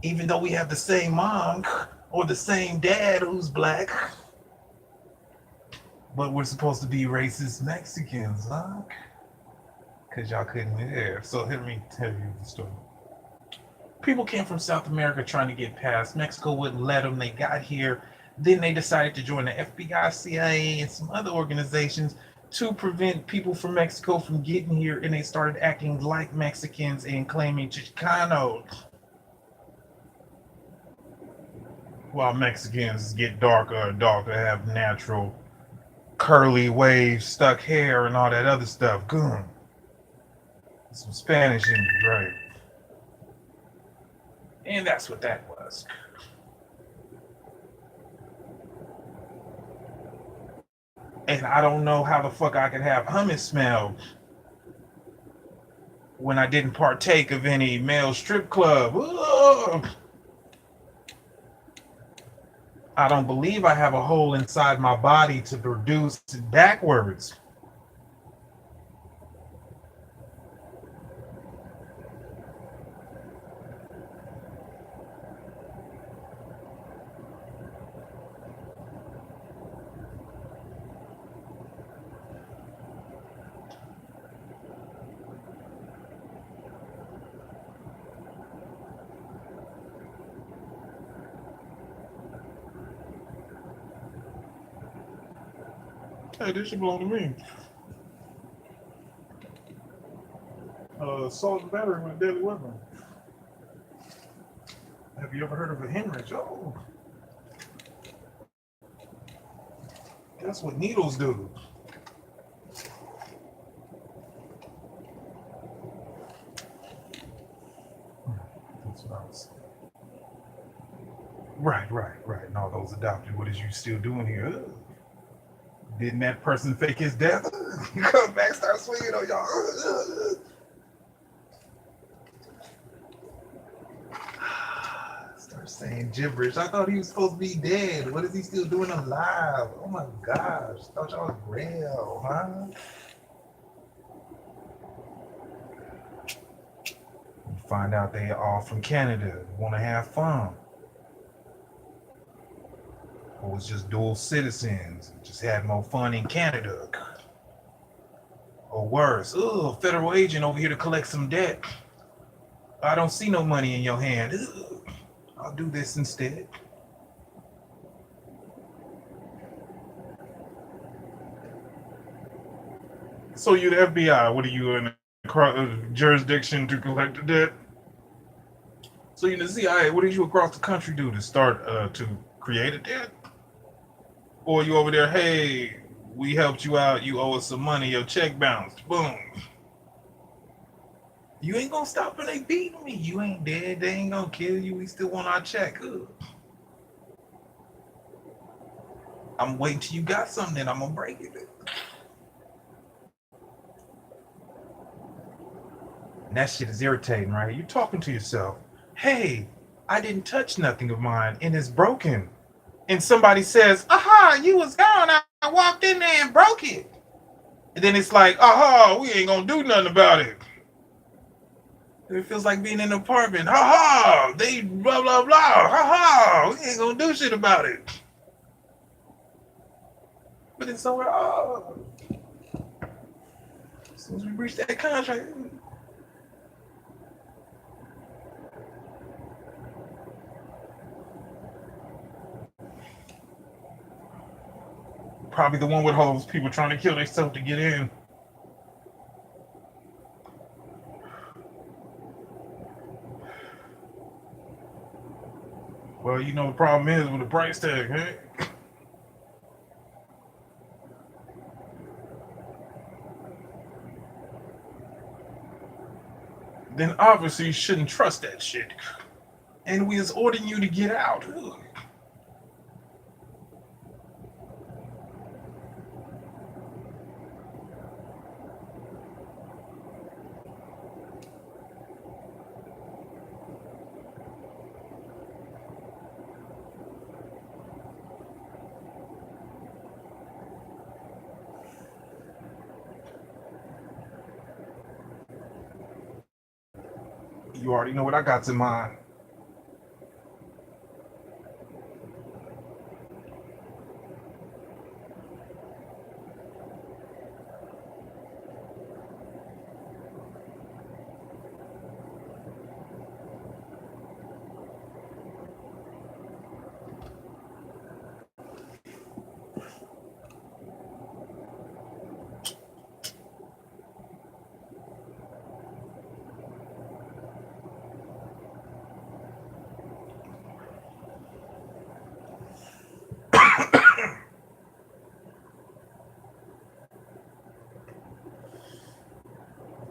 Even though we have the same mom or the same dad who's black, but we're supposed to be racist Mexicans, huh? Because y'all couldn't hear. So let me tell you the story. People came from South America trying to get past. Mexico wouldn't let them. They got here. Then they decided to join the FBI, CIA, and some other organizations to prevent people from Mexico from getting here. And they started acting like Mexicans and claiming Chicanos. While Mexicans get darker, have natural curly waves, stuck hair, and all that other stuff. Goon. Some Spanish in me, right? And that's what that was. And I don't know how the fuck I could have hummus smell when I didn't partake of any male strip club. Ugh. I don't believe I have a hole inside my body to produce backwards. Hey, this should belong to me. Assault and battery with a deadly weapon. Have you ever heard of a hemorrhage? Oh, that's what needles do. That's what I was saying. Right. And all those adopted. What is you still doing here? Ugh. Didn't that person fake his death? You come back, start swinging on y'all. Start saying gibberish. I thought he was supposed to be dead. What is he still doing alive? Oh my gosh. I thought y'all was real, huh? You find out they all from Canada, want to have fun. Or was just dual citizens, just had more fun in Canada. Or worse, federal agent over here to collect some debt. I don't see no money in your hand. Ugh, I'll do this instead. So you the FBI, what are you in a jurisdiction to collect the debt? So you the CIA, what did you across the country do to start to create a debt? Or you over there, hey, we helped you out, you owe us some money, your check bounced, boom. You ain't gonna stop when they beating me. You ain't dead, they ain't gonna kill you, we still want our check. Ugh. I'm waiting till you got something, then I'm gonna break it. And that shit is irritating, right? You're talking to yourself, hey, I didn't touch nothing of mine and it's broken. And somebody says, aha, you was gone. I walked in there and broke it. And then it's like, aha, we ain't gonna do nothing about it. It feels like being in an apartment. Ha they blah, blah, blah. Ha we ain't gonna do shit about it. But it's somewhere, as soon as we reach that contract. Probably the one with hoes, people trying to kill themselves to get in. Well, you know the problem is with the price tag, hey? Then obviously you shouldn't trust that shit. And we is ordering you to get out. Ugh. You already know what I got in mind.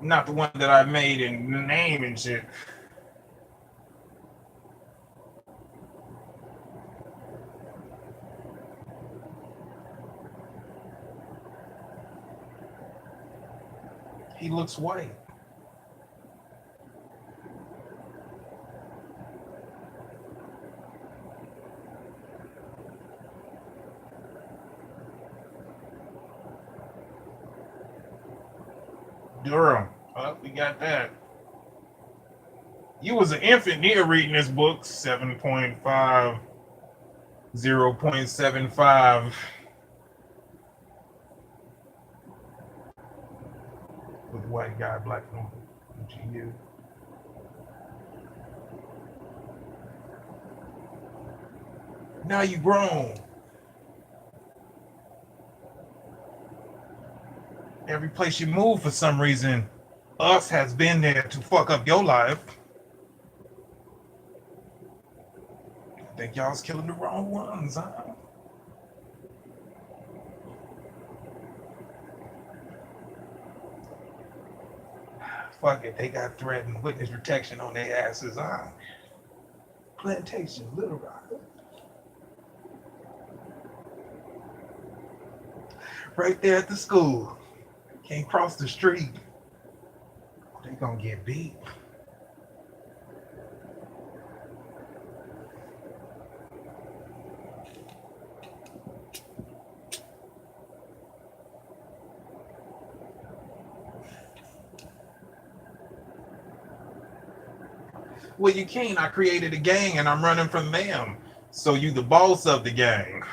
Not the one that I made and name and shit. He looks white. Durham. Oh, we got that. You was an infant here reading this book. 7.5, 0.75. With white guy, black woman. GU. Now you grown. Every place you move, for some reason, us has been there to fuck up your life. I think y'all's killing the wrong ones, huh? Fuck it, they got threatened witness protection on their asses, huh? Plantation, Little Rock. Right there at the school. Can't cross the street. They gonna get beat. Well, you can't. I created a gang and I'm running from them. So you the boss of the gang.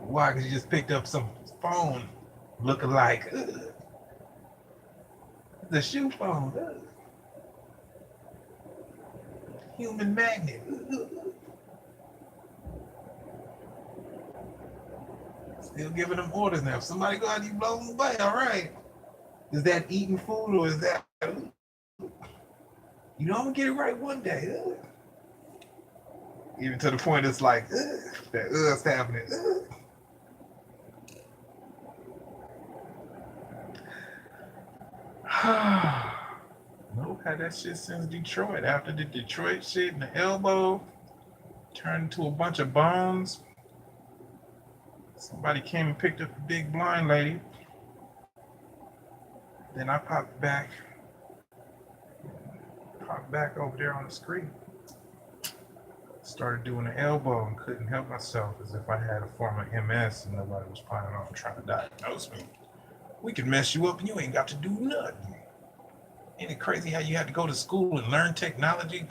Why? Because you just picked up some phone looking like the shoe phone. Human magnet. Still giving them orders now. If somebody go out, you blow them away. All right. Is that eating food or is that? You know, I'm gonna get it right one day. Even to the point it's like that happening. Nope, had that shit since Detroit. After the Detroit shit and the elbow turned into a bunch of bombs. Somebody came and picked up the big blind lady. Then I popped back over there on the street. Started doing the elbow and couldn't help myself, as if I had a form of MS and nobody was planning on trying to diagnose me. We can mess you up and you ain't got to do nothing. Ain't it crazy how you had to go to school and learn technology?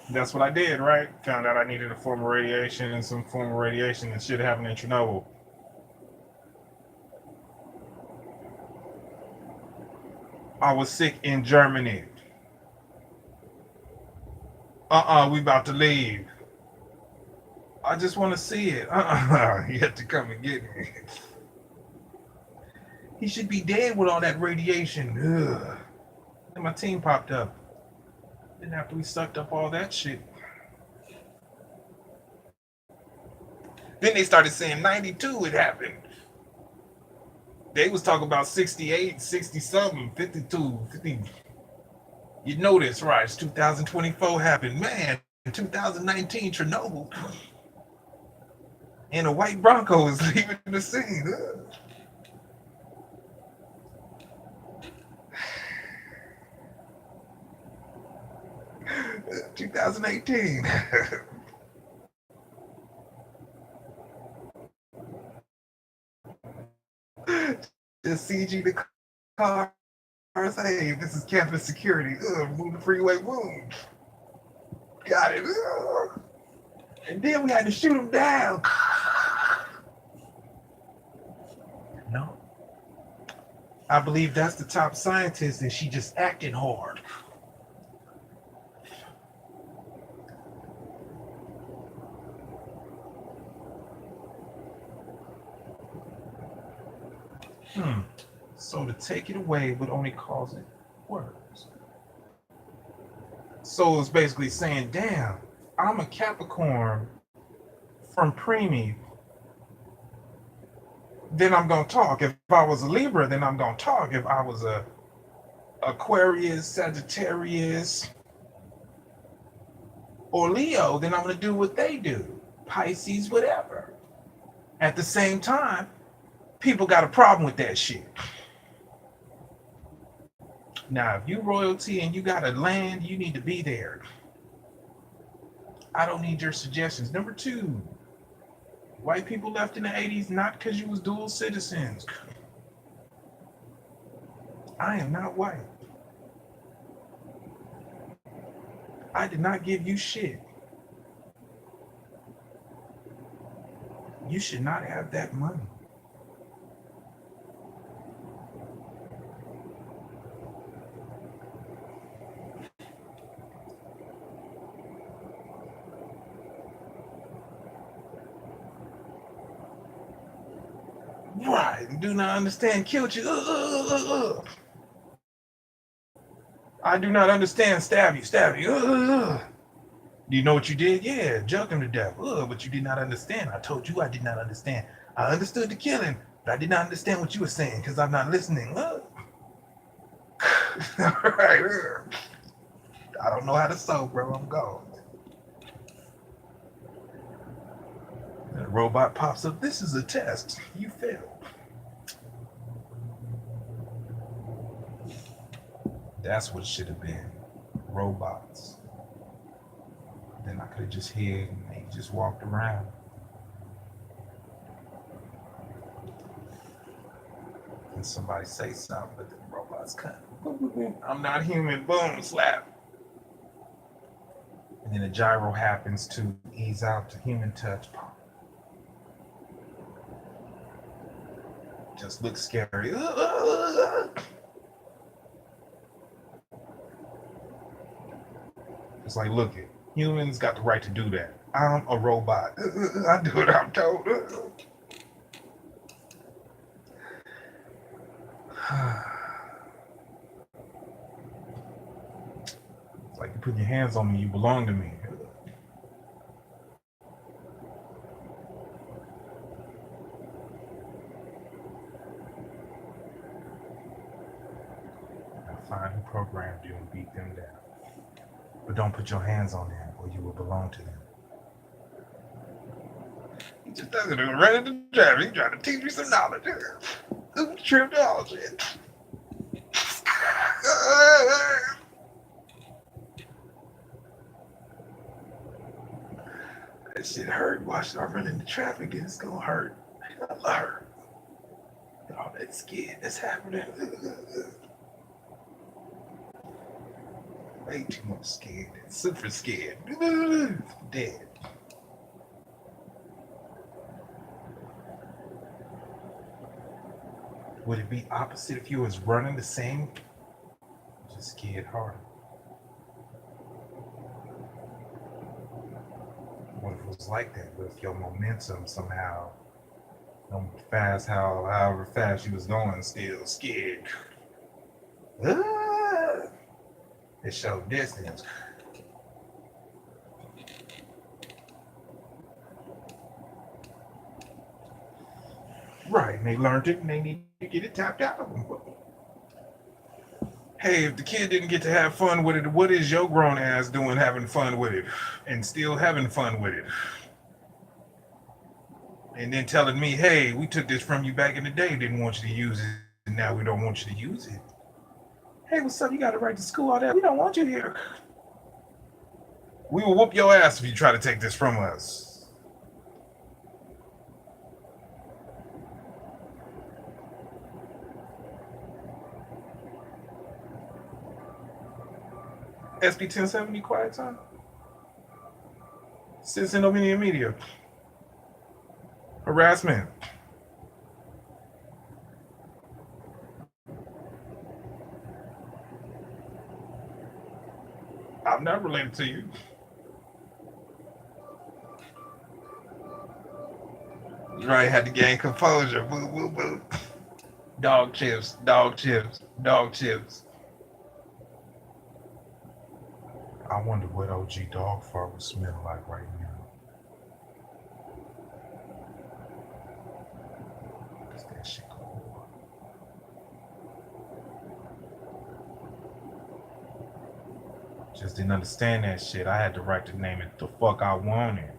That's what I did, right? Found out I needed a form of radiation and some form of radiation that shit happened in Chernobyl. I was sick in Germany. We about to leave. I just want to see it. You have to come and get me. He should be dead with all that radiation. Ugh. Then my team popped up. Then after we sucked up all that shit. Then they started saying 92 it happened. They was talking about 68, 60 something, 52, 50. You know this, right? It's 2024 happened. Man, in 2019, Chernobyl. And a white Bronco is leaving the scene. Ugh. 2018. Just CG the cars. Hey, this is campus security. Move the freeway. Boom. Got it. And then we had to shoot him down. No. I believe that's the top scientist and she just acted hard. So to take it away would only cause it worse. So it's basically saying, damn, I'm a Capricorn from preemie. Then I'm gonna talk. If I was a Libra, then I'm gonna talk. If I was a Aquarius, Sagittarius, or Leo, then I'm gonna do what they do. Pisces, whatever. At the same time, people got a problem with that shit. Now, if you royalty and you got a land, you need to be there. I don't need your suggestions. Number two, white people left in the 80s not because you was dual citizens. I am not white. I did not give you shit. You should not have that money. Right, do not understand, killed you. I do not understand, stab you. Do you know what you did? Yeah, jugged him to death. But you did not understand. I told you I did not understand. I understood the killing, but I did not understand what you were saying because I'm not listening. Right. I don't know how to sew, bro. I'm gone. The robot pops up. This is a test. You failed. That's what it should have been. Robots. Then I could have just hid and they just walked around. And somebody say something, but the robots cut. I'm not human. Boom, slap. And then a gyro happens to ease out the human touch. Just looks scary. It's like, look it, humans got the right to do that. I'm a robot. I do what I'm told. It's like you put your hands on me, you belong to me. Now find who programmed you and beat them down. But don't put your hands on them or you will belong to them. He just doesn't do right into the traffic. He's trying to teach me some knowledge. Triviology. That shit hurt. Watch I run into traffic and it's gonna hurt. Hella hurt. All that skin that's happening. Way too much scared. Super scared. Dead. Would it be opposite if you was running the same? Just scared harder. What if it was like that? What if your momentum somehow, however fast you was going, still scared? It showed distance. Right, and they learned it and they need to get it tapped out of them. Hey, if the kid didn't get to have fun with it, what is your grown ass doing having fun with it and still having fun with it? And then telling me, hey, we took this from you back in the day, didn't want you to use it, and now we don't want you to use it. Hey, what's up? You got to write to school, all that. We don't want you here. We will whoop your ass if you try to take this from us. SB 1070 quiet time. Citizen opinion media. Harassment. I'm not related to you. Right, had to gain composure. Boo, boo, boo. Dog chips, dog chips, dog chips. I wonder what OG dog fart would smell like right now. Cause that shit cool. Just didn't understand that shit. I had the right to name it the fuck I wanted.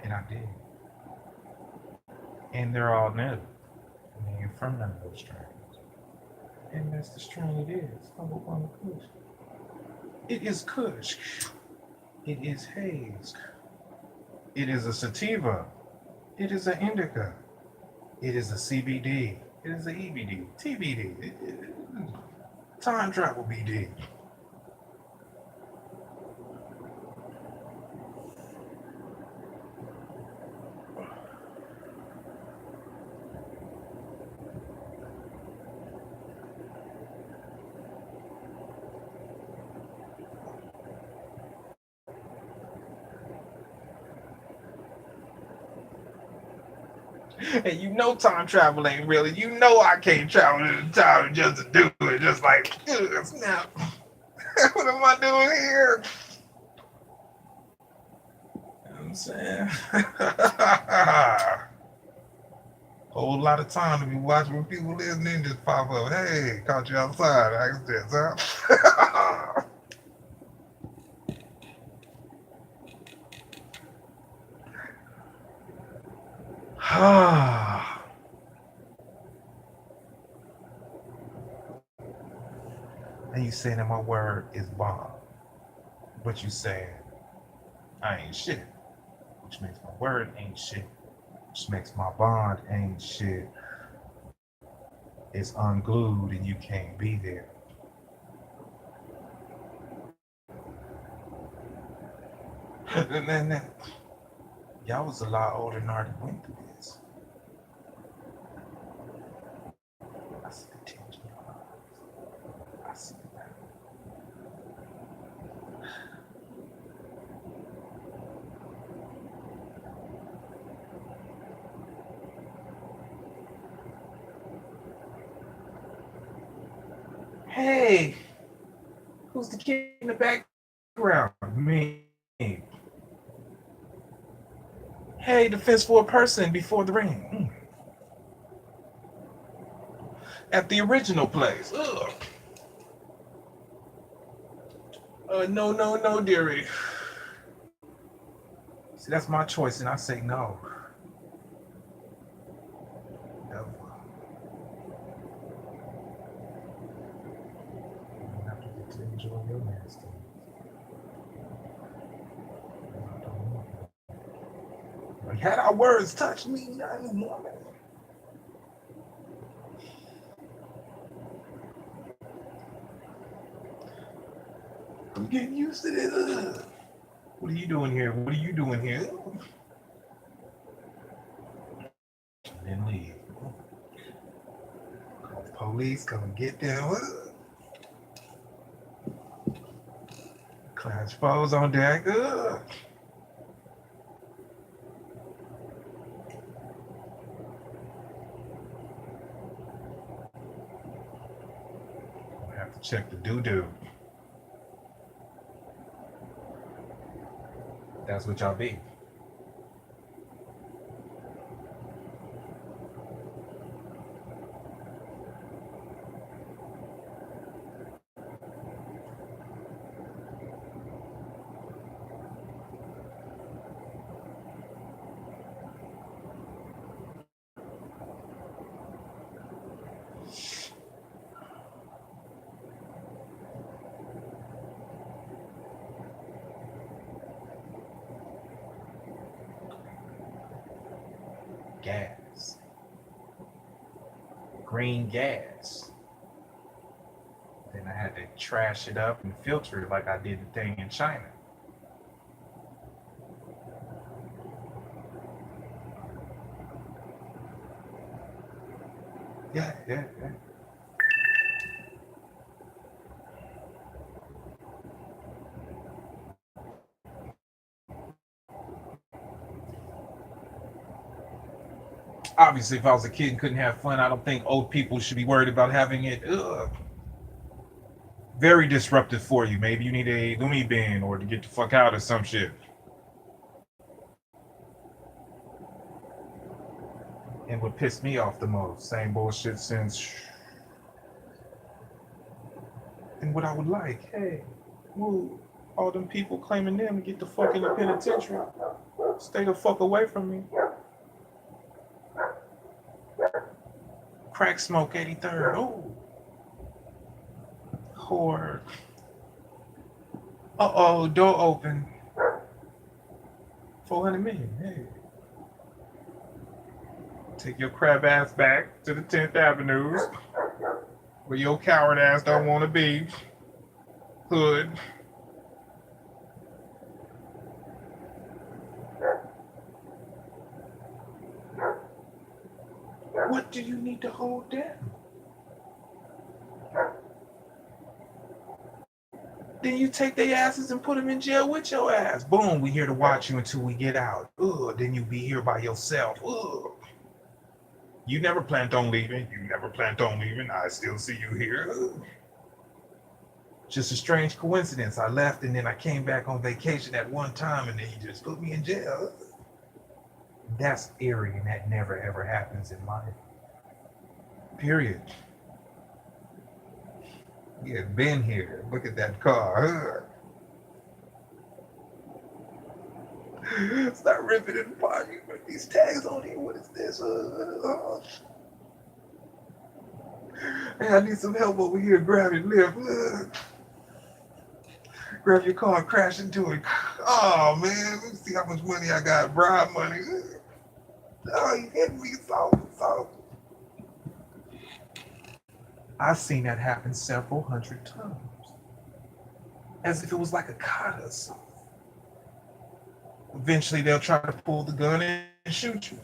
And I did. And they're all new. I mean, you're from none of those strains. And that's the strain it is. Humble Bundle Kush. It is Kush. It is Haze. It is a sativa. It is an indica. It is a CBD. It is a EBD. TBD. Time travel BD. And you know time travel ain't real. You know I can't travel in time just to do it. Just like, snap. What am I doing here? You know what I'm saying? Whole lot of time to be watching when people listening just pop up. Hey, caught you outside. Accident, huh? And you saying that my word is bomb. But you saying I ain't shit. Which makes my word ain't shit. Which makes my bond ain't shit. It's unglued and you can't be there. And then y'all was a lot older than I already went through this. I see the tension in your eyes. I see it now. Hey, who's the kid in the background? Me. Hey, defense for a person before the ring. At the original place. Ugh. No, dearie. See, that's my choice, and I say no. No. You don't have to get to enjoy your nasty. Like, had our words touched me, not anymore. I'm getting used to this. Ugh. What are you doing here? What are you doing here? And then leave. Call the police, come and get them. Class foes on deck. Ugh. I have to check the doo-doo. That's what y'all be. Gas. green gas. Then I had to trash it up and filter it like I did the thing in China. Yeah. Obviously, if I was a kid and couldn't have fun, I don't think old people should be worried about having it. Very disruptive for you. Maybe you need a loony bin or to get the fuck out or some shit. And what pissed me off the most, same bullshit since. And what I would like, hey, woo, all them people claiming them to get the fuck in the penitentiary. Stay the fuck away from me. Crack smoke 83rd. Oh. Whore. Uh-oh, door open. 400 million, hey. Take your crab ass back to the 10th Avenues, where your coward ass don't want to be. Hood. What do you need to hold down? Then you take their asses and put them in jail with your ass. Boom, we here to watch you until we get out. Ugh, then you be here by yourself. Ugh. You never planned on leaving. I still see you here. Ugh. Just a strange coincidence. I left and then I came back on vacation at one time and then he just put me in jail. That's eerie and that never ever happens in life. Period. We had been here. Look at that car. Start ripping it apart. You put these tags on here. What is this? Hey, I need some help over here. Grab your lift. Grab your car and crash into it. Oh man, let me see how much money I got. Bribe money. Oh, you hit me so. I've seen that happen several hundred times. As if it was like a kata or something. Eventually they'll try to pull the gun and shoot you.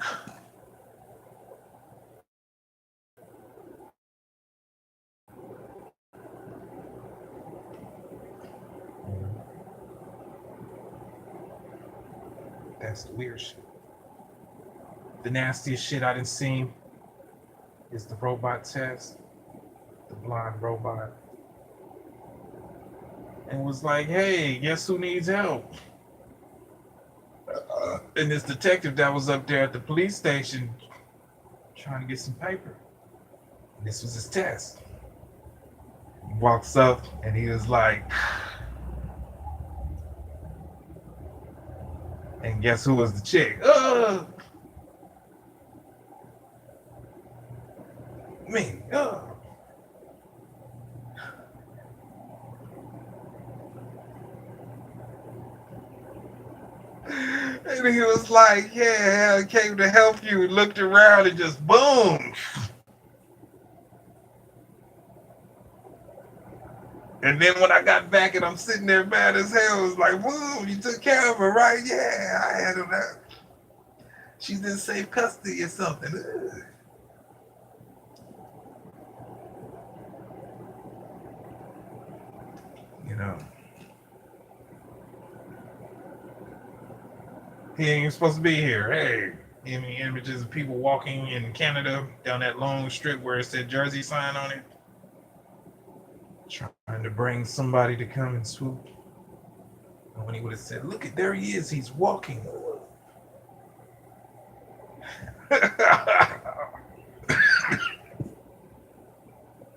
That's the weird shit. The nastiest shit I done seen is the robot test. The blind robot. And was like, hey, guess who needs help? And this detective that was up there at the police station trying to get some paper. And this was his test. He walks up and he was like, and guess who was the chick? Me. And he was like, yeah, I came to help you. And looked around and just boom. And then when I got back and I'm sitting there mad as hell, it was like, boom, you took care of her, right? Yeah, I handled her. She's in safe custody or something. Ugh. You know. He ain't even supposed to be here. Hey, any images of people walking in Canada down that long strip where it said Jersey sign on it? Trying to bring somebody to come and swoop. And when he would have said, look at, there he is, he's walking.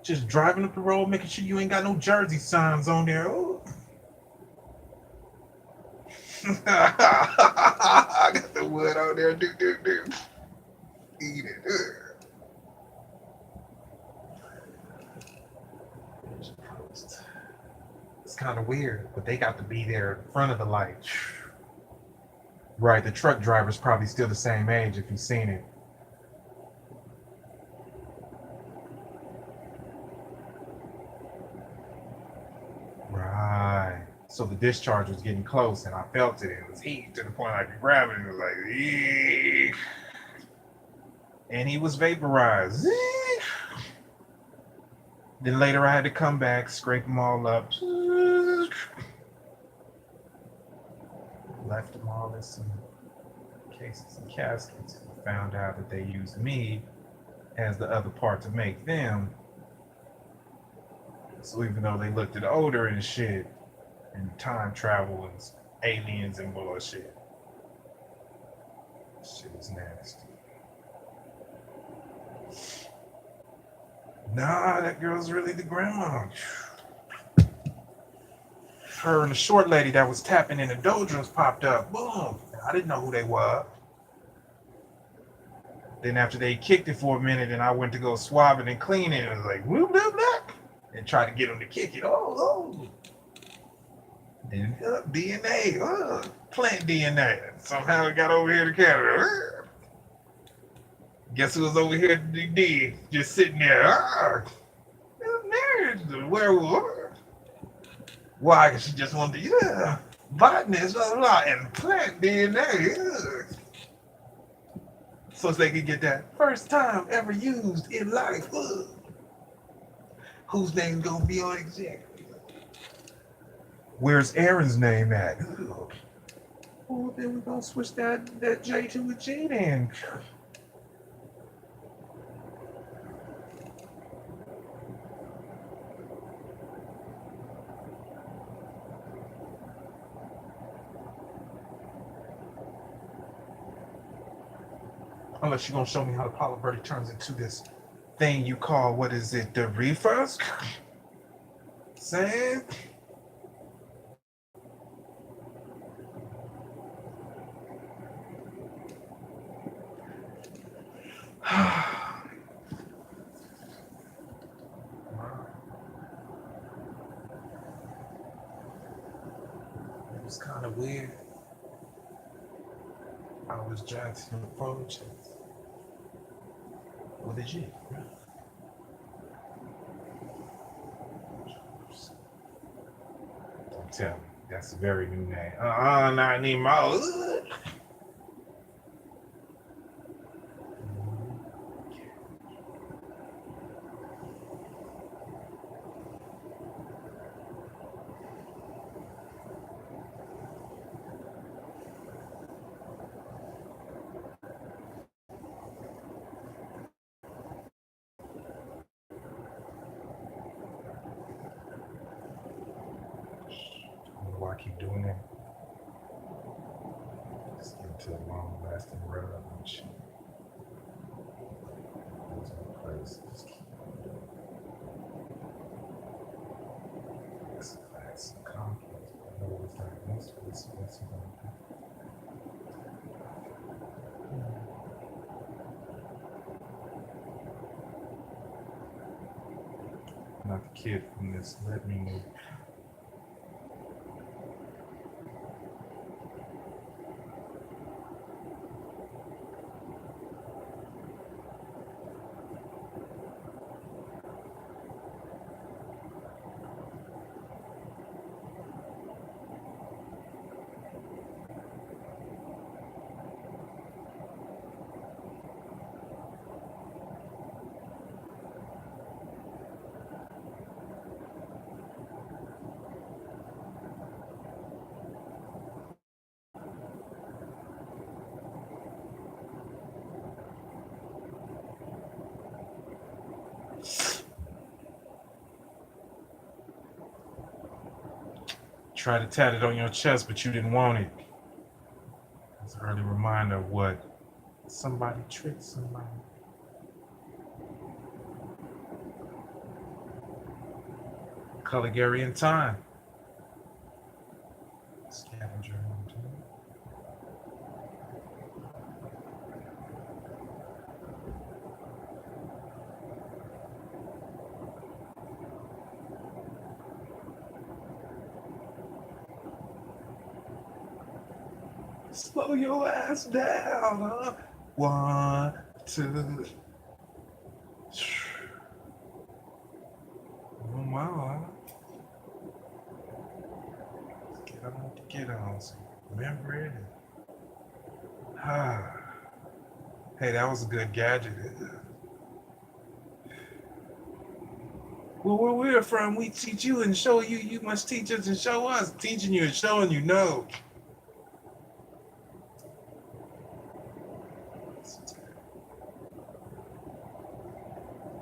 Just driving up the road, making sure you ain't got no Jersey signs on there. Oh. I got the wood on there. Do. Eat it. It's kind of weird, but they got to be there in front of the light. Right, the truck driver's probably still the same age if you've seen it. So the discharge was getting close, and I felt it. It was heat to the point I could grab it. It was like, eek. And he was vaporized. Eek. Then later I had to come back, scrape them all up, left them all in some cases and caskets. Found out that they used me as the other part to make them. So even though they looked at older and shit, and time travel and aliens and bullshit, shit is nasty. Nah, that girl's really the grandma. Her and the short lady that was tapping in the doldrums popped up. Boom. I didn't know who they were. Then after they kicked it for a minute and I went to go swab it and clean it, it was like, whoop, whoop, whoop, and tried to get them to kick it. Oh. Then DNA, plant DNA. Somehow it got over here to Canada. Guess who was over here at the D, just sitting there? There's the werewolf. Why? Because she just wanted to, botanist, blah, blah, blah, and plant DNA. So they could get that first time ever used in life. Whose name's gonna be on exactly? Where's Aaron's name at? Well, then we're gonna switch that J to a G then. Unless you're gonna show me how the Palo Verde turns into this thing you call, what is it, the reefers? Sam? It was kind of weird. I was Jackson approaches. What did you? Don't tell me. That's a very new name. Not anymore. Why I keep doing that? Just get into a long lasting rub and shit. Goes in place. Just keep it's facts and conflict. I know what it's diagnosed with. What's it going to do? Not the kid from this Let Me movie. Try to tat it on your chest, but you didn't want it. It's an early reminder of what somebody tricked somebody. Caligari in time. Scavenger hunt. Slow your ass down, huh? 1, 2. Oh, wow. Get on. Remember it? Ah. Hey, that was a good gadget. Well, where we're from, we teach you and show you. You must teach us and show us. Teaching you and showing you, no.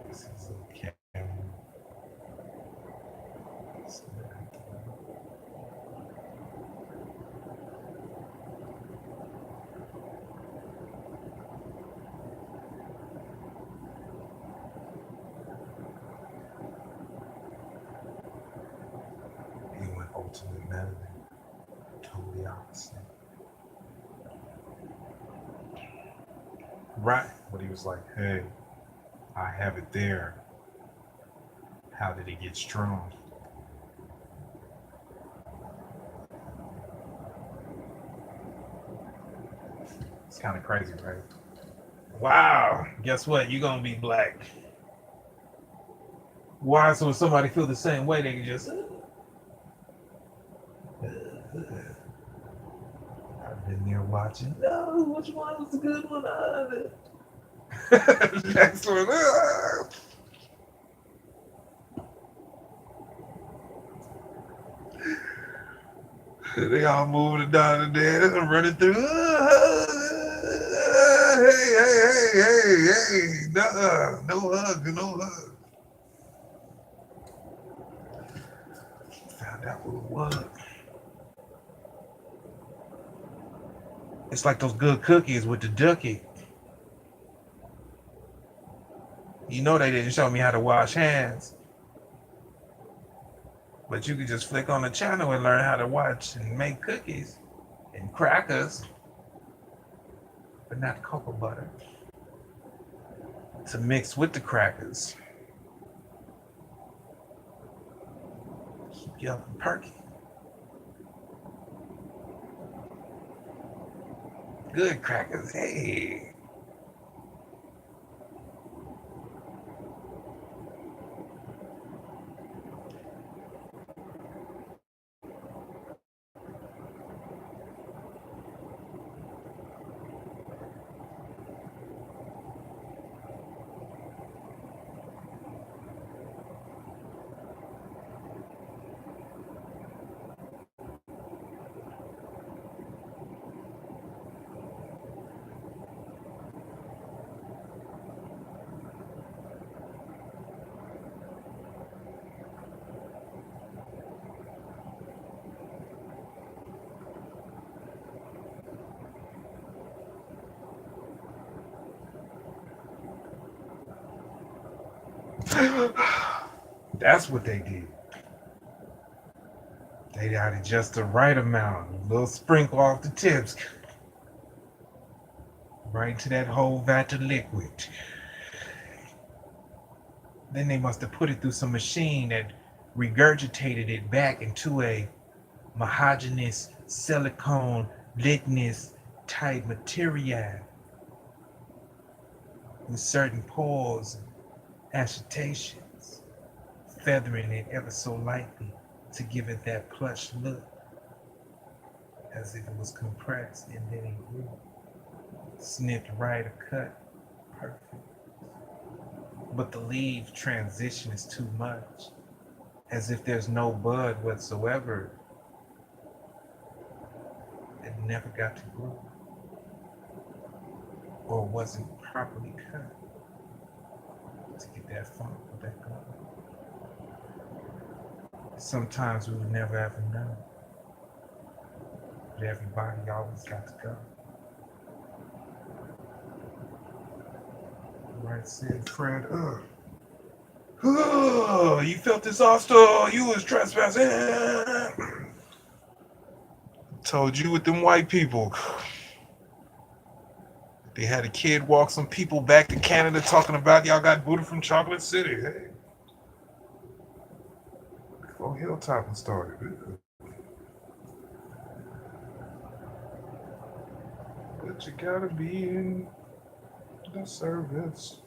This is okay. He went ultimate melody. Totally opposite. Right. But he was like, hey, I have it there. How did it get strong? It's kind of crazy, right? Wow. Guess what? You're going to be black. Why? So if somebody feel the same way, they can just... I've been there watching. No, which one was the good one? Next one. They all moving down the there, running through. Hey. No hug, no hug. Found out what it was. It's like those good cookies with the ducky. You know they didn't show me how to wash hands. But you could just flick on the channel and learn how to watch and make cookies and crackers, but not cocoa butter, to mix with the crackers. Keep you up and perky. Good crackers, hey. That's what they did. They added just the right amount, a little sprinkle off the tips, right into that whole vat of liquid. Then they must have put it through some machine that regurgitated it back into a homogeneous silicone litmus type material with certain pores and agitations, feathering it ever so lightly to give it that plush look, as if it was compressed and then it grew, snipped right or cut perfect. But the leaf transition is too much, as if there's no bud whatsoever. It never got to grow, or wasn't properly cut to get that funk or that going. Sometimes we would never ever know, but everybody always got to go. Right, said Fred. You felt this hostile. You was trespassing. Told you with them white people. They had a kid walk some people back to Canada talking about y'all got booted from Chocolate City. Hey. Before Hilltopping started. But you gotta be in the service.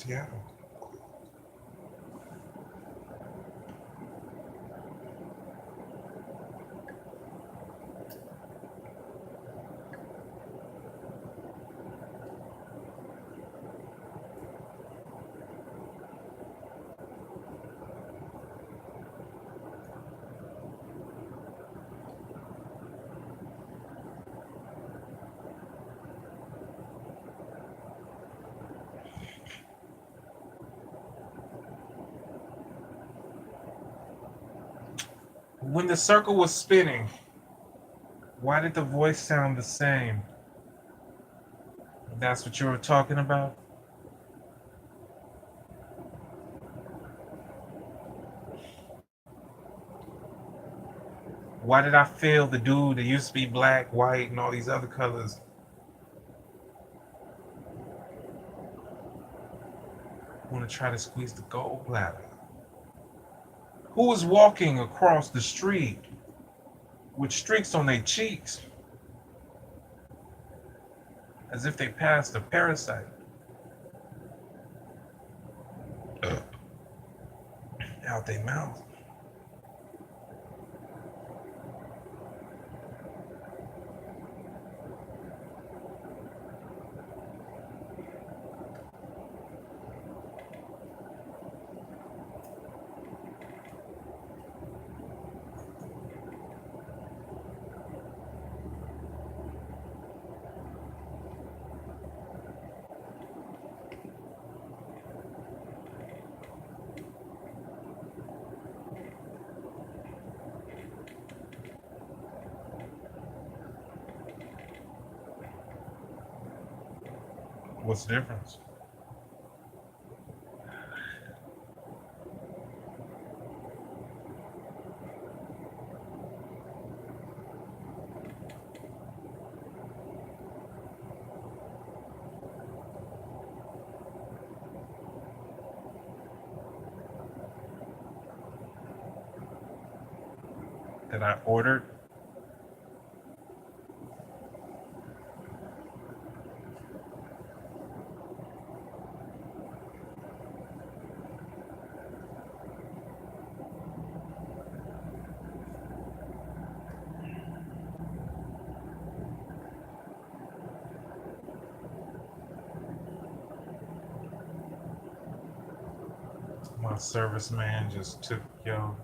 Seattle. When the circle was spinning, why did the voice sound the same? That's what you were talking about? Why did I feel the dude that used to be black, white, and all these other colors want to try to squeeze the gallbladder? Who was walking across the street with streaks on their cheeks as if they passed a parasite out their mouth? What's the difference? That I ordered? My serviceman just took your